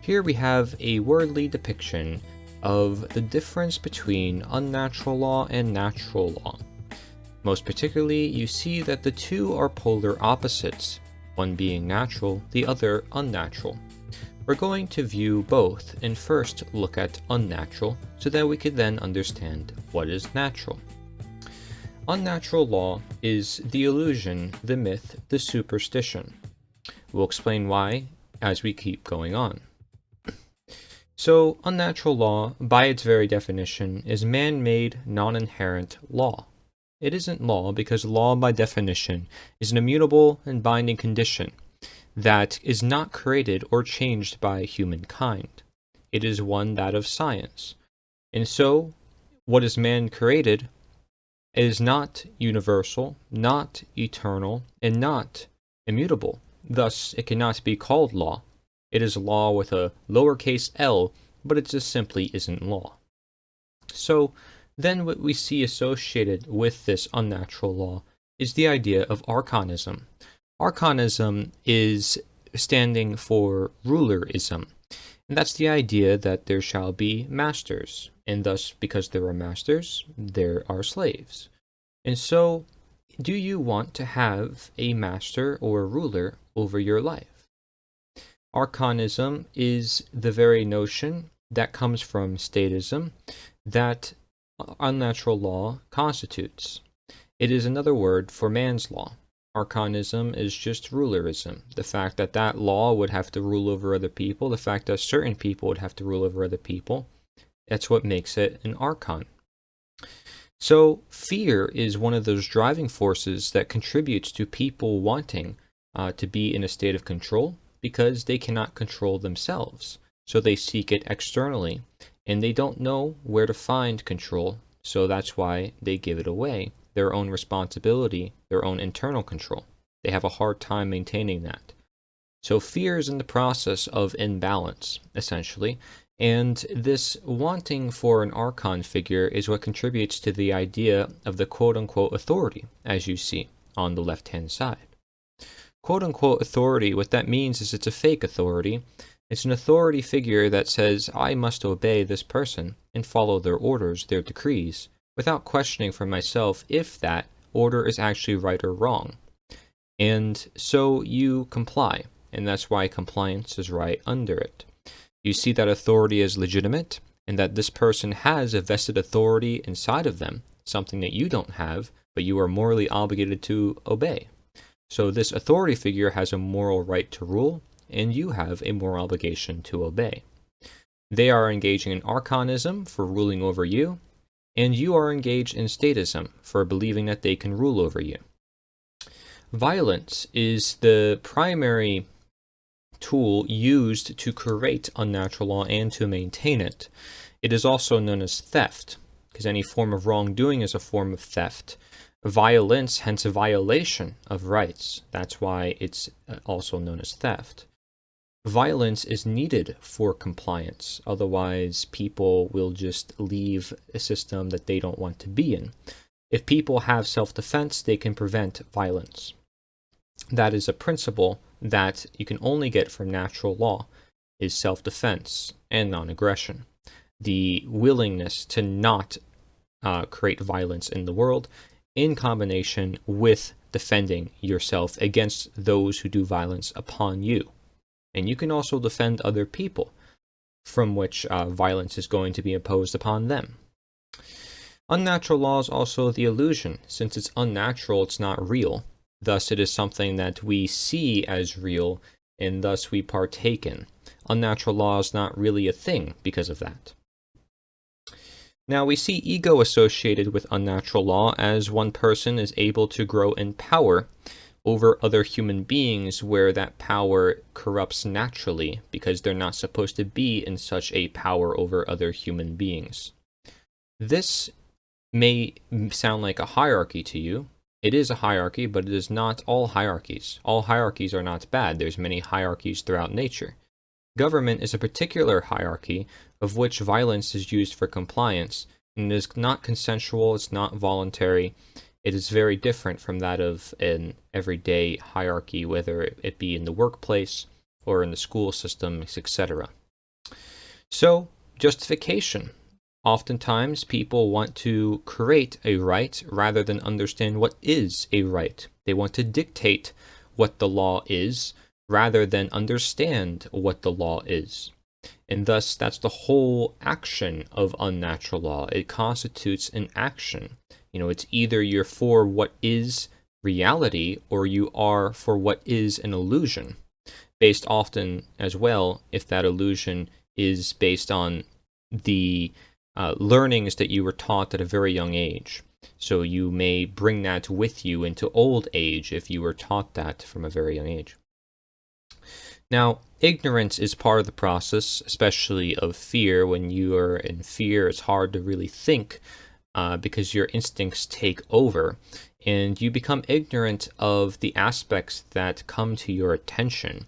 Here we have a wordly depiction of the difference between unnatural law and natural law. Most particularly, you see that the two are polar opposites, one being natural, the other unnatural. We're going to view both and first look at unnatural so that we could then understand what is natural. Unnatural law is the illusion, the myth, the superstition. We'll explain why as we keep going on. So, unnatural law, by its very definition, is man-made, non-inherent law. It isn't law because law, by definition, is an immutable and binding condition that is not created or changed by humankind. It is one that of science. And so, what is man-created is not universal, not eternal, and not immutable. Thus, it cannot be called law. It is law with a lowercase l, but it just simply isn't law. So then what we see associated with this unnatural law is the idea of archanism. Archanism is standing for rulerism, and that's the idea that there shall be masters, and thus because there are masters, there are slaves. And so, do you want to have a master or a ruler over your life? Archanism is the very notion that comes from statism that unnatural law constitutes. It is another word for man's law. Archanism is just rulerism. The fact that that law would have to rule over other people, the fact that certain people would have to rule over other people, that's what makes it an archon. So fear is one of those driving forces that contributes to people wanting to be in a state of control, because they cannot control themselves. So they seek it externally, and they don't know where to find control, so that's why they give it away, their own responsibility, their own internal control. They have a hard time maintaining that. So fear is in the process of imbalance, essentially, And this wanting for an archon figure is what contributes to the idea of the quote-unquote authority, as you see on the left-hand side. Quote-unquote authority, what that means is it's a fake authority. It's an authority figure that says, I must obey this person and follow their orders, their decrees, without questioning for myself if that order is actually right or wrong. And so you comply, and that's why compliance is right under it. You see that authority as legitimate, and that this person has a vested authority inside of them, something that you don't have, but you are morally obligated to obey. So this authority figure has a moral right to rule, and you have a moral obligation to obey. They are engaging in archonism for ruling over you, and you are engaged in statism for believing that they can rule over you. Violence is the primary tool used to create unnatural law and to maintain it. It is also known as theft, because any form of wrongdoing is a form of theft. Violence, hence a violation of rights. That's why it's also known as theft. Violence is needed for compliance. Otherwise, people will just leave a system that they don't want to be in. If people have self-defense, they can prevent violence. That is a principle that you can only get from natural law, is self-defense and non-aggression. The willingness to not create violence in the world in combination with defending yourself against those who do violence upon you. And you can also defend other people from which violence is going to be imposed upon them. Unnatural law is also the illusion. Since it's unnatural, it's not real. Thus, it is something that we see as real, and thus we partake in. Unnatural law is not really a thing because of that. Now, we see ego associated with unnatural law as one person is able to grow in power over other human beings where that power corrupts naturally because they're not supposed to be in such a power over other human beings. This may sound like a hierarchy to you. It is a hierarchy, but it is not all hierarchies. All hierarchies are not bad. There's many hierarchies throughout nature. Government is a particular hierarchy of which violence is used for compliance, and it is not consensual, it's not voluntary. It is very different from that of an everyday hierarchy, whether it be in the workplace or in the school system, etc. So, justification. Oftentimes, people want to create a right rather than understand what is a right. They want to dictate what the law is rather than understand what the law is. And thus, that's the whole action of unnatural law. It constitutes an action. It's either you're for what is reality or you are for what is an illusion. Based often as well, if that illusion is based on the learnings that you were taught at a very young age. So you may bring that with you into old age if you were taught that from a very young age. Now, ignorance is part of the process, especially of fear. When you are in fear, it's hard to really think because your instincts take over and you become ignorant of the aspects that come to your attention.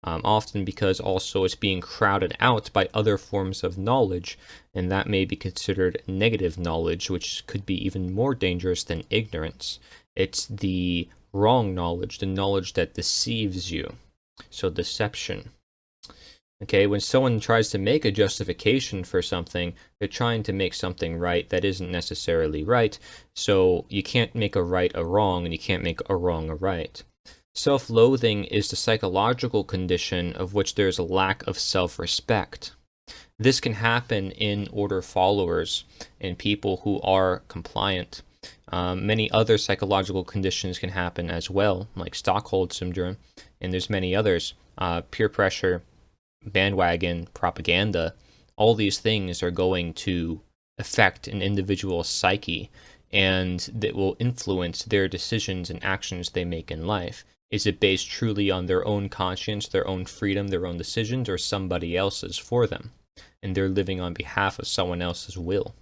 Often because also it's being crowded out by other forms of knowledge, and that may be considered negative knowledge, which could be even more dangerous than ignorance. It's the wrong knowledge, the knowledge that deceives you. So deception. Okay, when someone tries to make a justification for something, they're trying to make something right that isn't necessarily right, so you can't make a right a wrong, and you can't make a wrong a right. Self-loathing is the psychological condition of which there is a lack of self-respect. This can happen in order followers and people who are compliant. Many other psychological conditions can happen as well, like Stockholm syndrome, and there's many others. Peer pressure, bandwagon, propaganda, all these things are going to affect an individual's psyche, and that will influence their decisions and actions they make in life. Is it based truly on their own conscience, their own freedom, their own decisions, or somebody else's for them? And they're living on behalf of someone else's will.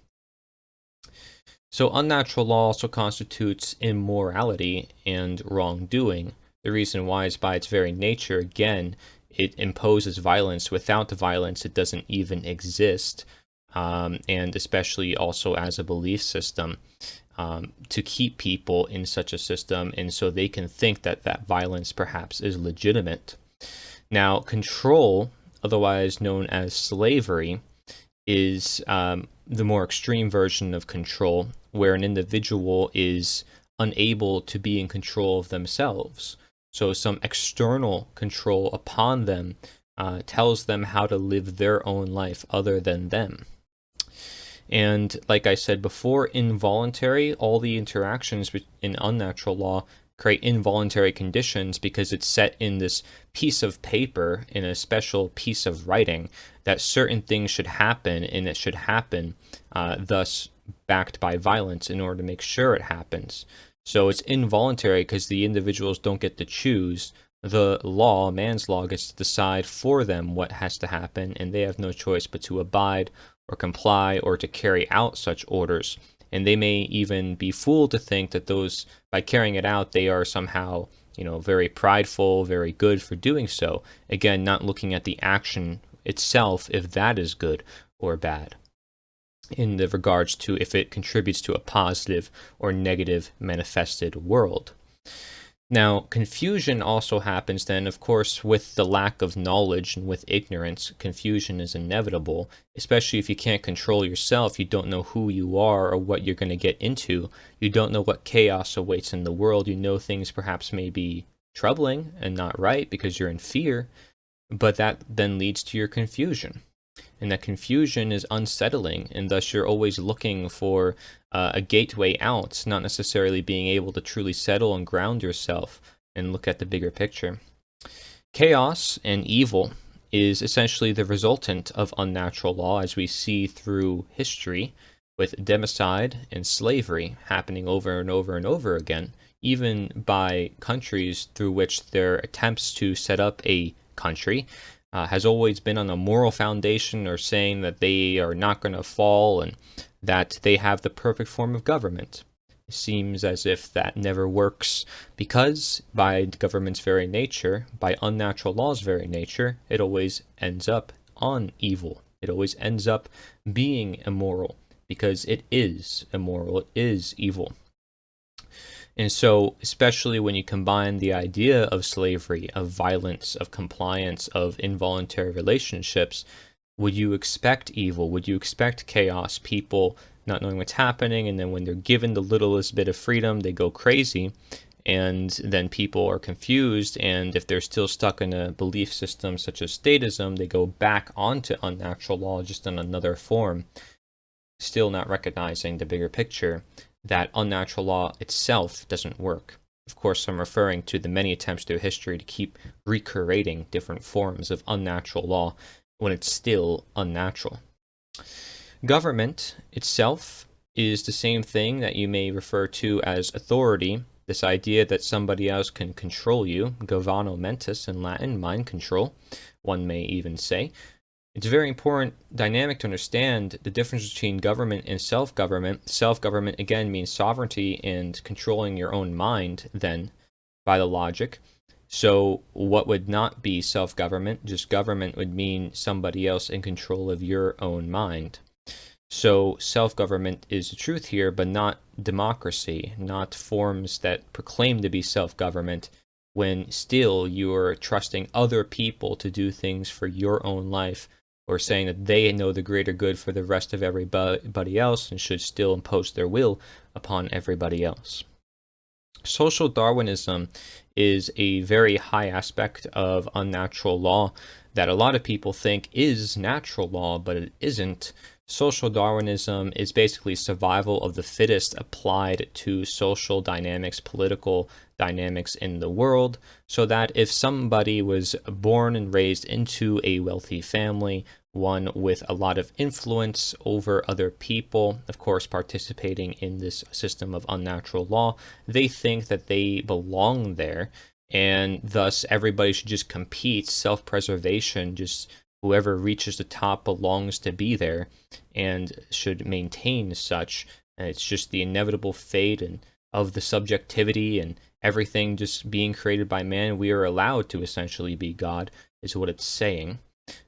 So unnatural law also constitutes immorality and wrongdoing. The reason why is by its very nature, again, it imposes violence. Without the violence, it doesn't even exist. And especially also as a belief system, to keep people in such a system, and so they can think that that violence perhaps is legitimate. Now, control, otherwise known as slavery, is the more extreme version of control, where an individual is unable to be in control of themselves. So some external control upon them tells them how to live their own life other than them. And like I said before, involuntary, all the interactions in unnatural law create involuntary conditions because it's set in this piece of paper, in a special piece of writing, that certain things should happen, and it should happen, thus backed by violence in order to make sure it happens. So it's involuntary because the individuals don't get to choose. The law, man's law, gets to decide for them what has to happen, and they have no choice but to abide or comply or to carry out such orders. And they may even be fooled to think that those, by carrying it out, they are somehow, very prideful, very good for doing so. Again, not looking at the action itself, if that is good or bad, in the regards to if it contributes to a positive or negative manifested world. Now, confusion also happens then, of course, with the lack of knowledge and with ignorance. Confusion is inevitable, especially if you can't control yourself. You don't know who you are or what you're going to get into. You don't know what chaos awaits in the world. You know things perhaps may be troubling and not right because you're in fear, but that then leads to your confusion. And that confusion is unsettling, and thus you're always looking for a gateway out, not necessarily being able to truly settle and ground yourself and look at the bigger picture. Chaos and evil is essentially the resultant of unnatural law, as we see through history, with democide and slavery happening over and over and over again, even by countries through which their attempts to set up a country has always been on a moral foundation, or saying that they are not going to fall and that they have the perfect form of government. It seems as if that never works because, by government's very nature, by unnatural law's very nature, it always ends up on evil. It always ends up being immoral because it is immoral, it is evil. And so, especially when you combine the idea of slavery, of violence, of compliance, of involuntary relationships, would you expect evil? Would you expect chaos? People not knowing what's happening, and then when they're given the littlest bit of freedom, they go crazy, and then people are confused, and if they're still stuck in a belief system such as statism, they go back onto unnatural law just in another form, still not recognizing the bigger picture, that unnatural law itself doesn't work. Of course, I'm referring to the many attempts through history to keep recreating different forms of unnatural law when it's still unnatural. Government itself is the same thing that you may refer to as authority, this idea that somebody else can control you, govano mentis in Latin, mind control, one may even say. It's a very important dynamic to understand the difference between government and self-government. Self-government, again, means sovereignty and controlling your own mind, then, by the logic. So what would not be self-government? Just government would mean somebody else in control of your own mind. So self-government is the truth here, but not democracy, not forms that proclaim to be self-government, when still you're trusting other people to do things for your own life, or saying that they know the greater good for the rest of everybody else and should still impose their will upon everybody else. Social Darwinism is a very high aspect of unnatural law that a lot of people think is natural law, but it isn't. Social Darwinism is basically survival of the fittest applied to social dynamics, political dynamics in the world, so that if somebody was born and raised into a wealthy family, one with a lot of influence over other people, of course participating in this system of unnatural law, they think that they belong there, and thus everybody should just compete, self-preservation, just whoever reaches the top belongs to be there and should maintain such. And it's just the inevitable fate and of the subjectivity and everything just being created by man. We are allowed to essentially be God. is what it's saying.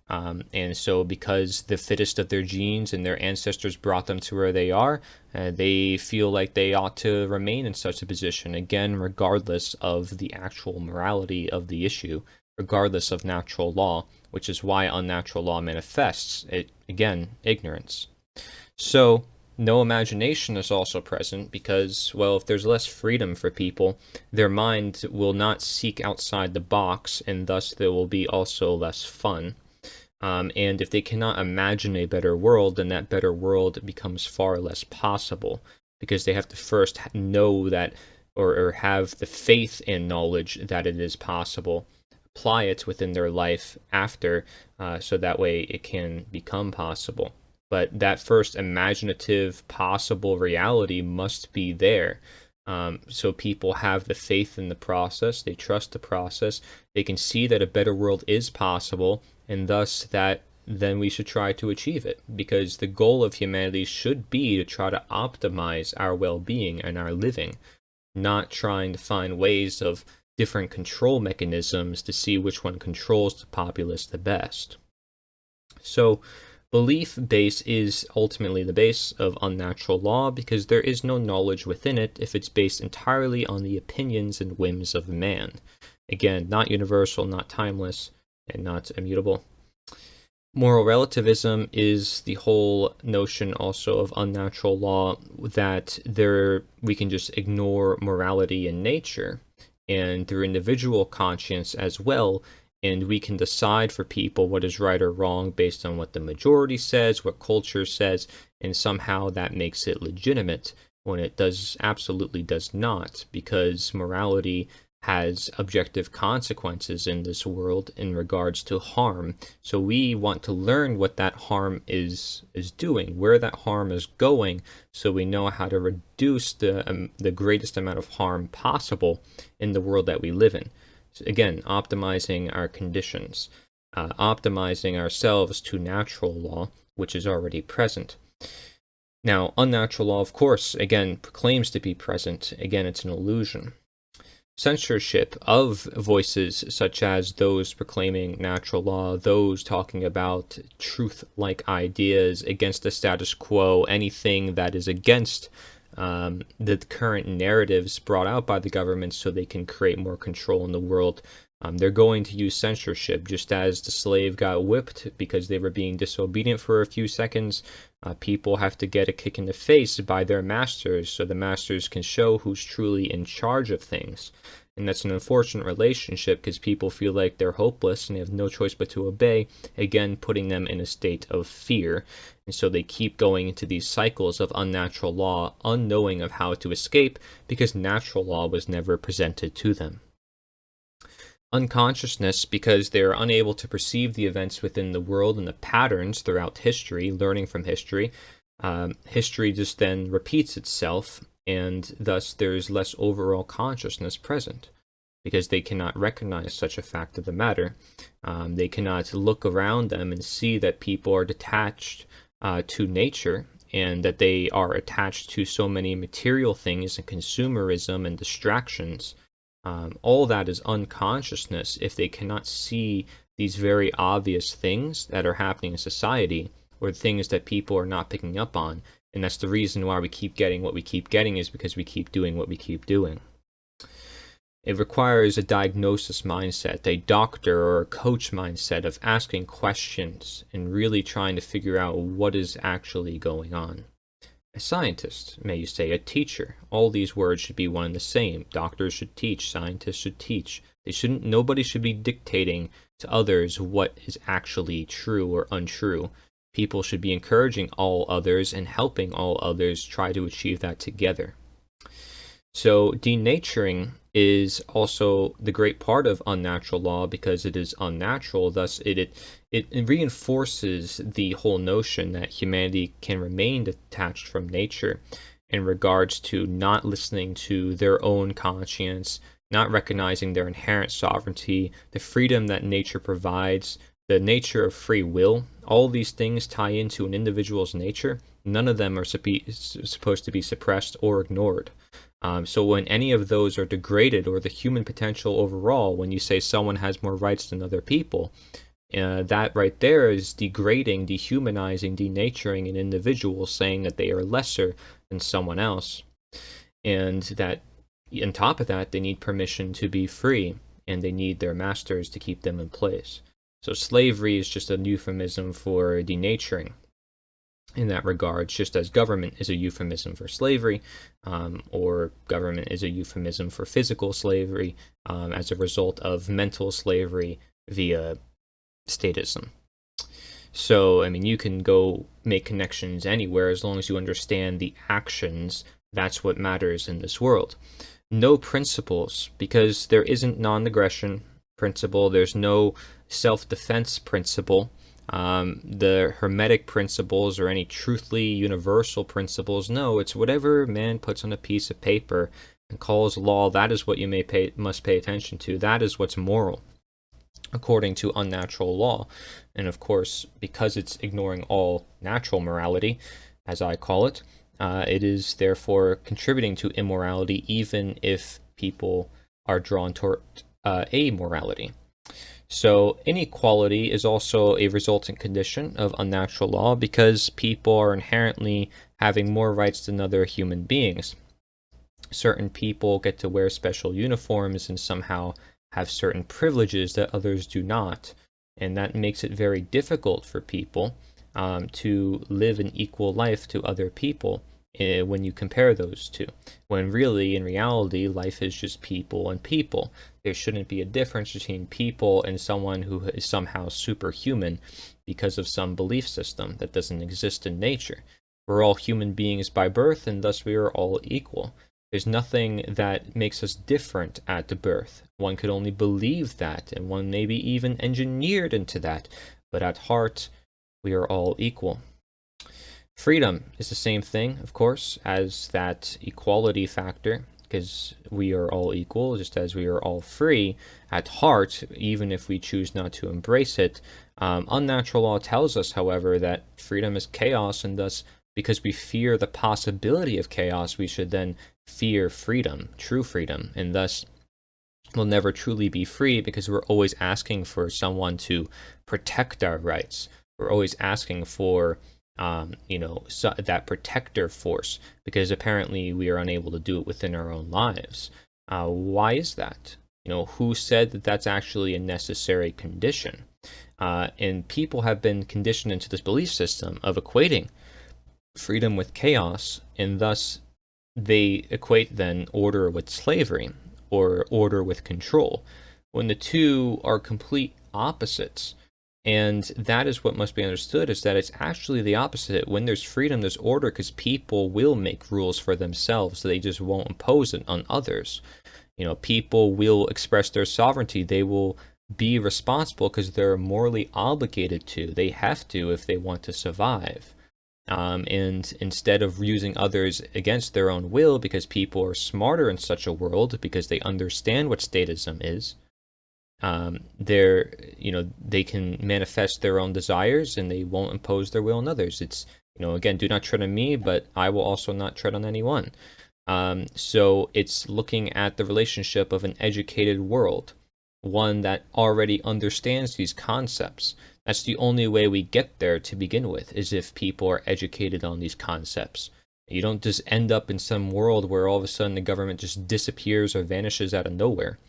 And so because the fittest of their genes and their ancestors brought them to where they are, they feel like they ought to remain in such a position, again, regardless of the actual morality of the issue, regardless of natural law, which is why unnatural law manifests. It, again, ignorance. So no imagination is also present because, well, if there's less freedom for people, their mind will not seek outside the box, and thus there will be also less fun. And if they cannot imagine a better world, then that better world becomes far less possible, because they have to first know that, or have the faith and knowledge that it is possible, apply it within their life after, so that way it can become possible. But that first imaginative possible reality must be there. So people have the faith in the process, they trust the process, they can see that a better world is possible, and thus that then we should try to achieve it, because the goal of humanity should be to try to optimize our well-being and our living, not trying to find ways of different control mechanisms to see which one controls the populace the best. So belief base is ultimately the base of unnatural law, because there is no knowledge within it if it's based entirely on the opinions and whims of man. Again, not universal, not timeless, and not immutable. Moral relativism is the whole notion also of unnatural law, that we can just ignore morality in nature and their individual conscience as well, and we can decide for people what is right or wrong based on what the majority says, what culture says, and somehow that makes it legitimate, when it absolutely does not, because morality has objective consequences in this world in regards to harm. So we want to learn what that harm is doing, where that harm is going, so we know how to reduce the greatest amount of harm possible in the world that we live in. So again, optimizing our conditions, optimizing ourselves to natural law, which is already present. Now, unnatural law, of course, again, proclaims to be present. Again, it's an illusion. Censorship of voices such as those proclaiming natural law, those talking about truth-like ideas against the status quo, anything that is against the current narratives brought out by the government so they can create more control in the world. They're going to use censorship, just as the slave got whipped because they were being disobedient for a few seconds. People have to get a kick in the face by their masters so the masters can show who's truly in charge of things. And that's an unfortunate relationship, because people feel like they're hopeless and they have no choice but to obey, again putting them in a state of fear. And so they keep going into these cycles of unnatural law, unknowing of how to escape, because natural law was never presented to them. Unconsciousness, because they're unable to perceive the events within the world and the patterns throughout history, learning from history. History just then repeats itself, and thus there's less overall consciousness present, because they cannot recognize such a fact of the matter. They cannot look around them and see that people are detached to nature, and that they are attached to so many material things and consumerism and distractions. All that is unconsciousness if they cannot see these very obvious things that are happening in society, or things that people are not picking up on. And that's the reason why we keep getting what we keep getting, is because we keep doing what we keep doing. It requires a diagnosis mindset, a doctor or a coach mindset of asking questions and really trying to figure out what is actually going on. A scientist, may you say, a teacher. All these words should be one and the same. Doctors should teach, scientists should teach. Nobody should be dictating to others what is actually true or untrue. People should be encouraging all others and helping all others try to achieve that together. So denaturing is also the great part of unnatural law, because it is unnatural. Thus, it reinforces the whole notion that humanity can remain detached from nature in regards to not listening to their own conscience, not recognizing their inherent sovereignty, the freedom that nature provides, the nature of free will. All these things tie into an individual's nature. None of them are supposed to be suppressed or ignored. So when any of those are degraded, or the human potential overall, when you say someone has more rights than other people, that right there is degrading, dehumanizing, denaturing an individual, saying that they are lesser than someone else. And that on top of that, they need permission to be free, and they need their masters to keep them in place. So slavery is just a euphemism for denaturing in that regard, just as government is a euphemism for slavery, or government is a euphemism for physical slavery, as a result of mental slavery via statism. So, I mean, you can go make connections anywhere as long as you understand the actions. That's what matters in this world. No principles, because there isn't non-aggression principle, there's no self-defense principle. The Hermetic principles or any truthfully universal principles, no, it's whatever man puts on a piece of paper and calls law. That is what you must pay attention to. That is what's moral, according to unnatural law. And of course, because it's ignoring all natural morality, as I call it, it is therefore contributing to immorality, even if people are drawn toward amorality. So inequality is also a resultant condition of unnatural law, because people are inherently having more rights than other human beings. Certain people get to wear special uniforms and somehow have certain privileges that others do not. And that makes it very difficult for people to live an equal life to other people when you compare those two. When really, in reality, life is just people and people. There shouldn't be a difference between people and someone who is somehow superhuman because of some belief system that doesn't exist in nature. We're all human beings by birth, and thus we are all equal. There's nothing that makes us different at birth. One could only believe that, and one may be even engineered into that, but at heart, we are all equal. Freedom is the same thing, of course, as that equality factor, because we are all equal, just as we are all free at heart, even if we choose not to embrace it. Unnatural law tells us, however, that freedom is chaos, and thus, because we fear the possibility of chaos, we should then fear freedom, true freedom, and thus we'll never truly be free, because we're always asking for someone to protect our rights. We're always asking for that protector force, because apparently we are unable to do it within our own lives. Why is that? Who said that that's actually a necessary condition? And people have been conditioned into this belief system of equating freedom with chaos, and thus they equate then order with slavery, or order with control, when the two are complete opposites. And that is what must be understood, is that it's actually the opposite. When there's freedom, there's order, because people will make rules for themselves. They just won't impose it on others. People will express their sovereignty. They will be responsible because they're morally obligated to. They have to if they want to survive. And instead of using others against their own will, because people are smarter in such a world, because they understand what statism is, they can manifest their own desires, and they won't impose their will on others. It's, again, do not tread on me, but I will also not tread on anyone. So it's looking at the relationship of an educated world, one that already understands these concepts. That's the only way we get there to begin with, is if people are educated on these concepts. You don't just end up in some world where all of a sudden the government just disappears or vanishes out of nowhere.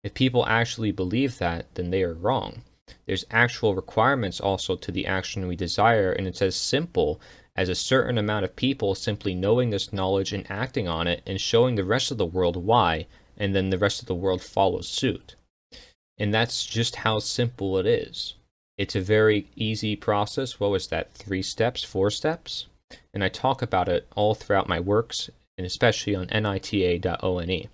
If people actually believe that, then they are wrong. There's actual requirements also to the action we desire, and it's as simple as a certain amount of people simply knowing this knowledge and acting on it and showing the rest of the world why, and then the rest of the world follows suit. And that's just how simple it is. It's a very easy process. What was that? 3 steps, 4 steps? And I talk about it all throughout my works, and especially on nita.one.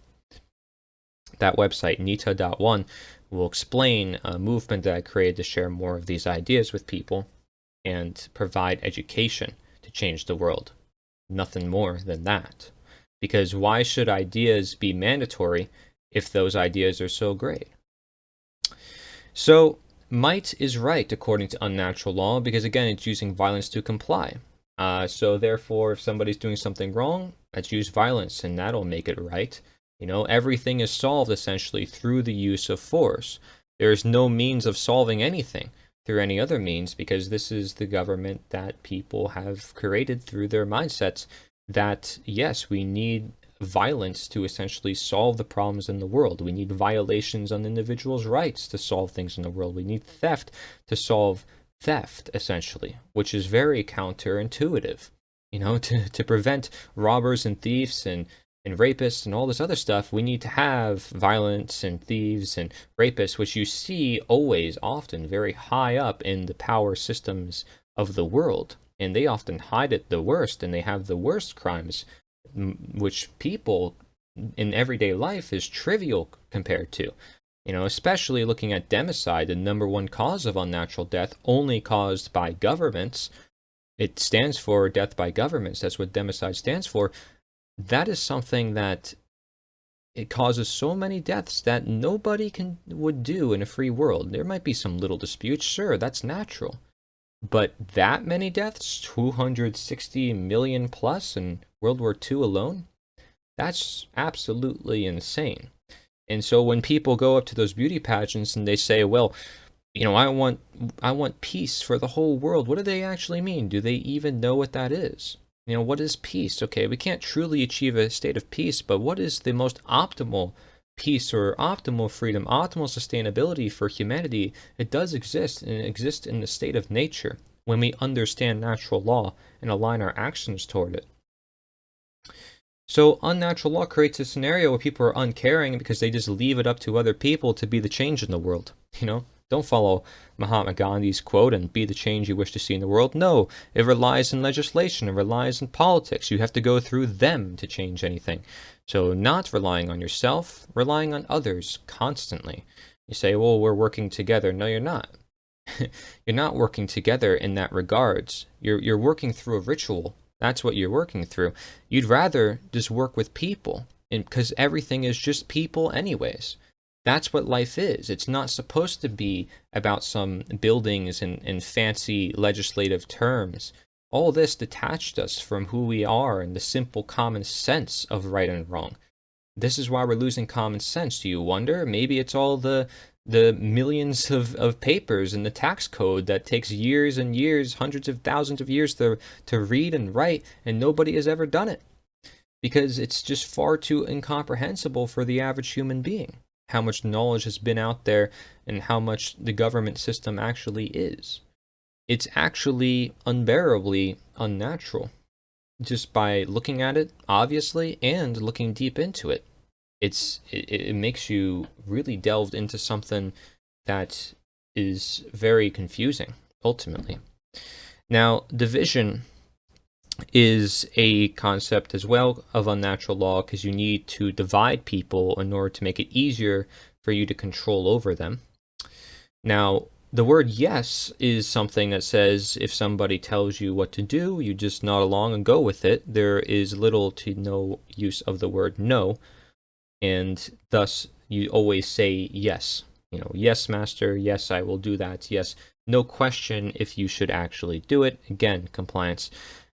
That website, nita.one, will explain a movement that I created to share more of these ideas with people and provide education to change the world. Nothing more than that. Because why should ideas be mandatory if those ideas are so great? So, might is right according to unnatural law, because again, it's using violence to comply. So therefore, if somebody's doing something wrong, let's use violence, and that'll make it right. Everything is solved essentially through the use of force. There is no means of solving anything through any other means, because this is the government that people have created through their mindsets that, yes, we need violence to essentially solve the problems in the world. We need violations on individuals' rights to solve things in the world. We need theft to solve theft, essentially, which is very counterintuitive. To prevent robbers and thieves and rapists and all this other stuff, we need to have violence and thieves and rapists, which you see always, often, very high up in the power systems of the world. And they often hide it the worst, and they have the worst crimes, which people in everyday life is trivial compared to. Especially looking at democide, the number one cause of unnatural death, only caused by governments. It stands for death by governments. That's what democide stands for. That is something that it causes so many deaths that nobody would do in a free world. There might be some little disputes, sure, that's natural. But that many deaths, 260 million plus in World War II alone, that's absolutely insane. And so when people go up to those beauty pageants and they say, well, I want peace for the whole world, what do they actually mean? Do they even know what that is? What is peace? Okay, we can't truly achieve a state of peace, but what is the most optimal peace or optimal freedom, optimal sustainability for humanity? It does exist, and it exists in the state of nature when we understand natural law and align our actions toward it. So unnatural law creates a scenario where people are uncaring because they just leave it up to other people to be the change in the world. Don't follow Mahatma Gandhi's quote and be the change you wish to see in the world. No, it relies on legislation, it relies on politics. You have to go through them to change anything. So not relying on yourself, relying on others constantly. You say, well, we're working together. No, you're not. You're not working together in that regards. You're working through a ritual. That's what you're working through. You'd rather just work with people, because everything is just people anyways. That's what life is. It's not supposed to be about some buildings and fancy legislative terms. All this detached us from who we are and the simple common sense of right and wrong. This is why we're losing common sense. Do you wonder? Maybe it's all the millions of papers in the tax code that takes years and years, hundreds of thousands of years to read and write, and nobody has ever done it. Because it's just far too incomprehensible for the average human being. How much knowledge has been out there and how much the government system actually is. It's actually unbearably unnatural, just by looking at it, obviously, and looking deep into it. It makes you really delved into something that is very confusing, ultimately. Now, division is a concept as well of unnatural law, because you need to divide people in order to make it easier for you to control over them. Now, the word yes is something that says if somebody tells you what to do, you just nod along and go with it. There is little to no use of the word no, and thus you always say yes. Yes, master, yes, I will do that, yes. No question if you should actually do it. Again, compliance.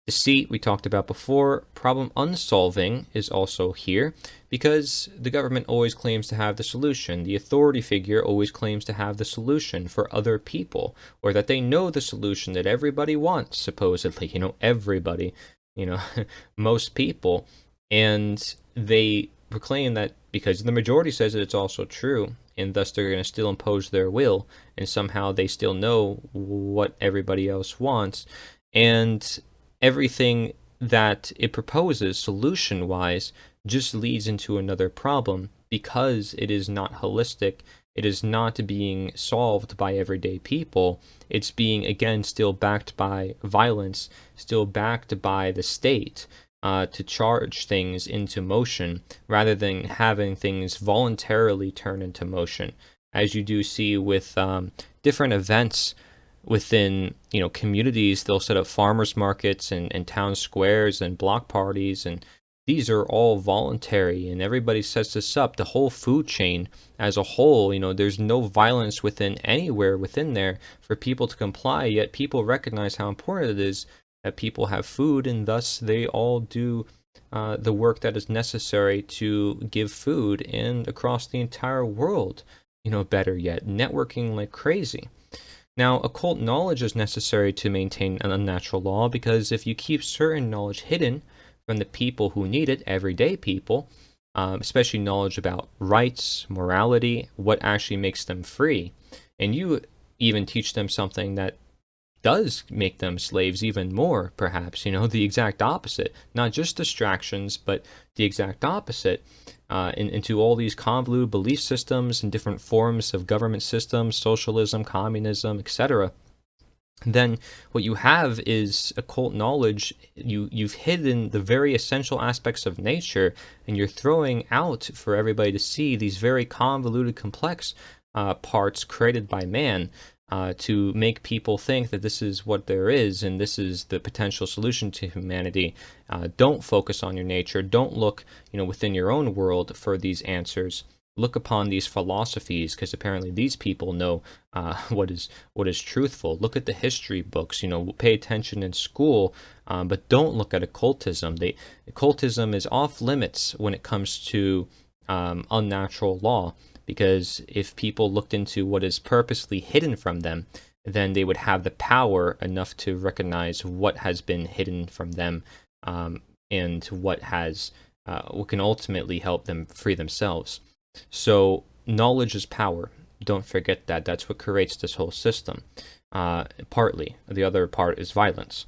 Deceit, we talked about before. Problem unsolving is also here, because the government always claims to have the solution. The authority figure always claims to have the solution for other people, or that they know the solution that everybody wants, supposedly. Everybody, most people. And they proclaim that because the majority says that it's also true, and thus they're going to still impose their will, and somehow they still know what everybody else wants. And everything that it proposes solution-wise just leads into another problem, because it is not holistic. It is not being solved by everyday people. It's being, again, still backed by violence, still backed by the state to charge things into motion, rather than having things voluntarily turn into motion, as you do see with different events within communities. They'll set up farmers markets and town squares and block parties, and these are all voluntary, and everybody sets this up. The whole food chain as a whole, there's no violence within anywhere within there for people to comply, yet people recognize how important it is that people have food, and thus they all do the work that is necessary to give food, and across the entire world, better yet, networking like crazy. Now, occult knowledge is necessary to maintain an unnatural law, because if you keep certain knowledge hidden from the people who need it, everyday people, especially knowledge about rights, morality, what actually makes them free, and you even teach them something that does make them slaves even more, perhaps, the exact opposite, not just distractions, but the exact opposite, into all these convoluted belief systems and different forms of government systems, socialism, communism, etc., then what you have is occult knowledge. You've hidden the very essential aspects of nature, and you're throwing out for everybody to see these very convoluted, complex parts created by man, to make people think that this is what there is, and this is the potential solution to humanity. Don't focus on your nature. Don't look, within your own world for these answers. Look upon these philosophies, because apparently these people know what is truthful. Look at the history books. Pay attention in school, but don't look at occultism. Occultism is off limits when it comes to unnatural law, because if people looked into what is purposely hidden from them, then they would have the power enough to recognize what has been hidden from them, and what can ultimately help them free themselves. So knowledge is power. Don't forget that. That's what creates this whole system. Partly. The other part is violence.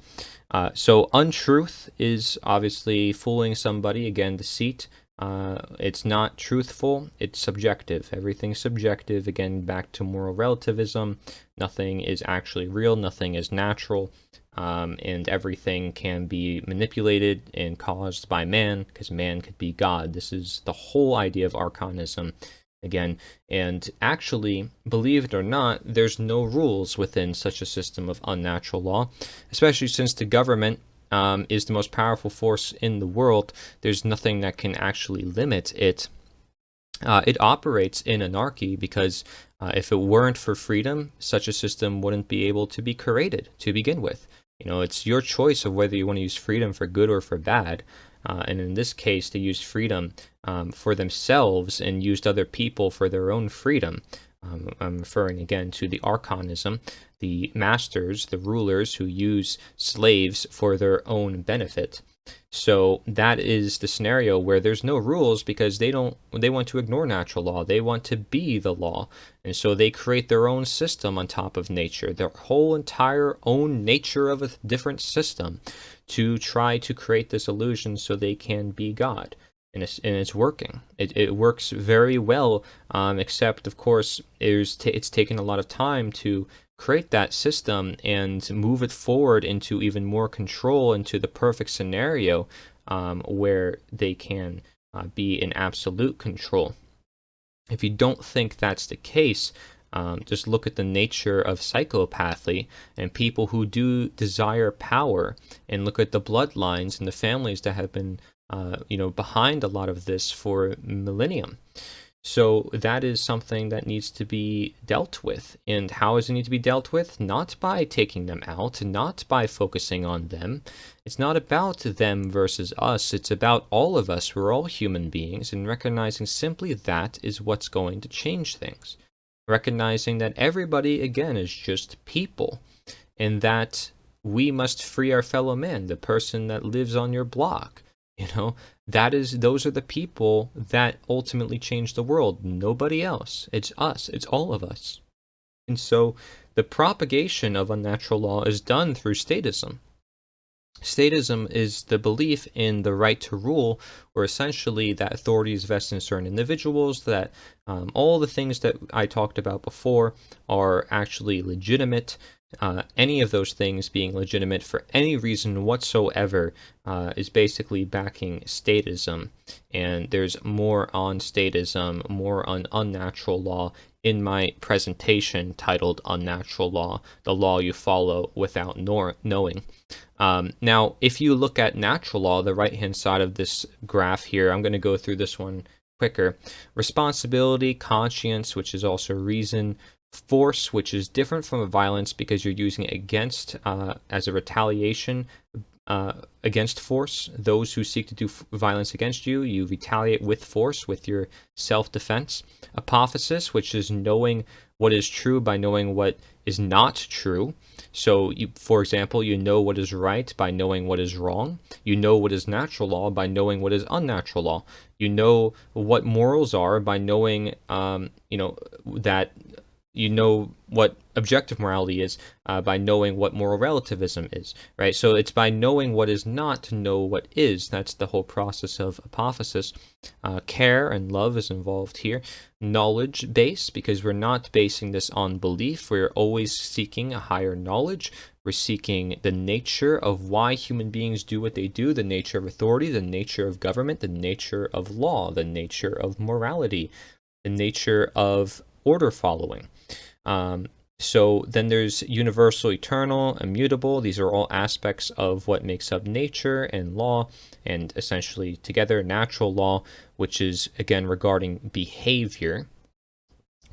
So untruth is obviously fooling somebody. Again, deceit. It's not truthful. It's subjective. Everything's subjective. Again, back to moral relativism. Nothing is actually real. Nothing is natural. And everything can be manipulated and caused by man, because man could be God. This is the whole idea of archanism, again. And actually, believe it or not, there's no rules within such a system of unnatural law, especially since the government is the most powerful force in the world. There's nothing that can actually limit it. It operates in anarchy, because if it weren't for freedom, such a system wouldn't be able to be created to begin with. It's your choice of whether you want to use freedom for good or for bad. And in this case, they used freedom for themselves and used other people for their own freedom. I'm referring again to the archanism, the masters, the rulers who use slaves for their own benefit. So that is the scenario where there's no rules, because they want to ignore natural law. They want to be the law. And so they create their own system on top of nature, their whole entire own nature of a different system, to try to create this illusion so they can be God. And it's working. It works very well, except, of course, it's taken a lot of time to create that system and move it forward into even more control, into the perfect scenario where they can be in absolute control. If you don't think that's the case, just look at the nature of psychopathy and people who do desire power, and look at the bloodlines and the families that have been behind a lot of this for millennium. So that is something that needs to be dealt with. And how does it need to be dealt with? Not by taking them out, not by focusing on them. It's not about them versus us. It's about all of us. We're all human beings, and recognizing simply that is what's going to change things. Recognizing that everybody, again, is just people, and that we must free our fellow man, the person that lives on your block. Those are the people that ultimately change the world. Nobody else. It's us. It's all of us. And so the propagation of unnatural law is done through statism. Statism is the belief in the right to rule, or essentially that authority is vested in certain individuals, that all the things that I talked about before are actually legitimate. Any of those things being legitimate for any reason whatsoever is basically backing statism. And there's more on statism, more on unnatural law in my presentation titled Unnatural Law, the law you follow without knowing. Now, if you look at natural law, the right-hand side of this graph here, I'm going to go through this one quicker. Responsibility, conscience, which is also reason, force, which is different from a violence because you're using it against, as a retaliation against force. Those who seek to do violence against you, you retaliate with force, with your self-defense. Apotheosis, which is knowing what is true by knowing what is not true. So, for example, you know what is right by knowing what is wrong. You know what is natural law by knowing what is unnatural law. You know what morals are by knowing, that you know what objective morality is by knowing what moral relativism is, right? So it's by knowing what is not to know what is. That's the whole process of apotheosis. Care and love is involved here. Knowledge base, because we're not basing this on belief. We're always seeking a higher knowledge. We're seeking the nature of why human beings do what they do, the nature of authority, the nature of government, the nature of law, the nature of morality, the nature of order following. So then there's universal, eternal, immutable. These are all aspects of what makes up nature and law, and essentially together natural law, which is again regarding behavior.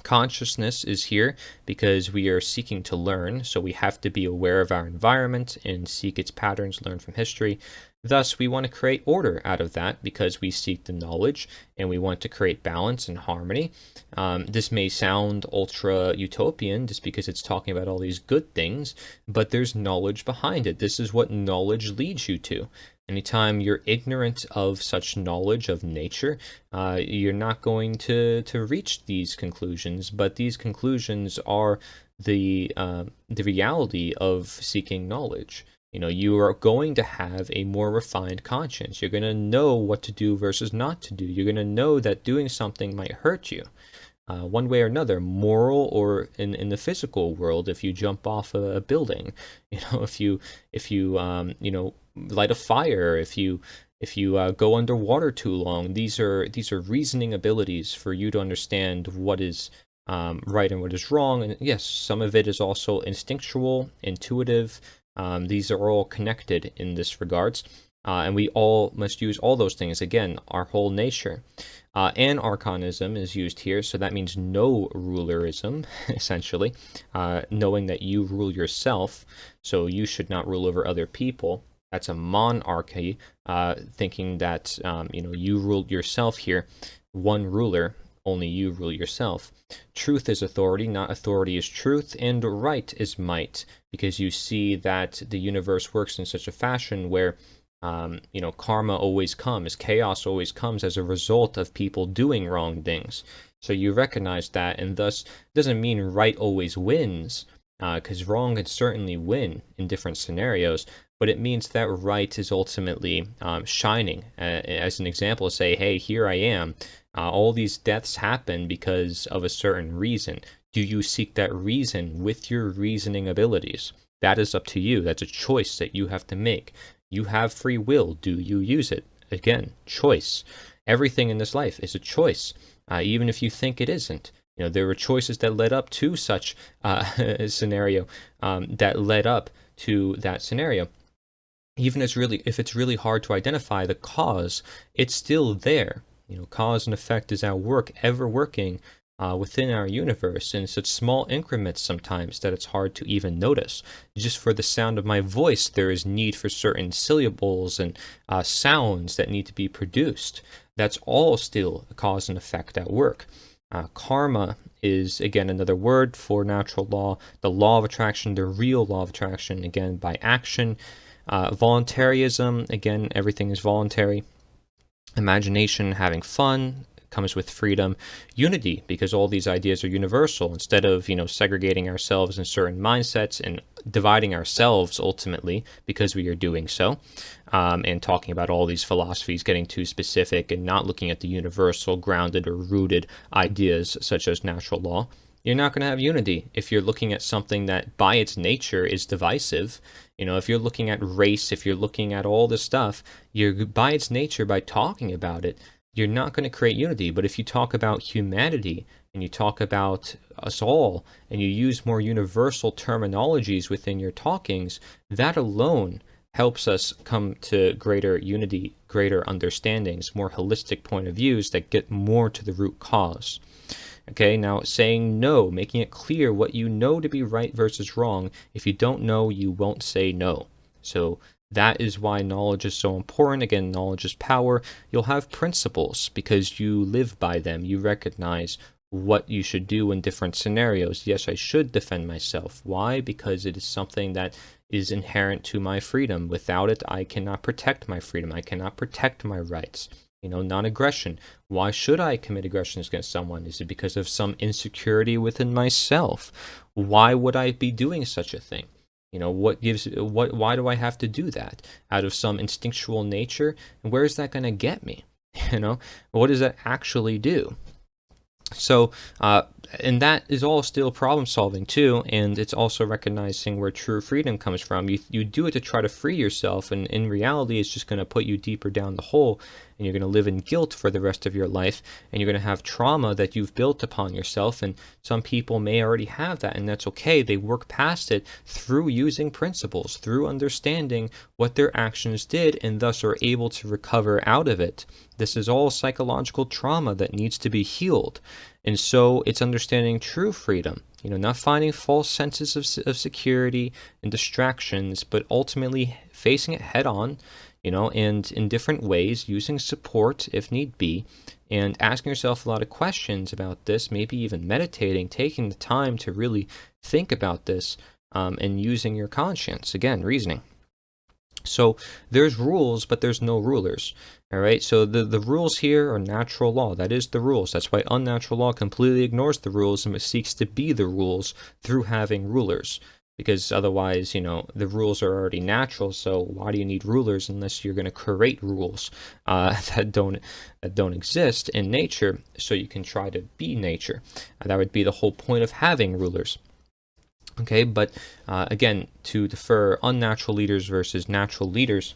Consciousness is here because we are seeking to learn, so we have to be aware of our environment and seek its patterns, learn from history. Thus, we want to create order out of that because we seek the knowledge and we want to create balance and harmony. This may sound ultra-utopian just because it's talking about all these good things, but there's knowledge behind it. This is what knowledge leads you to. Anytime you're ignorant of such knowledge of nature, you're not going to reach these conclusions, but these conclusions are the reality of seeking knowledge. You are going to have a more refined conscience. You're going to know what to do versus not to do. You're going to know that doing something might hurt you, one way or another, moral or in the physical world. If you jump off a building, if you light a fire, if you go underwater too long, these are reasoning abilities for you to understand what is right and what is wrong. And yes, some of it is also instinctual, intuitive. These are all connected in this regards, and we all must use all those things. Again, our whole nature. Anarchonism is used here, so that means no rulerism, essentially, knowing that you rule yourself, so you should not rule over other people. That's a monarchy, thinking that you rule yourself here, one ruler. Only you rule yourself. Truth is authority, not authority is truth, and right is might, because you see that the universe works in such a fashion where, karma always comes, chaos always comes as a result of people doing wrong things. So you recognize that, and thus doesn't mean right always wins, because wrong can certainly win in different scenarios, but it means that right is ultimately shining. As an example, say, hey, here I am. All these deaths happen because of a certain reason. Do you seek that reason with your reasoning abilities? That is up to you. That's a choice that you have to make. You have free will. Do you use it? Again, choice. Everything in this life is a choice, even if you think it isn't. There were choices that led up to such a scenario, that led up to that scenario. Even if it's really hard to identify the cause, it's still there. Cause and effect is our work, ever working within our universe in such small increments sometimes that it's hard to even notice. Just for the sound of my voice, there is need for certain syllables and sounds that need to be produced. That's all still a cause and effect at work. Karma is, again, another word for natural law, the law of attraction, the real law of attraction, again, by action. Voluntarism, again, everything is voluntary. Imagination, having fun, comes with freedom. Unity, because all these ideas are universal. Instead of, segregating ourselves in certain mindsets and dividing ourselves ultimately because we are doing so, and talking about all these philosophies, getting too specific and not looking at the universal, grounded or rooted ideas such as natural law, you're not going to have unity. If you're looking at something that by its nature is divisive, if you're looking at race, if you're looking at all this stuff, you're by its nature, by talking about it, you're not going to create unity. But if you talk about humanity and you talk about us all and you use more universal terminologies within your talkings, that alone helps us come to greater unity, greater understandings, more holistic point of views that get more to the root cause. Okay, now saying no, making it clear what you know to be right versus wrong. If you don't know, you won't say no. So that is why knowledge is so important. Again, knowledge is power. You'll have principles because you live by them. You recognize what you should do in different scenarios. Yes, I should defend myself. Why? Because it is something that is inherent to my freedom. Without it, I cannot protect my freedom. I cannot protect my rights. Non-aggression. Why should I commit aggressions against someone? Is it because of some insecurity within myself? Why would I be doing such a thing? Why do I have to do that? Out of some instinctual nature? And where is that going to get me? What does that actually do? So, and that is all still problem solving too, and it's also recognizing where true freedom comes from. You do it to try to free yourself, and in reality it's just going to put you deeper down the hole, and you're going to live in guilt for the rest of your life, and you're going to have trauma that you've built upon yourself. And some people may already have that, and that's okay. They work past it through using principles, through understanding what their actions did, and thus are able to recover out of it. This is all psychological trauma that needs to be healed. And so it's understanding true freedom, not finding false senses of security and distractions, but ultimately facing it head on, and in different ways, using support if need be, and asking yourself a lot of questions about this, maybe even meditating, taking the time to really think about this, and using your conscience, again, reasoning. So there's rules, but there's no rulers. All right, so the rules here are natural law. That is the rules. That's why unnatural law completely ignores the rules and seeks to be the rules through having rulers. Because otherwise, the rules are already natural. So why do you need rulers unless you're going to create rules that don't exist in nature? So you can try to be nature. That would be the whole point of having rulers. Okay, but again, to defer unnatural leaders versus natural leaders,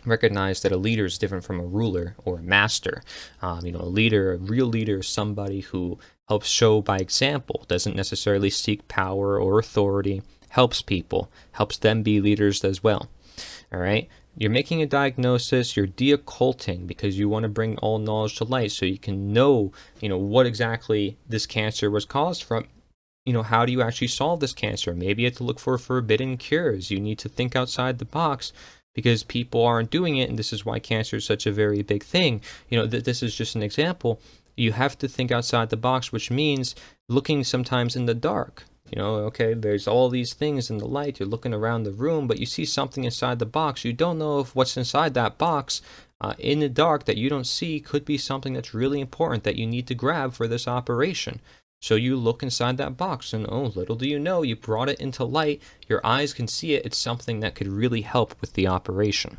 recognize that a leader is different from a ruler or a master. A real leader is somebody who helps show by example, doesn't necessarily seek power or authority, helps people, helps them be leaders as well. All right. You're making a diagnosis, you're de-occulting because you want to bring all knowledge to light so you can know, what exactly this cancer was caused from. How do you actually solve this cancer? Maybe you have to look for forbidden cures. You need to think outside the box because people aren't doing it, and this is why cancer is such a very big thing. This is just an example. You have to think outside the box, which means looking sometimes in the dark. Okay, there's all these things in the light. You're looking around the room, but you see something inside the box. You don't know if what's inside that box in the dark that you don't see could be something that's really important that you need to grab for this operation. So you look inside that box and little do you know, you brought it into light. Your eyes can see it. It's something that could really help with the operation.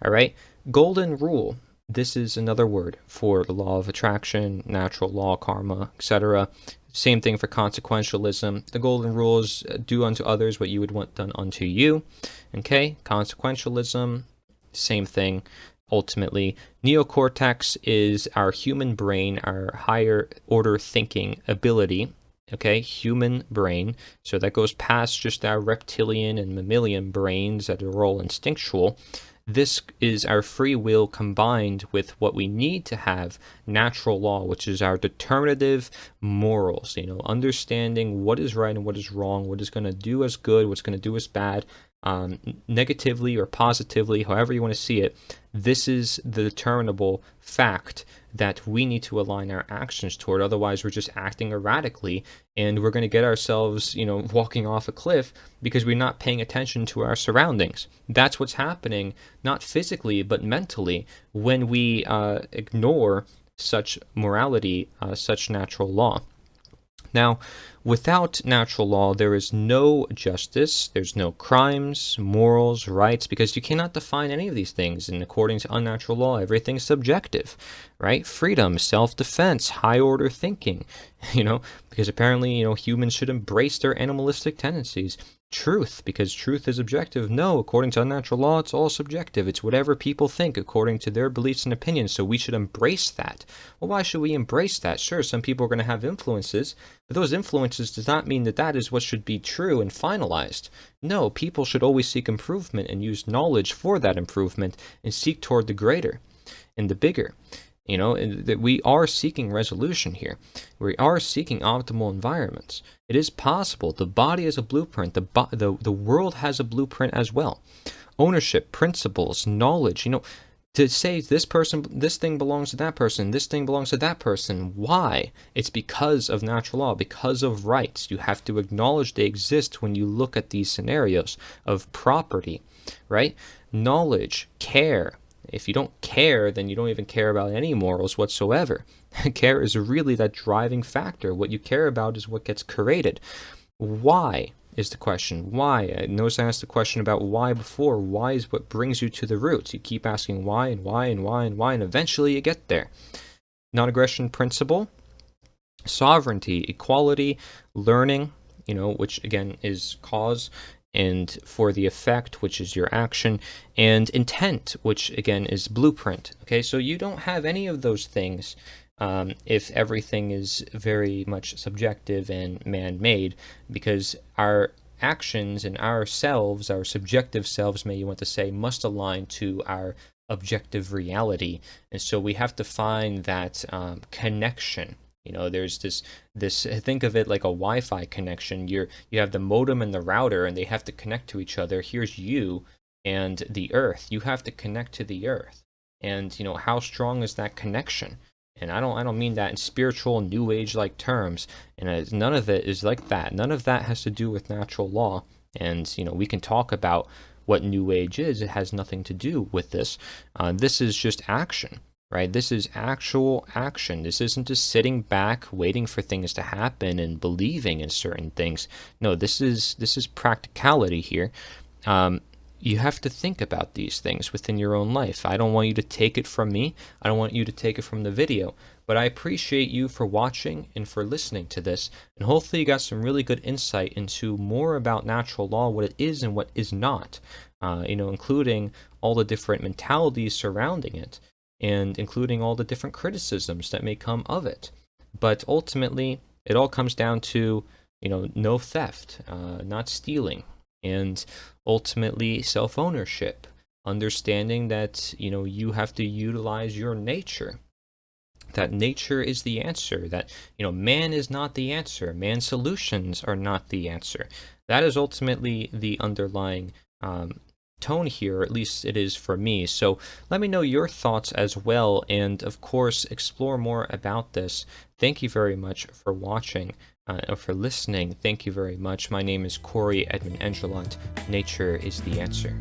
All right. Golden rule. This is another word for the law of attraction, natural law, karma, etc. Same thing for consequentialism. The golden rule is do unto others what you would want done unto you. Okay. Consequentialism, same thing. Ultimately, neocortex is our human brain, our higher order thinking ability, okay, human brain. So that goes past just our reptilian and mammalian brains that are all instinctual. This is our free will combined with what we need to have, natural law, which is our determinative morals, understanding what is right and what is wrong, what is going to do us good, what's going to do us bad, negatively or positively, however you want to see it. This is the determinable fact that we need to align our actions toward. Otherwise, we're just acting erratically, and we're going to get ourselves, walking off a cliff because we're not paying attention to our surroundings. That's what's happening, not physically, but mentally, when we ignore such morality, such natural law. Now, without natural law, there is no justice, there's no crimes, morals, rights, because you cannot define any of these things. And according to unnatural law, everything's subjective, right? Freedom, self-defense, high-order thinking, because apparently, humans should embrace their animalistic tendencies. Truth, because truth is objective. No, according to unnatural law, it's all subjective. It's whatever people think according to their beliefs and opinions, so we should embrace that. Well, why should we embrace that? Sure, some people are going to have influences, but those influences does not mean that that is what should be true and finalized. No, people should always seek improvement and use knowledge for that improvement and seek toward the greater and the bigger. and that we are seeking resolution here. We are seeking optimal environments. It is possible. The body is a blueprint. The world has a blueprint as well. Ownership, principles, knowledge, to say this thing belongs to that person, this thing belongs to that person. Why? It's because of natural law, because of rights. You have to acknowledge they exist when you look at these scenarios of property, right? Knowledge, care. If you don't care, then you don't even care about any morals whatsoever. Care is really that driving factor. What you care about is what gets created. Why is the question? Why? Notice I asked the question about why before. Why is what brings you to the roots. You keep asking why and why and why and why, and eventually you get there. Non-aggression principle, sovereignty, equality, learning, which again is cause, and for the effect, which is your action, and intent, which again is blueprint. Okay, so you don't have any of those things if everything is very much subjective and man-made, because our actions and ourselves, our subjective selves, may you want to say, must align to our objective reality. And so we have to find that connection. There's this think of it like a Wi-Fi connection. You have the modem and the router, and they have to connect to each other. Here's you and the earth. You have to connect to the earth. And how strong is that connection? And I don't mean that in spiritual new age like terms. And none of it is like that. None of that has to do with natural law. And we can talk about what new age is. It has nothing to do with this. This is just action. Right? This is actual action. This isn't just sitting back waiting for things to happen and believing in certain things. No, this is practicality here. You have to think about these things within your own life. I don't want you to take it from me. I don't want you to take it from the video. But I appreciate you for watching and for listening to this. And hopefully you got some really good insight into more about natural law, what it is and what is not. Including all the different mentalities surrounding it, and including all the different criticisms that may come of it. But ultimately, it all comes down to, no theft, not stealing, and ultimately self-ownership, understanding that, you have to utilize your nature, that nature is the answer, that, man is not the answer, man's solutions are not the answer. That is ultimately the underlying tone here, or at least it is for me. So let me know your thoughts as well, and of course explore more about this. Thank you very much for watching, or for listening. Thank you very much. My name is Corey Edmund Angelant. Nature is the answer.